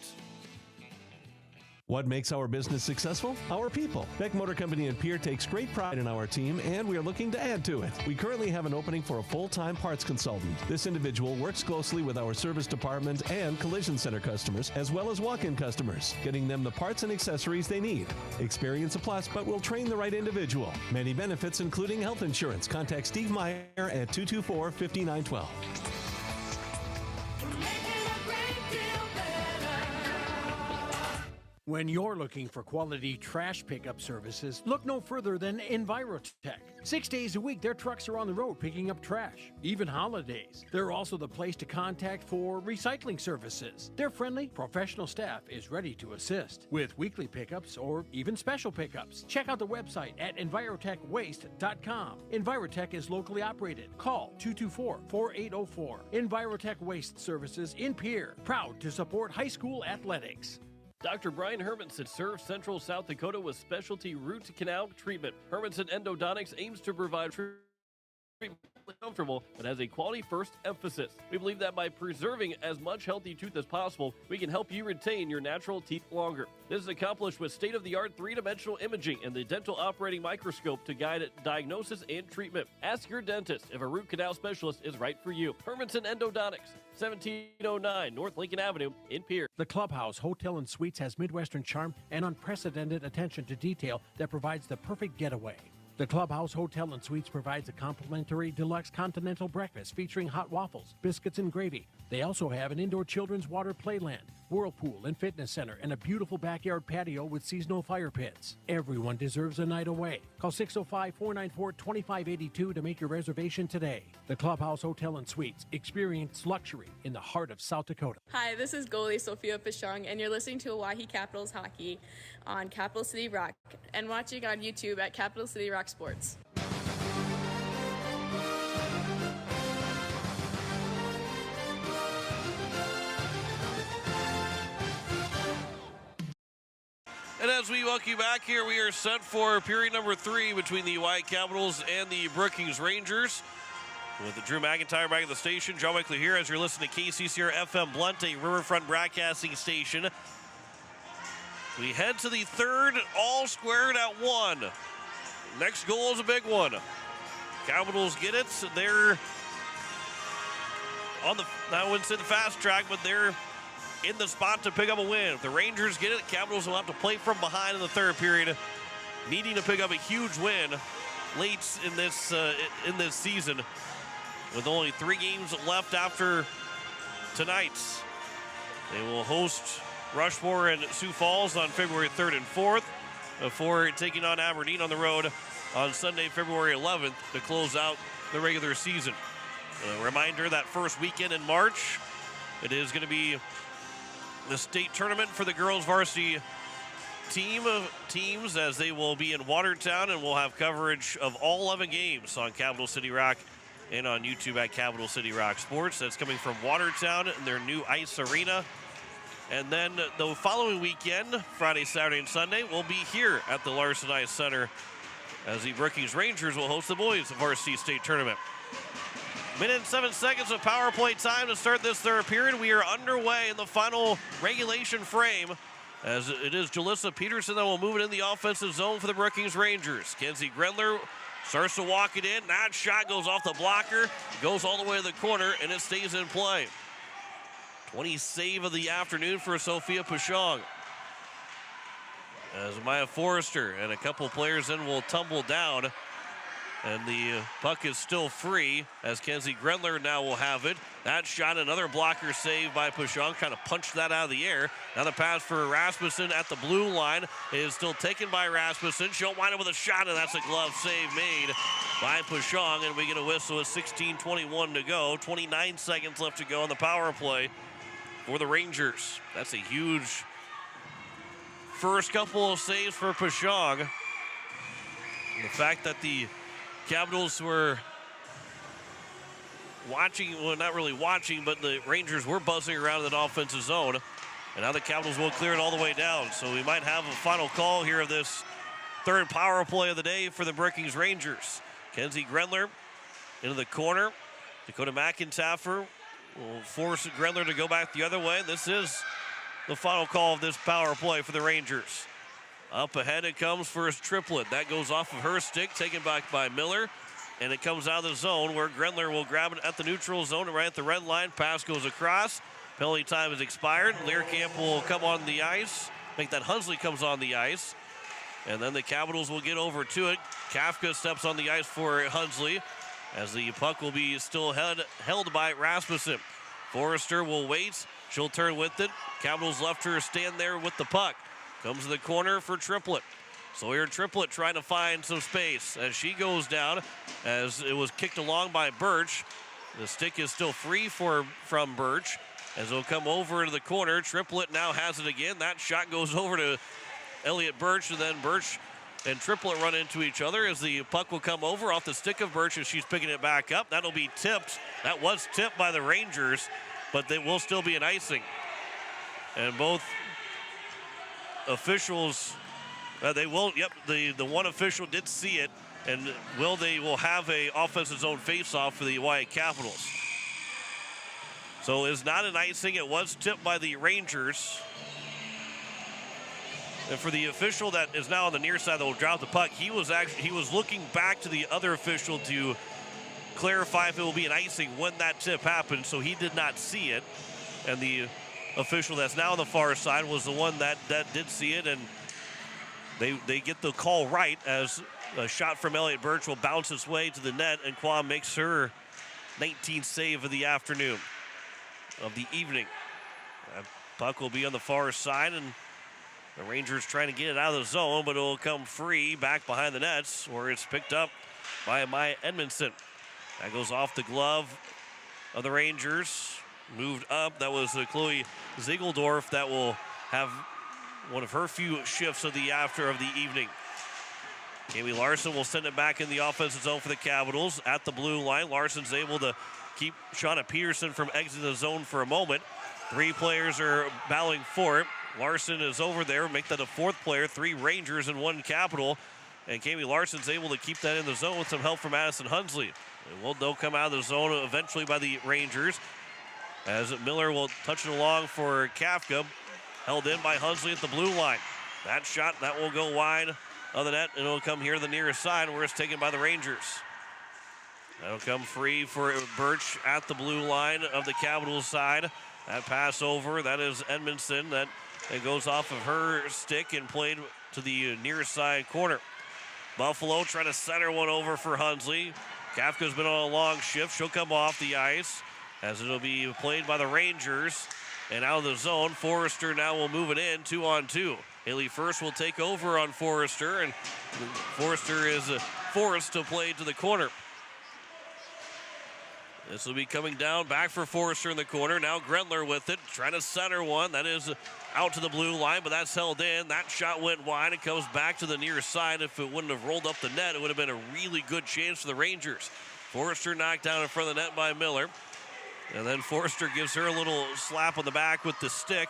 What makes our business successful? Our people. Beck Motor Company in Pierre takes great pride in our team, and we are looking to add to it. We currently have an opening for a full-time parts consultant. This individual works closely with our service department and collision center customers, as well as walk-in customers, getting them the parts and accessories they need. Experience a plus, but we'll train the right individual. Many benefits, including health insurance. Contact Steve Meyer at 224-5912. When you're looking for quality trash pickup services, look no further than Envirotech. 6 days a week, their trucks are on the road picking up trash, even holidays. They're also the place to contact for recycling services. Their friendly, professional staff is ready to assist with weekly pickups or even special pickups. Check out the website at envirotechwaste.com. Envirotech is locally operated. Call 224-4804. Envirotech Waste Services in Pierre, proud to support high school athletics. Dr. Brian Hermanson serves Central South Dakota with specialty root canal treatment. Hermanson Endodontics aims to provide treatment comfortable but has a quality first emphasis. We believe that by preserving as much healthy tooth as possible, we can help you retain your natural teeth longer. This is accomplished with state-of-the-art 3-dimensional imaging and the dental operating microscope to guide diagnosis and treatment. Ask your dentist if a root canal specialist is right for you. Hermanson Endodontics, 1709 North Lincoln Avenue in Pierre. The Clubhouse Hotel and Suites has Midwestern charm and unprecedented attention to detail that provides the perfect getaway. The Clubhouse Hotel and Suites provides a complimentary deluxe continental breakfast featuring hot waffles, biscuits, and gravy. They also have an indoor children's water playland, whirlpool and fitness center, and a beautiful backyard patio with seasonal fire pits. Everyone deserves a night away. Call 605-494-2582 to make your reservation today. The Clubhouse Hotel and Suites. Experience luxury in the heart of South Dakota. Hi, this is goalie Sophia Pichong, and you're listening to Oahe Capitals Hockey on Capital City Rock and watching on YouTube at Capital City Rock Sports. And as we welcome you back here, we are set for period number 3 between the Hawaii Capitals and the Brookings Rangers. With the Drew McIntyre back at the station, John Wickley here as you're listening to KCCR FM Blunt, a Riverfront broadcasting station. We head to the 3rd, all squared at 1. Next goal is a big one. Capitals get it. They're on the, I wouldn't say the fast track, but they're in the spot to pick up a win. If the Rangers get it, Capitals will have to play from behind in the 3rd period, needing to pick up a huge win late in this season, with only 3 games left after tonight's. They will host Rushmore and Sioux Falls on February 3rd and 4th before taking on Aberdeen on the road on Sunday, February 11th to close out the regular season. A reminder that first weekend in March It is going to be the state tournament for the girls varsity teams, as they will be in Watertown, and we'll have coverage of all 11 games on Capital City Rock and on YouTube at Capital City Rock Sports. That's coming from Watertown in their new ice arena. And then the following weekend, Friday, Saturday, and Sunday, we'll be here at the Larson Ice Center as the Brookings Rangers will host the boys varsity state tournament. Minute and 7 seconds of power play time to start this third period. We are underway in the final regulation frame, as it is Jalissa Peterson that will move it in the offensive zone for the Brookings Rangers. Kenzie Grendler starts to walk it in. That shot goes off the blocker, goes all the way to the corner, and it stays in play. 20th save of the afternoon for Sophia Pashong. As Maya Forrester and a couple players in will tumble down. And the puck is still free as Kenzie Grendler now will have it. That shot, another blocker save by Pashong, trying to punch that out of the air. Now the pass for Rasmussen at the blue line is still taken by Rasmussen. She'll wind up with a shot, and that's a glove save made by Pashong. And we get a whistle with 16:21 to go. 29 seconds left to go on the power play for the Rangers. That's a huge first couple of saves for Pashong. The fact that the Capitals were watching, well, not really watching, but the Rangers were buzzing around in the offensive zone. And now the Capitals will clear it all the way down. So we might have a final call here of this third power play of the day for the Brookings Rangers. Kenzie Grendler into the corner. Dakota McIntyre will force Grendler to go back the other way. This is the final call of this power play for the Rangers. Up ahead it comes for his triplet. That goes off of her stick, taken back by Miller. And it comes out of the zone where Grendler will grab it at the neutral zone right at the red line. Pass goes across. Penalty time is expired. Learcamp will come on the ice. Make that Hunsley comes on the ice. And then the Capitals will get over to it. Kafka steps on the ice for Hunsley as the puck will be still held by Rasmussen. Forrester will wait. She'll turn with it. Capitals left her stand there with the puck. Comes to the corner for Triplett. Sawyer Triplett trying to find some space as she goes down, as it was kicked along by Birch. The stick is still free from Birch as it'll come over to the corner. Triplett now has it again. That shot goes over to Elliott Birch, and then Birch and Triplett run into each other as the puck will come over off the stick of Birch as she's picking it back up. That'll be tipped. That was tipped by the Rangers, but they will still be an icing. And both officials, they will, yep, the one official did see it, and they will have a offensive zone face-off for the Oahe Capitals. So it's not an icing. It was tipped by the Rangers. And for the official that is now on the near side that will drop the puck, he was looking back to the other official to clarify if it will be an icing when that tip happened, so he did not see it. And the official that's now on the far side was the one that did see it, and they get the call right as a shot from Elliott Birch will bounce its way to the net, and Quam makes her 19th save of the afternoon, of the evening. That puck will be on the far side, and the Rangers trying to get it out of the zone, but it will come free back behind the nets where it's picked up by Maya Edmondson. That goes off the glove of the Rangers. Moved up. That was Chloe Ziegeldorf that will have one of her few shifts of the evening. Amy Larson will send it back in the offensive zone for the Capitals at the blue line. Larson's able to keep Shauna Peterson from exiting the zone for a moment. Three players are battling for it. Larson is over there, make that a fourth player. Three Rangers and one Capital. And Kami Larson's able to keep that in the zone with some help from Madison Hunsley. They'll come out of the zone eventually by the Rangers, as Miller will touch it along for Kafka. Held in by Hunsley at the blue line. That shot, that will go wide of the net, and it'll come here to the nearest side where it's taken by the Rangers. That'll come free for Birch at the blue line of the Capitals side. That pass over, that is Edmondson. That goes off of her stick and played to the nearest side corner. Buffalo trying to center one over for Hunsley. Kafka's been on a long shift. She'll come off the ice as it'll be played by the Rangers. And out of the zone, Forrester now will move it in 2-on-2. Haley First will take over on Forrester, and Forrester is forced to play to the corner. This will be coming down back for Forrester in the corner. Now Grendler with it, trying to center one. That is out to the blue line, but that's held in. That shot went wide. It comes back to the near side. If it wouldn't have rolled up the net, it would have been a really good chance for the Rangers. Forrester knocked down in front of the net by Miller. And then Forrester gives her a little slap on the back with the stick.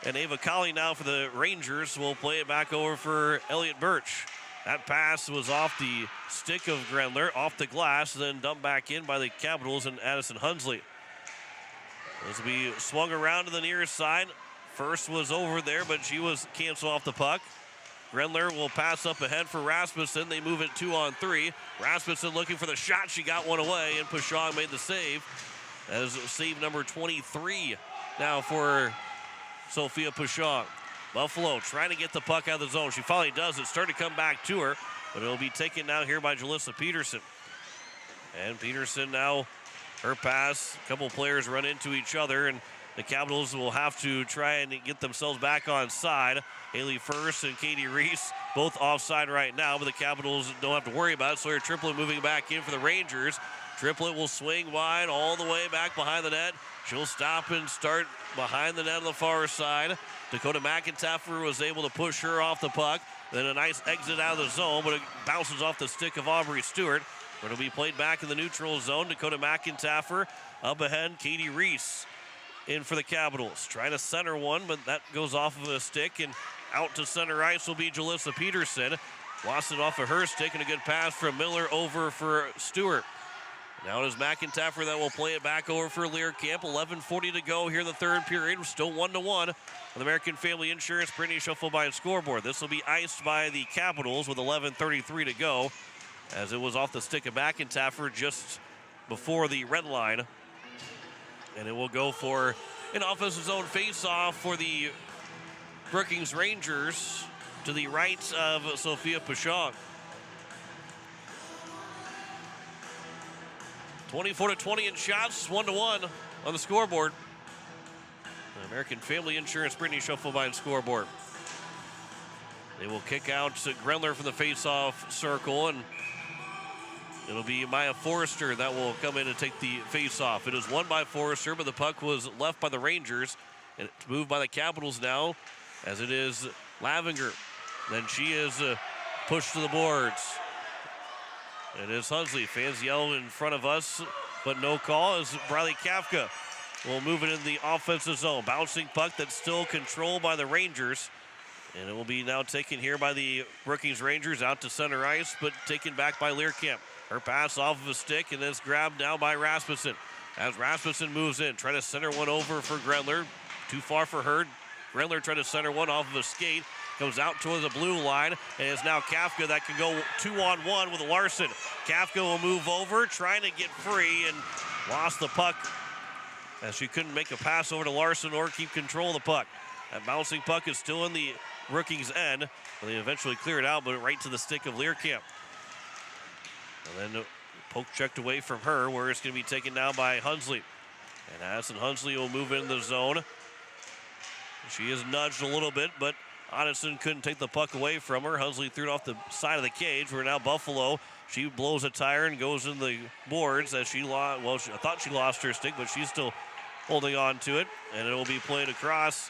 And Ava Colley now for the Rangers will play it back over for Elliott Birch. That pass was off the stick of Grendler, off the glass, then dumped back in by the Capitals and Addison Hunsley. This will be swung around to the near side. First was over there, but she was canceled off the puck. Grendler will pass up ahead for Rasmussen. They move it 2-on-3. Rasmussen looking for the shot. She got one away, and Pashong made the save. That is save number 23 now for Sophia Pashong. Buffalo trying to get the puck out of the zone. She finally does it. Starting to come back to her, but it'll be taken now here by Jalissa Peterson. And Peterson now, her pass. A couple players run into each other, and the Capitals will have to try and get themselves back on side. Haley First and Katie Reese both offside right now, but the Capitals don't have to worry about it. Sawyer Triplett moving back in for the Rangers. Triplett will swing wide all the way back behind the net. She'll stop and start behind the net on the far side. Dakota McIntyre was able to push her off the puck. Then a nice exit out of the zone, but it bounces off the stick of Aubrey Stewart. It'll be played back in the neutral zone. Dakota McIntyre up ahead. Katie Reese in for the Capitals. Trying to center one, but that goes off of a stick, and out to center ice will be Jalissa Peterson. Lost it off of her stick, and a good pass from Miller over for Stewart. Now it is McIntyre that will play it back over for Learcamp. 11:40 to go here in the third period. We're still 1-1 on the American Family Insurance Brittany Shuffleby scoreboard. This will be iced by the Capitals with 11:33 to go, as it was off the stick of McIntyre just before the red line. And it will go for an offensive zone face-off for the Brookings Rangers to the right of Sophia Pashong. 24-20 in shots, 1-1 on the scoreboard. The American Family Insurance Brittany Shuffleby scoreboard. They will kick out to Grendler from the face-off circle, and it'll be Maya Forrester that will come in and take the face-off. It is won by Forrester, but the puck was left by the Rangers, and it's moved by the Capitals now, as it is Lavinger. Then she is pushed to the boards. It is Hunsley. Fans yell in front of us, but no call, as Briley Kafka will move it in the offensive zone. Bouncing puck that's still controlled by the Rangers. And it will be now taken here by the Brookings Rangers out to center ice, but taken back by Learcamp. Her pass off of a stick, and it's grabbed now by Rasmussen. As Rasmussen moves in, trying to center one over for Grendler. Too far for her. Grendler trying to center one off of a skate. Goes out toward the blue line, and it's now Kafka that can go 2-on-1 with Larson. Kafka will move over, trying to get free, and lost the puck as she couldn't make a pass over to Larson or keep control of the puck. That bouncing puck is still in the Brookings end. They eventually clear it out, but right to the stick of Learcamp. And then poke checked away from her, where it's going to be taken now by Hunsley. And Addison Hunsley will move in the zone. She is nudged a little bit, but Odinson couldn't take the puck away from her. Hunsley threw it off the side of the cage. We're now Buffalo. She blows a tire and goes in the boards as she lost. Well, I thought she lost her stick, but she's still holding on to it. And it will be played across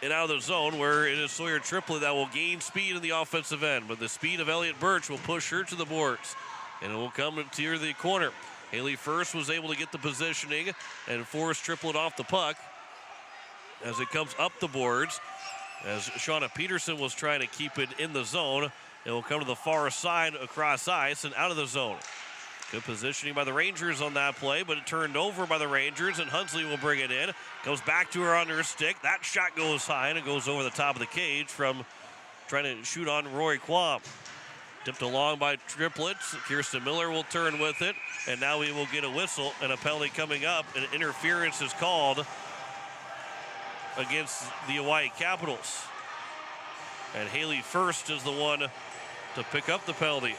and out of the zone, where it is Sawyer Triplett that will gain speed in the offensive end. But the speed of Elliott Birch will push her to the boards. And it will come to the corner. Haley First was able to get the positioning and force Triplett off the puck as it comes up the boards. As Shauna Peterson was trying to keep it in the zone, it will come to the far side across ice and out of the zone. Good positioning by the Rangers on that play, but it turned over by the Rangers, and Hunsley will bring it in. Goes back to her on her stick. That shot goes high, and it goes over the top of the cage from trying to shoot on Rory Quam. Tipped along by Triplets. Kirsten Miller will turn with it, and now we will get a whistle and a penalty coming up. An interference is called against the Hawaii Capitals. And Haley First is the one to pick up the penalty.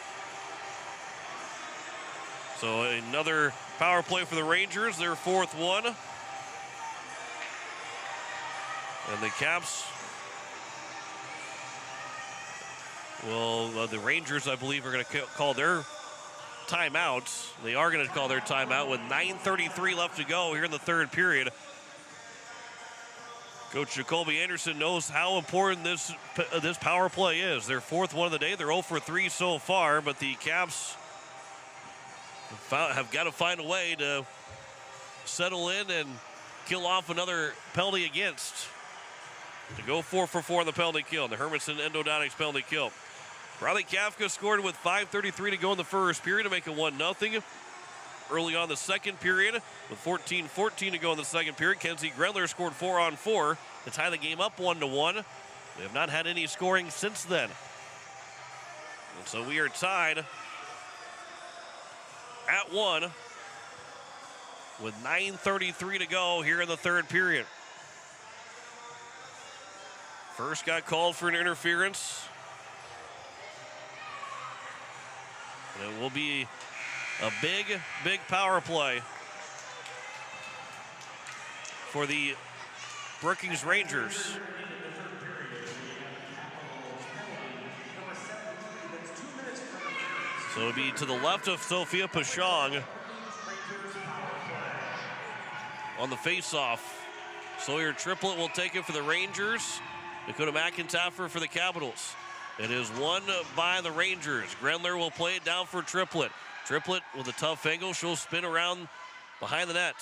So another power play for the Rangers, their fourth one. And the Caps will, the Rangers, I believe, are going to call their timeout. They are going to call their timeout with 9:33 left to go here in the third period. Coach Jacoby Anderson knows how important this power play is. Their fourth one of the day. They're 0 for 3 so far, but the Caps have got to find a way to settle in and kill off another penalty against. To go 4 for 4 on the penalty kill, the Hermanson Endodontics penalty kill. Riley Kafka scored with 5:33 to go in the first period to make it 1-0. Early on the second period, with 14:14 to go in the second period, Kenzie Grendler scored 4 on 4 to tie the game up 1-1. They have not had any scoring since then. And so we are tied at 1 with 9:33 to go here in the third period. First got called for an interference. And it will be a big, big power play for the Brookings Rangers. So it'll be to the left of Sophia Pashong on the faceoff. Sawyer Triplett will take it for the Rangers. Dakota McIntyre for the Capitals. It is won by the Rangers. Grendler will play it down for Triplett. Triplett with a tough angle. She'll spin around behind the net.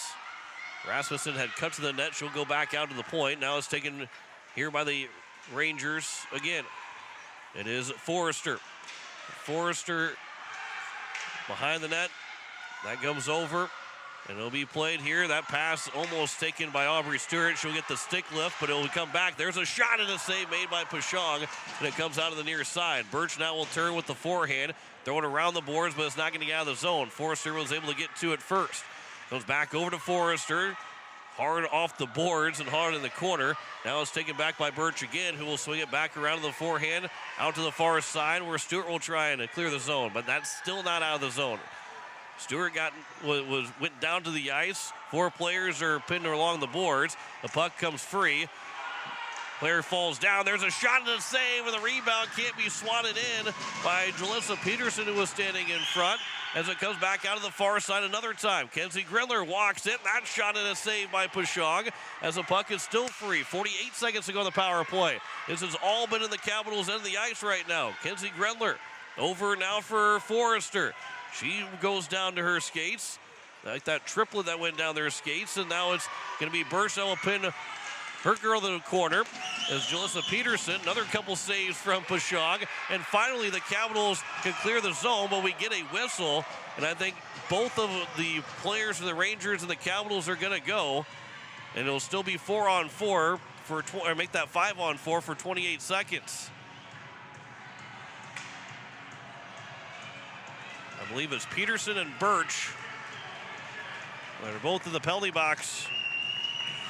Rasmussen had cut to the net. She'll go back out to the point. Now it's taken here by the Rangers again. It is Forrester. Forrester behind the net. That comes over. And it'll be played here. That pass almost taken by Aubrey Stewart. She'll get the stick lift, but it'll come back. There's a shot and a save made by Pashong, and it comes out of the near side. Birch now will turn with the forehand. Throw it around the boards, but it's not going to get out of the zone. Forrester was able to get to it first. Goes back over to Forrester. Hard off the boards and hard in the corner. Now it's taken back by Birch again, who will swing it back around to the forehand, out to the far side, where Stewart will try and clear the zone, but that's still not out of the zone. Stewart went down to the ice. 4 players are pinned along the boards. The puck comes free. Player falls down. There's a shot and a save, and the rebound can't be swatted in by Jalissa Peterson, who was standing in front, as it comes back out of the far side another time. Kenzie Grendler walks it. That shot and a save by Pashong, as the puck is still free. 48 seconds to go on the power play. This has all been in the Capitals' end of the ice right now. Kenzie Grendler over now for Forrester. She goes down to her skates, like that triplet that went down their skates, and now it's going to be Birch that will pin her girl to the corner as Jalissa Peterson. Another couple saves from Pashong, and finally the Capitals can clear the zone, but we get a whistle, and I think both of the players for the Rangers and the Capitals are going to go, and it'll still be 4 on 4 or make that 5 on 4 for 28 seconds. I believe it's Peterson and Birch. They're both in the penalty box.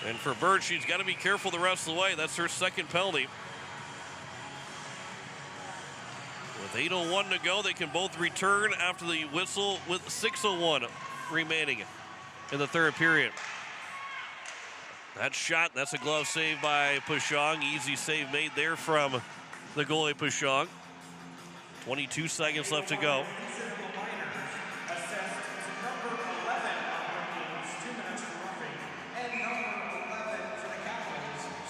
And for Birch, she's got to be careful the rest of the way. That's her second penalty. With 8:01 to go, they can both return after the whistle with 6:01 remaining in the third period. That shot, that's a glove save by Pashong. Easy save made there from the goalie Pashong. 22 seconds left to go.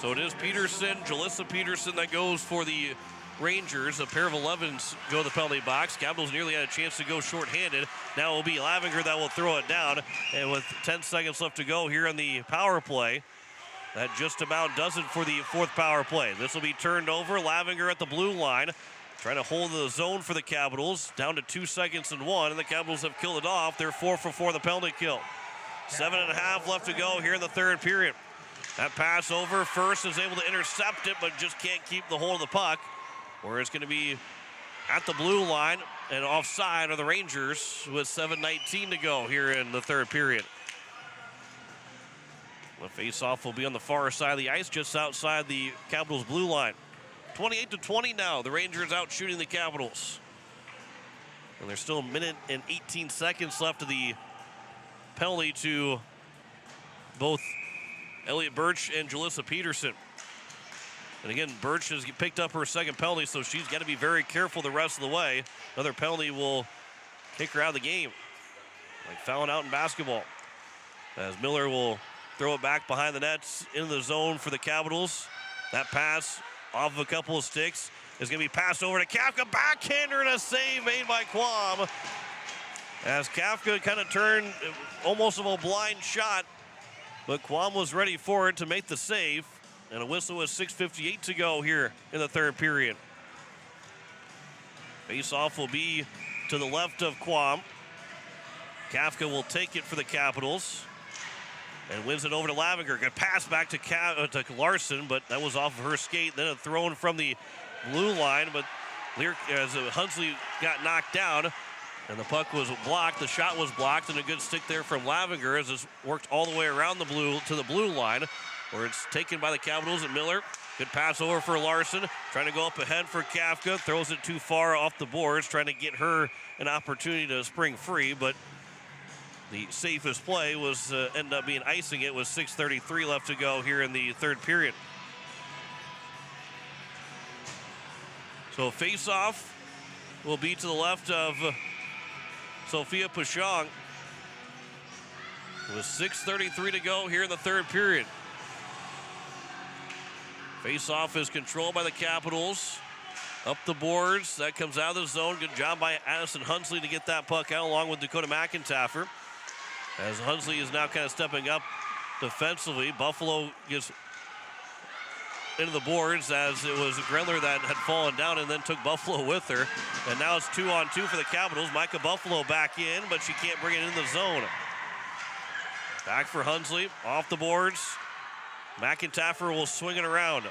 So it is Peterson, Jalissa Peterson, that goes for the Rangers. A pair of 11s go to the penalty box. Capitals nearly had a chance to go shorthanded. Now it will be Lavinger that will throw it down. And with 10 seconds left to go here on the power play, that just about does it for the fourth power play. This will be turned over. Lavinger at the blue line, trying to hold the zone for the Capitals. Down to 2 seconds and 1, and the Capitals have killed it off. They're 4 for 4 the penalty kill. 7.5 left to go here in the third period. That pass over. First is able to intercept it, but just can't keep the hold of the puck. Where it's going to be at the blue line and offside are the Rangers with 7:19 to go here in the third period. The face-off will be on the far side of the ice, just outside the Capitals' blue line. 28-20 now. The Rangers out shooting the Capitals. And there's still a minute and 18 seconds left of the penalty to both Elliot Birch and Jalissa Peterson. And again, Birch has picked up her second penalty, so she's got to be very careful the rest of the way. Another penalty will kick her out of the game. Like fouling out in basketball. As Miller will throw it back behind the nets into the zone for the Capitals. That pass off of a couple of sticks is going to be passed over to Kafka. Backhander and a save made by Quam. As Kafka kind of turned almost of a blind shot, but Quam was ready for it to make the save. And a whistle with 6:58 to go here in the third period. Face-off will be to the left of Quam. Kafka will take it for the Capitals and wins it over to Lavinger. Good pass back to Larson, but that was off of her skate. Then a thrown from the blue line, but as Hunsley got knocked down, and the puck was blocked. The shot was blocked, and a good stick there from Lavinger as this worked all the way around the blue line, where it's taken by the Capitals and Miller. Good pass over for Larson, trying to go up ahead for Kafka. Throws it too far off the boards, trying to get her an opportunity to spring free, but the safest play was ended up being icing it with 6:33 left to go here in the third period. So face-off will be to the left of Sophia Pashong with 6:33 to go here in the third period. Face-off is controlled by the Capitals. Up the boards, that comes out of the zone. Good job by Addison Hunsley to get that puck out along with Dakota McIntyre. As Hunsley is now kind of stepping up defensively. Buffalo gets into the boards as it was Grendler that had fallen down and then took Buffalo with her. And now it's 2-on-2 for the Capitals. Micah Buffalo back in, but she can't bring it in the zone. Back for Hunsley, off the boards. McIntyre will swing it around.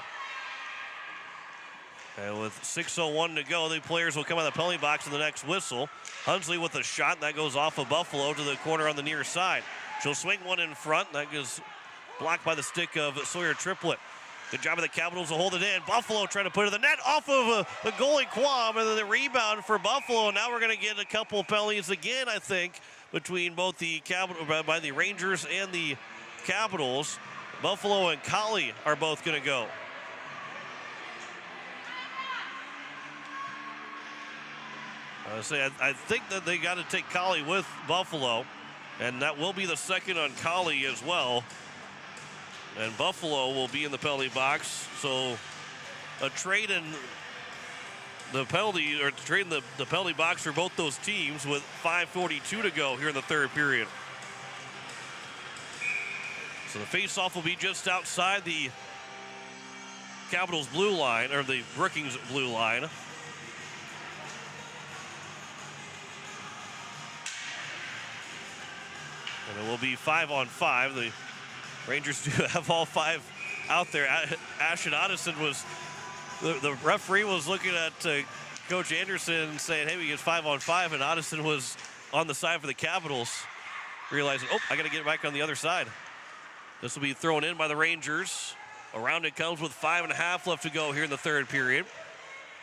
And with 6:01 to go, the players will come out of the penalty box in the next whistle. Hunsley with a shot, that goes off of Buffalo to the corner on the near side. She'll swing one in front, that goes blocked by the stick of Sawyer Triplett. Good job of the Capitals to hold it in. Buffalo trying to put it in the net off of the goalie Quam, and then the rebound for Buffalo. Now we're going to get a couple penalties again, I think, between both the by the Rangers and the Capitals. Buffalo and Colley are both going to go. I think that they got to take Colley with Buffalo, and that will be the second on Colley as well. And Buffalo will be in the penalty box, so a trade in the penalty, or trade in the penalty box for both those teams with 5:42 to go here in the third period. So the face-off will be just outside the Capitals blue line, or the Brookings blue line. And it will be 5-on-5. The Rangers do have all five out there. Ashton Otteson was, the referee was looking at Coach Anderson saying, hey, we get 5-on-5, and Otteson was on the side for the Capitals, realizing, oh, I got to get it back on the other side. This will be thrown in by the Rangers. Around it comes with 5.5 left to go here in the third period.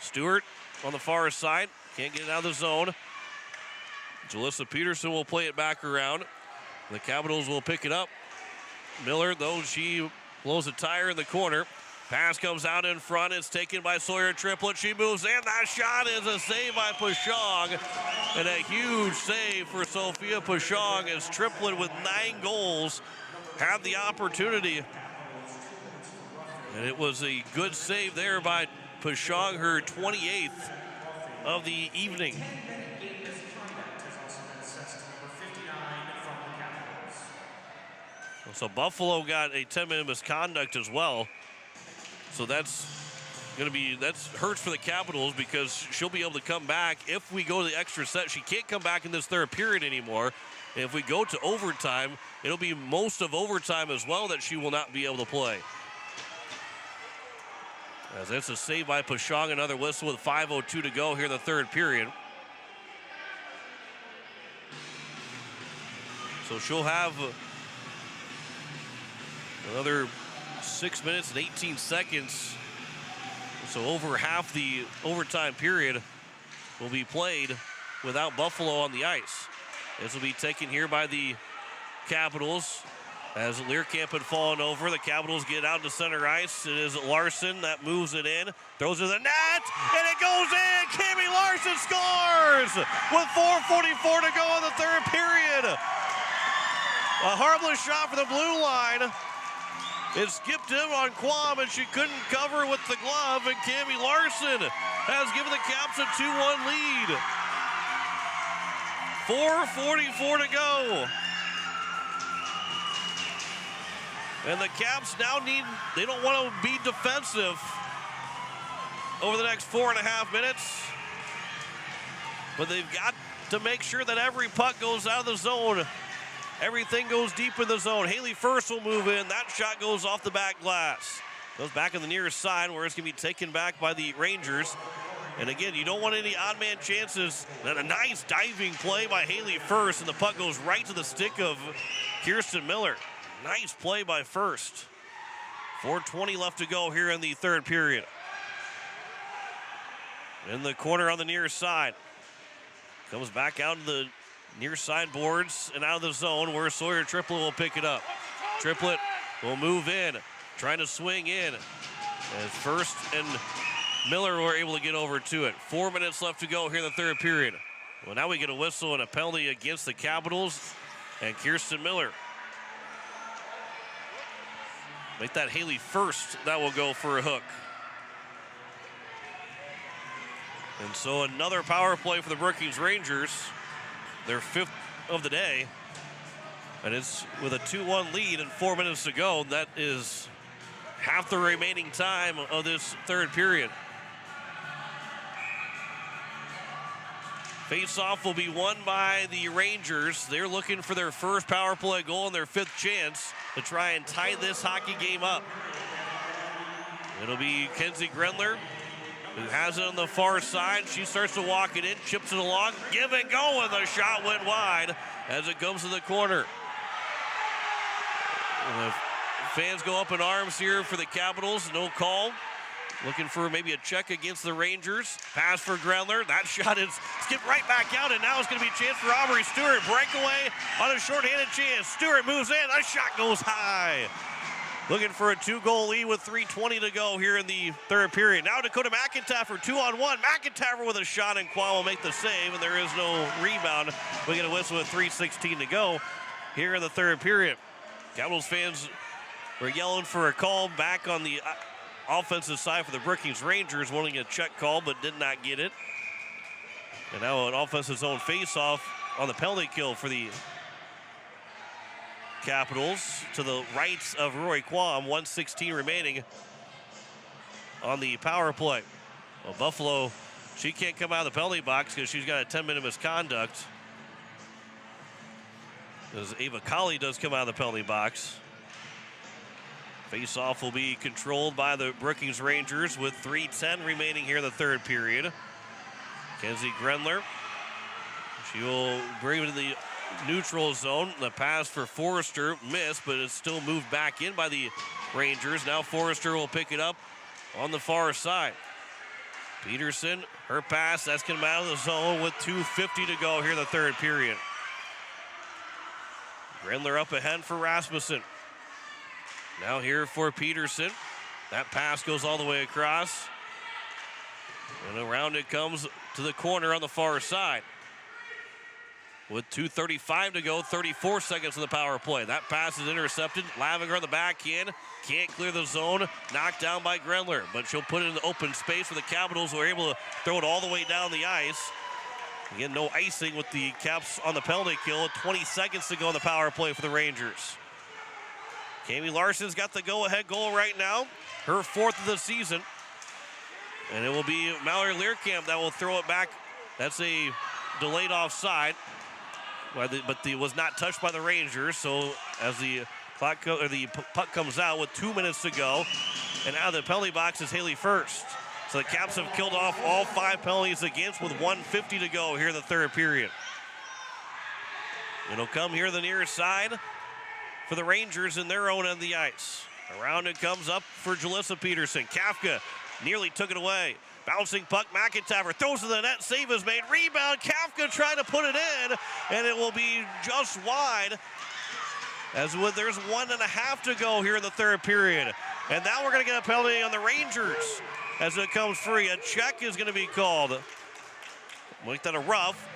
Stewart on the far side, can't get it out of the zone. Jalissa Peterson will play it back around. The Capitals will pick it up. Miller, though, she blows a tire in the corner. Pass comes out in front. It's taken by Sawyer Triplett. She moves in. That shot is a save by Pashong. And a huge save for Sophia Pashong as Triplett with 9 goals had the opportunity. And it was a good save there by Pashong, her 28th of the evening. So Buffalo got a 10-minute misconduct as well. So that's hurts for the Capitals because she'll be able to come back if we go to the extra set. She can't come back in this third period anymore. And if we go to overtime, it'll be most of overtime as well that she will not be able to play. As that's a save by Pashong, another whistle with 5:02 to go here in the third period. So she'll have another 6 minutes and 18 seconds. So over half the overtime period will be played without Buffalo on the ice. This will be taken here by the Capitals. As Learcamp had fallen over, the Capitals get out to center ice. It is Larson that moves it in, throws it to the net, and it goes in! and Cami Larson scores with 4:44 to go in the third period. A harmless shot for the blue line. It skipped him on Quam, and she couldn't cover with the glove, and Cami Larson has given the Caps a 2-1 lead. 4:44 to go. And the Caps now they don't want to be defensive over the next 4.5 minutes, but they've got to make sure that every puck goes out of the zone. Everything goes deep in the zone. Haley First will move in. That shot goes off the back glass. Goes back on the near side where it's going to be taken back by the Rangers. And again, you don't want any odd man chances. And a nice diving play by Haley First, and the puck goes right to the stick of Kirsten Miller. Nice play by First. 4:20 left to go here in the third period. In the corner on the near side. Comes back out to the near side boards and out of the zone where Sawyer Triplett will pick it up. Triplett will move in, trying to swing in. As First and Miller were able to get over to it. 4 minutes left to go here in the third period. Well, now we get a whistle and a penalty against the Capitals and Kirsten Miller. Make that Haley First. That will go for a hook. And so another power play for the Brookings Rangers. Their 5th of the day. And it's with a 2-1 lead and 4 minutes to go. That is half the remaining time of this third period. Face-off will be won by the Rangers. They're looking for their first power play goal and their 5th chance to try and tie this hockey game up. It'll be Kenzie Grendler, who has it on the far side. She starts to walk it in, chips it along, give and go, and the shot went wide as it comes to the corner. And the fans go up in arms here for the Capitals. No call. Looking for maybe a check against the Rangers. Pass for Grendler. That shot is skipped right back out, and now it's going to be a chance for Aubrey Stewart. Breakaway on a shorthanded chance. Stewart moves in. That shot goes high. Looking for a 2-goal lead with 3:20 to go here in the third period. Now Dakota McIntyre 2-on-1. McIntyre with a shot, and Quam will make the save, and there is no rebound. We get a whistle with 3:16 to go here in the third period. Capitals fans were yelling for a call back on the offensive side for the Brookings Rangers, wanting a check call but did not get it. And now an offensive zone face-off on the penalty kill for the Capitals to the right of Roy Quam. 1:16 remaining on the power play. Well, Buffalo, she can't come out of the penalty box because she's got a 10-minute misconduct. As Ava Colley does come out of the penalty box. Face-off will be controlled by the Brookings Rangers with 3:10 remaining here in the third period. Kenzie Grendler. She will bring it to the neutral zone. The pass for Forrester missed, but it's still moved back in by the Rangers. Now Forrester will pick it up on the far side. Peterson, her pass, that's going to come out of the zone with 2:50 to go here in the third period. Grendler up ahead for Rasmussen. Now here for Peterson. That pass goes all the way across. And around it comes to the corner on the far side. With 2:35 to go, 34 seconds of the power play. That pass is intercepted. Lavinger on the backhand. Can't clear the zone. Knocked down by Grendler. But she'll put it in the open space for the Capitals, who are able to throw it all the way down the ice. Again, no icing with the Caps on the penalty kill. 20 seconds to go on the power play for the Rangers. Cami Larson's got the go-ahead goal right now. Her 4th of the season. And it will be Mallory Learcamp that will throw it back. That's a delayed offside. But it was not touched by the Rangers. So as the puck comes out with 2 minutes to go, and out of the penalty box is Haley First. So the Caps have killed off all 5 penalties against with 1:50 to go here in the third period. It'll come here the near side for the Rangers in their own end of the ice. Around it comes up for Jalissa Peterson. Kafka nearly took it away. Bouncing puck, McIntyre throws to the net, save is made. Rebound, Kafka trying to put it in, and it will be just wide. There's 1.5 to go here in the third period. And now we're going to get a penalty on the Rangers as it comes free. A check is going to be called Make that a rough.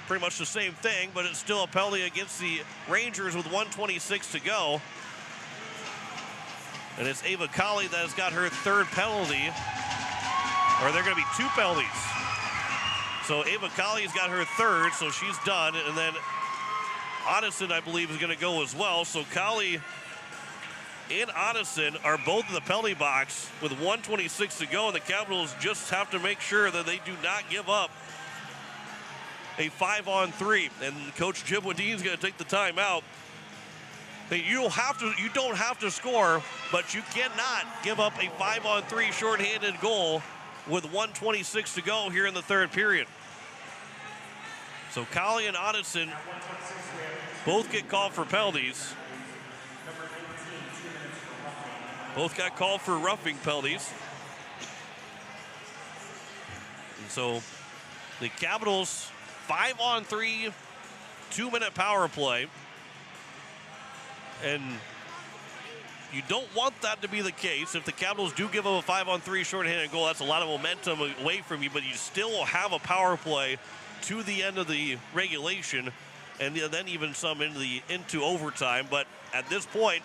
Pretty much the same thing, but it's still a penalty against the Rangers with 1:26 to go. And it's Ava Colley that has got her third penalty. Or they're going to be 2 penalties. So Ava Colley's got her third, so she's done. And then Odison, I believe, is going to go as well. So Colley and Odison are both in the penalty box with 1:26 to go. And the Capitals just have to make sure that they do not give up a 5-on-3. And Coach Jim Wadine's going to take the timeout. You don't have to score, but you cannot give up a 5-on-3 shorthanded goal with 1:26 to go here in the third period. So Colley and Odison both get called for penalties. Both got called for roughing penalties. And so the Capitals 5-on-3, 2-minute power play. And you don't want that to be the case. If the Capitals do give up a 5-on-3 shorthanded goal, that's a lot of momentum away from you, but you still will have a power play to the end of the regulation, and then even some into overtime. But at this point,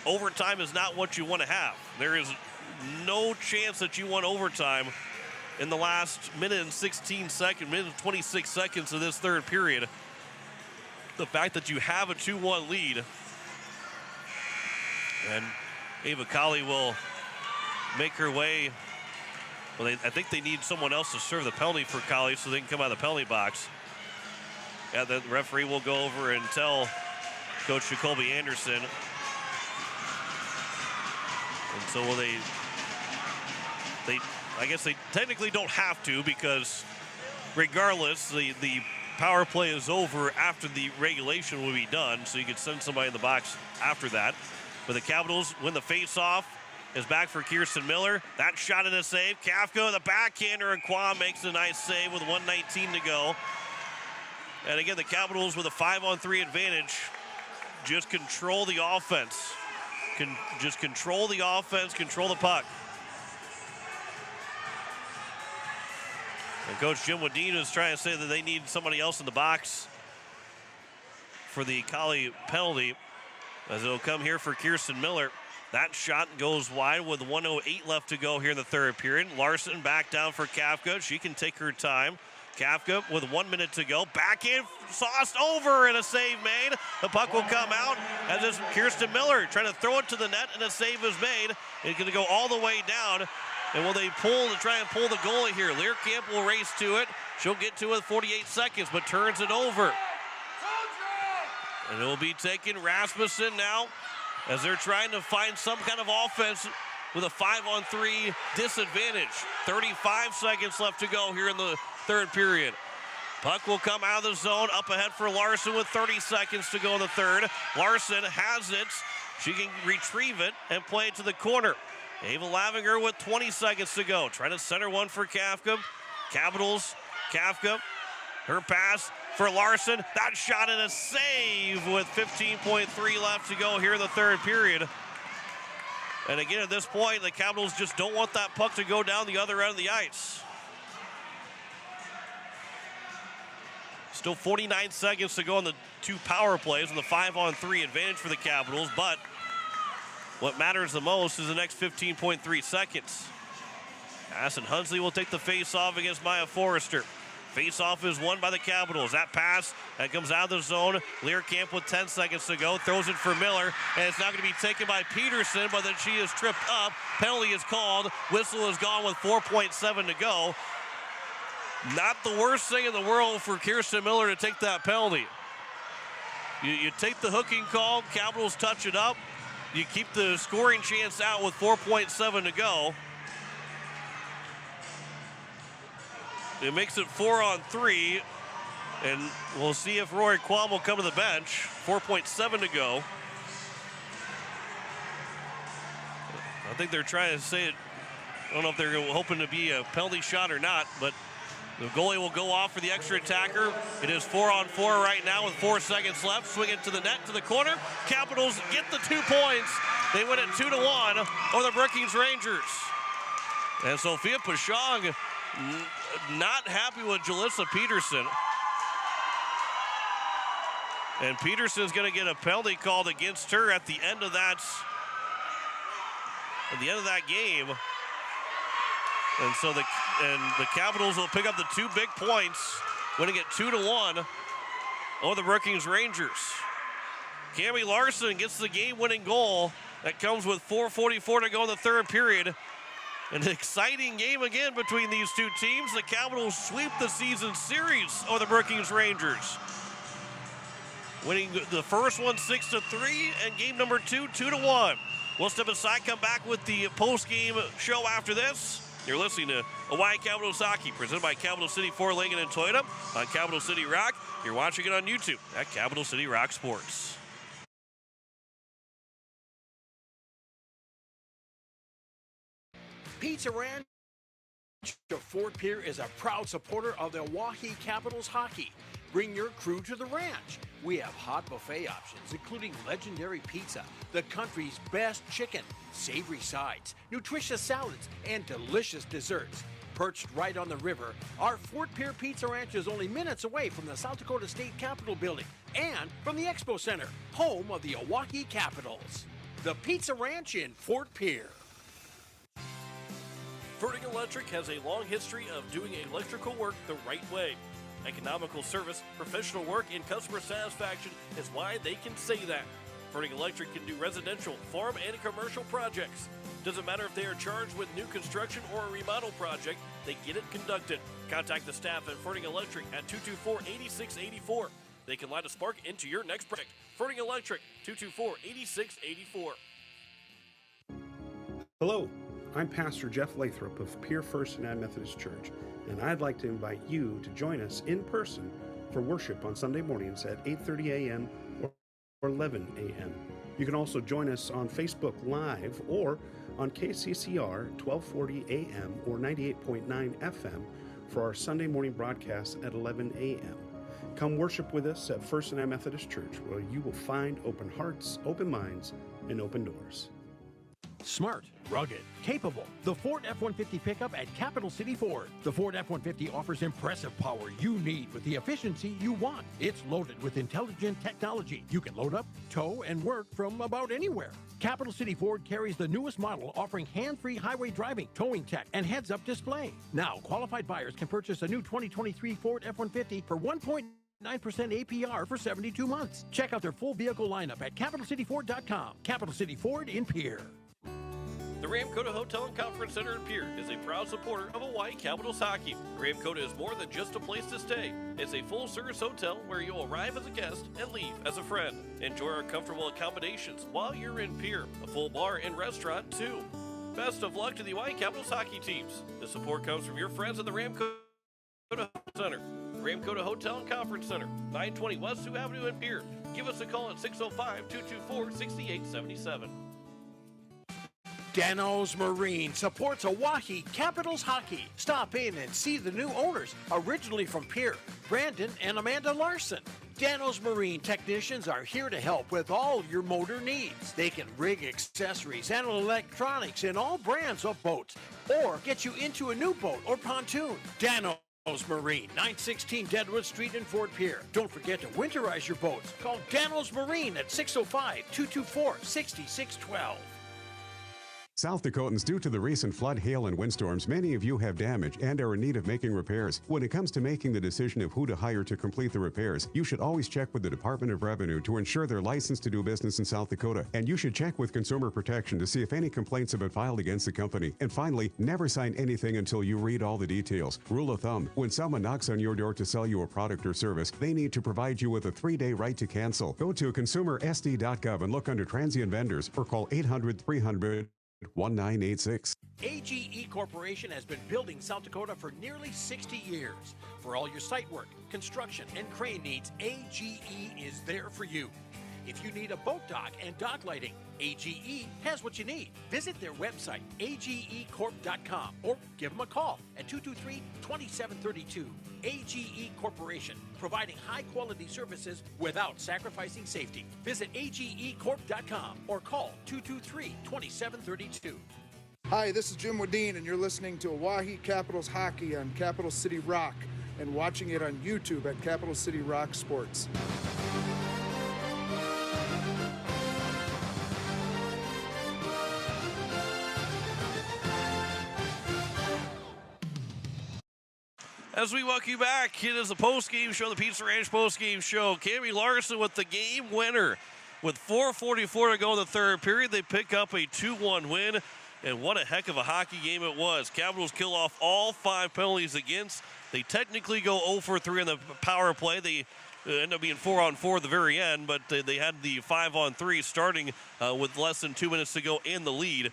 overtime is not what you want to have. There is no chance that you want overtime in the last minute and 26 seconds of this third period. The fact that you have a 2-1 lead, and Ava Colley will make her way. Well, I think they need someone else to serve the penalty for Colley so they can come out of the penalty box. Yeah, the referee will go over and tell Coach Jacoby Anderson. And so will they I guess they technically don't have to, because regardless, the power play is over after the regulation will be done, so you can send somebody in the box after that. But the Capitals win the face-off. Is back for Kirsten Miller. That shot in a save. Kafka, the backhander, and Kwon makes a nice save with 1:19 to go. And again, the Capitals with a 5-on-3 advantage. Just control the offense. Just control the offense, control the puck. And Coach Jim Wadine is trying to say that they need somebody else in the box for the Colley penalty, as it'll come here for Kirsten Miller. That shot goes wide with 1:08 left to go here in the third period. Larson back down for Kafka. She can take her time. Kafka with 1 minute to go. Back in, sauced over, and a save made. The puck will come out as it's Kirsten Miller trying to throw it to the net, and a save is made. It's going to go all the way down. And will they try and pull the goalie here? Learkamp will race to it. She'll get to it with 48 seconds, but turns it over. And it will be taking Rasmussen now, as they're trying to find some kind of offense with a 5-on-3 disadvantage. 35 seconds left to go here in the third period. Puck will come out of the zone, up ahead for Larson with 30 seconds to go in the third. Larson has it. She can retrieve it and play it to the corner. Ava Lavinger with 20 seconds to go. Trying to center one for Kafka. Capitals, Kafka, her pass for Larson. That shot and a save with 15.3 left to go here in the third period. And again, at this point, the Capitals just don't want that puck to go down the other end of the ice. Still 49 seconds to go on the two power plays and the 5-on-3 advantage for the Capitals, but what matters the most is the next 15.3 seconds. Assen Hunsley will take the face-off against Maya Forrester. Face-off is won by the Capitals. That pass, that comes out of the zone. Learkamp with 10 seconds to go. Throws it for Miller, and it's not going to be taken by Peterson, but then she is tripped up. Penalty is called. Whistle is gone with 4.7 to go. Not the worst thing in the world for Kirsten Miller to take that penalty. You take the hooking call. Capitals touch it up. You keep the scoring chance out with 4.7 to go. It makes it 4-on-3, and we'll see if Rory Kwon will come to the bench. 4.7 to go. I think they're trying to say it. I don't know if they're hoping to be a penalty shot or not, but the goalie will go off for the extra attacker. It is 4-on-4 right now with 4 seconds left. Swing it to the net, to the corner. Capitals get the 2 points. They win it 2-1 over the Brookings Rangers. And Sophia Pashong not happy with Jalissa Peterson. And Peterson's going to get a penalty called against her at the end of that game. And so the Capitals will pick up the 2 big points, winning it 2-1 over the Brookings Rangers. Cami Larson gets the game-winning goal. That comes with 4:44 to go in the third period. An exciting game again between these two teams. The Capitals sweep the season series over the Brookings Rangers, winning the first one 6-3 and game number 2 2-1. We'll step aside, come back with the post-game show after this. You're listening to Hawaii Capitals Hockey, presented by Capital City Ford Lincoln and Toyota on Capital City Rock. You're watching it on YouTube at Capital City Rock Sports. Pizza Ranch of Fort Pierre is a proud supporter of the Oahe Capitals hockey. Bring your crew to the ranch. We have hot buffet options, including legendary pizza, the country's best chicken, savory sides, nutritious salads, and delicious desserts. Perched right on the river, our Fort Pierre Pizza Ranch is only minutes away from the South Dakota State Capitol building and from the Expo Center, home of the Oahe Capitals. The Pizza Ranch in Fort Pierre. Verdict Electric has a long history of doing electrical work the right way. Economical service, professional work, and customer satisfaction is why they can say that. Verdict Electric can do residential, farm, and commercial projects. Doesn't matter if they are charged with new construction or a remodel project, they get it conducted. Contact the staff at Verdict Electric at 224-8684. They can light a spark into your next project. Verdict Electric, 224-8684. Hello, I'm Pastor Jeff Lathrop of Pierre First and Methodist Church, and I'd like to invite you to join us in person for worship on Sunday mornings at 8:30 a.m. or 11 a.m. You can also join us on Facebook Live or on KCCR 1240 a.m. or 98.9 FM for our Sunday morning broadcast at 11 a.m. Come worship with us at First and Methodist Church, where you will find open hearts, open minds, and open doors. Smart, rugged, capable. The Ford F-150 pickup at Capital City Ford. The Ford F-150 offers impressive power you need with the efficiency you want. It's loaded with intelligent technology. You can load up, tow, and work from about anywhere. Capital City Ford carries the newest model offering hands-free highway driving, towing tech, and heads-up display. Now, qualified buyers can purchase a new 2023 Ford F-150 for 1.9% APR for 72 months. Check out their full vehicle lineup at CapitalCityFord.com. Capital City Ford in Pierre. The Ramkota Hotel and Conference Center in Pierre is a proud supporter of Hawaii Capitals hockey. Ramkota is more than just a place to stay. It's a full-service hotel where you'll arrive as a guest and leave as a friend. Enjoy our comfortable accommodations while you're in Pierre. A full bar and restaurant, too. Best of luck to the Hawaii Capitals hockey teams. The support comes from your friends at the Ramkota Center. Ramkota Hotel and Conference Center, 920 West Sioux Avenue in Pierre. Give us a call at 605-224-6877. Dano's Marine supports Oahe Capitals hockey. Stop in and see the new owners, originally from Pierre, Brandon and Amanda Larson. Dano's Marine technicians are here to help with all your motor needs. They can rig accessories and electronics in all brands of boats, or get you into a new boat or pontoon. Dano's Marine, 916 Deadwood Street in Fort Pierre. Don't forget to winterize your boats. Call Dano's Marine at 605-224-6612. South Dakotans, due to the recent flood, hail, and windstorms, many of you have damage and are in need of making repairs. When it comes to making the decision of who to hire to complete the repairs, you should always check with the Department of Revenue to ensure they're licensed to do business in South Dakota. And you should check with Consumer Protection to see if any complaints have been filed against the company. And finally, never sign anything until you read all the details. Rule of thumb, when someone knocks on your door to sell you a product or service, they need to provide you with a 3-day right to cancel. Go to consumersd.gov and look under transient vendors or call 800-300-1986. AGE Corporation has been building South Dakota for nearly 60 years. For all your site work, construction, and crane needs, AGE is there for you. If you need a boat dock and dock lighting, AGE has what you need. Visit their website, agecorp.com, or give them a call at 223-2732. AGE Corporation, providing high-quality services without sacrificing safety. Visit agecorp.com or call 223-2732. Hi, this is Jim Wadeen, and you're listening to Oahe Capitals Hockey on Capital City Rock and watching it on YouTube at Capital City Rock Sports. As we welcome you back, it is the postgame show, the Pizza Ranch postgame show. Cami Larson with the game winner. With 4:44 to go in the third period, they pick up a 2-1 win, and what a heck of a hockey game it was. Capitals kill off all 5 penalties against. They technically go 0 for 3 on the power play. They end up being 4-on-4 at the very end, but they had the 5-on-3 starting with less than 2 minutes to go in the lead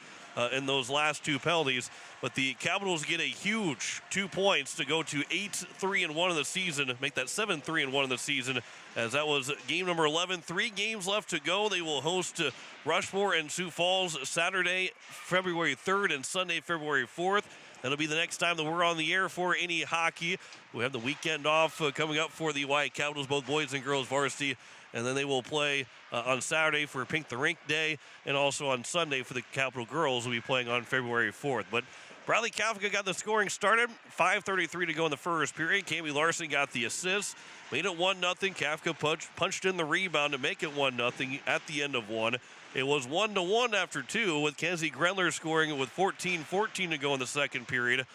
in those last 2 penalties. But the Capitals get a huge 2 points to go to 8-3-1 in the season, make that 7-3-1 in the season, as that was game number 11. 3 games left to go. They will host Rushmore and Sioux Falls Saturday, February 3rd, and Sunday, February 4th. That'll be the next time that we're on the air for any hockey. We have the weekend off coming up for the White Capitals, both boys and girls varsity. And then they will play on Saturday for Pink the Rink Day, and also on Sunday for the Capital Girls will be playing on February 4th. But Bradley Kafka got the scoring started. 5:33 to go in the first period. Cami Larson got the assist. Made it 1-0. Kafka punched in the rebound to make it 1-0 at the end of 1. It was 1-1 after 2, with Kenzie Grenler scoring with 14:14 to go in the second period,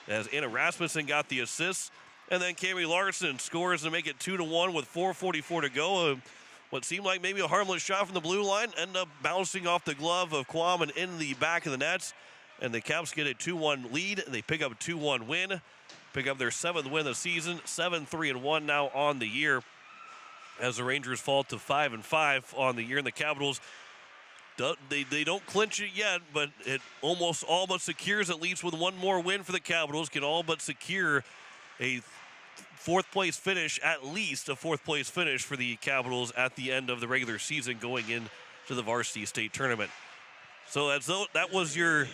as Anna Rasmussen got the assist. And then Cami Larson scores to make it 2-1 with 4:44 to go. What seemed like maybe a harmless shot from the blue line ended up bouncing off the glove of Kwam and in the back of the nets. And the Caps get a 2-1 lead, and they pick up a 2-1 win. Pick up their 7th win of the season, 7-3-1 now on the year, as the Rangers fall to 5-5 on the year. And the Capitals, they don't clinch it yet, but it almost all but secures, at least with one more win for the Capitals, can all but secure a 4th place finish, at least a 4th place finish for the Capitals at the end of the regular season going into the varsity state tournament. So that was your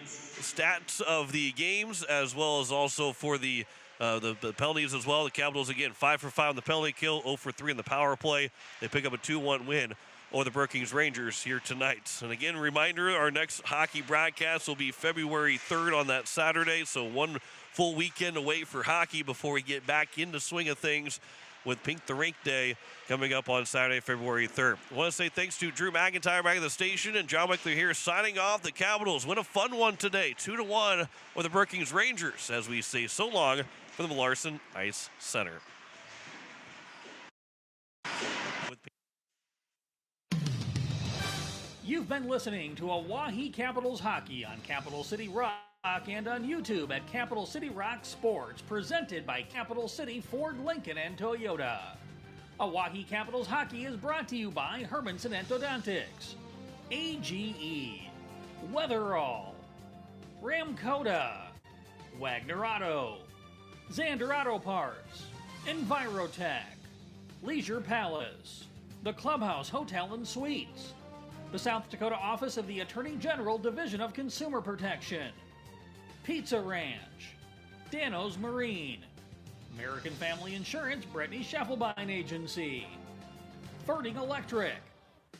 stats of the games, as well as also for the penalties as well. The Capitals, again, 5 for 5 on the penalty kill, 0 for 3 in the power play. They pick up a 2-1 win over the Brookings Rangers here tonight. And again, reminder, our next hockey broadcast will be February 3rd on that Saturday, so one full weekend away for hockey before we get back into swing of things with Pink the Rink Day coming up on Saturday, February 3rd. I want to say thanks to Drew McIntyre back at the station, and John Wickler here signing off. The Capitals win a fun one today, 2-1 with the Brookings Rangers, as we say so long from the Larson Ice Center. You've been listening to Oahe Capitals Hockey on Capital City Rock and on YouTube at Capital City Rock Sports, presented by Capital City Ford, Lincoln, and Toyota. Oahe Capitals Hockey is brought to you by Hermanson Endodontics, AGE, Weatherall, Ramcoda, Wagner Auto, Xander Auto Parts, Envirotech, Leisure Palace, the Clubhouse Hotel and Suites, the South Dakota Office of the Attorney General Division of Consumer Protection, Pizza Ranch, Dano's Marine, American Family Insurance, Brittany Scheffelbein Agency, Ferding Electric,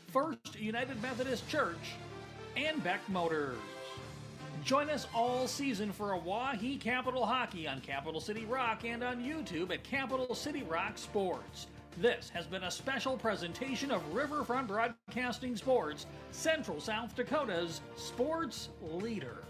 First United Methodist Church, and Beck Motors. Join us all season for Oahe Capital Hockey on Capital City Rock and on YouTube at Capital City Rock Sports. This has been a special presentation of Riverfront Broadcasting Sports, Central South Dakota's sports leader.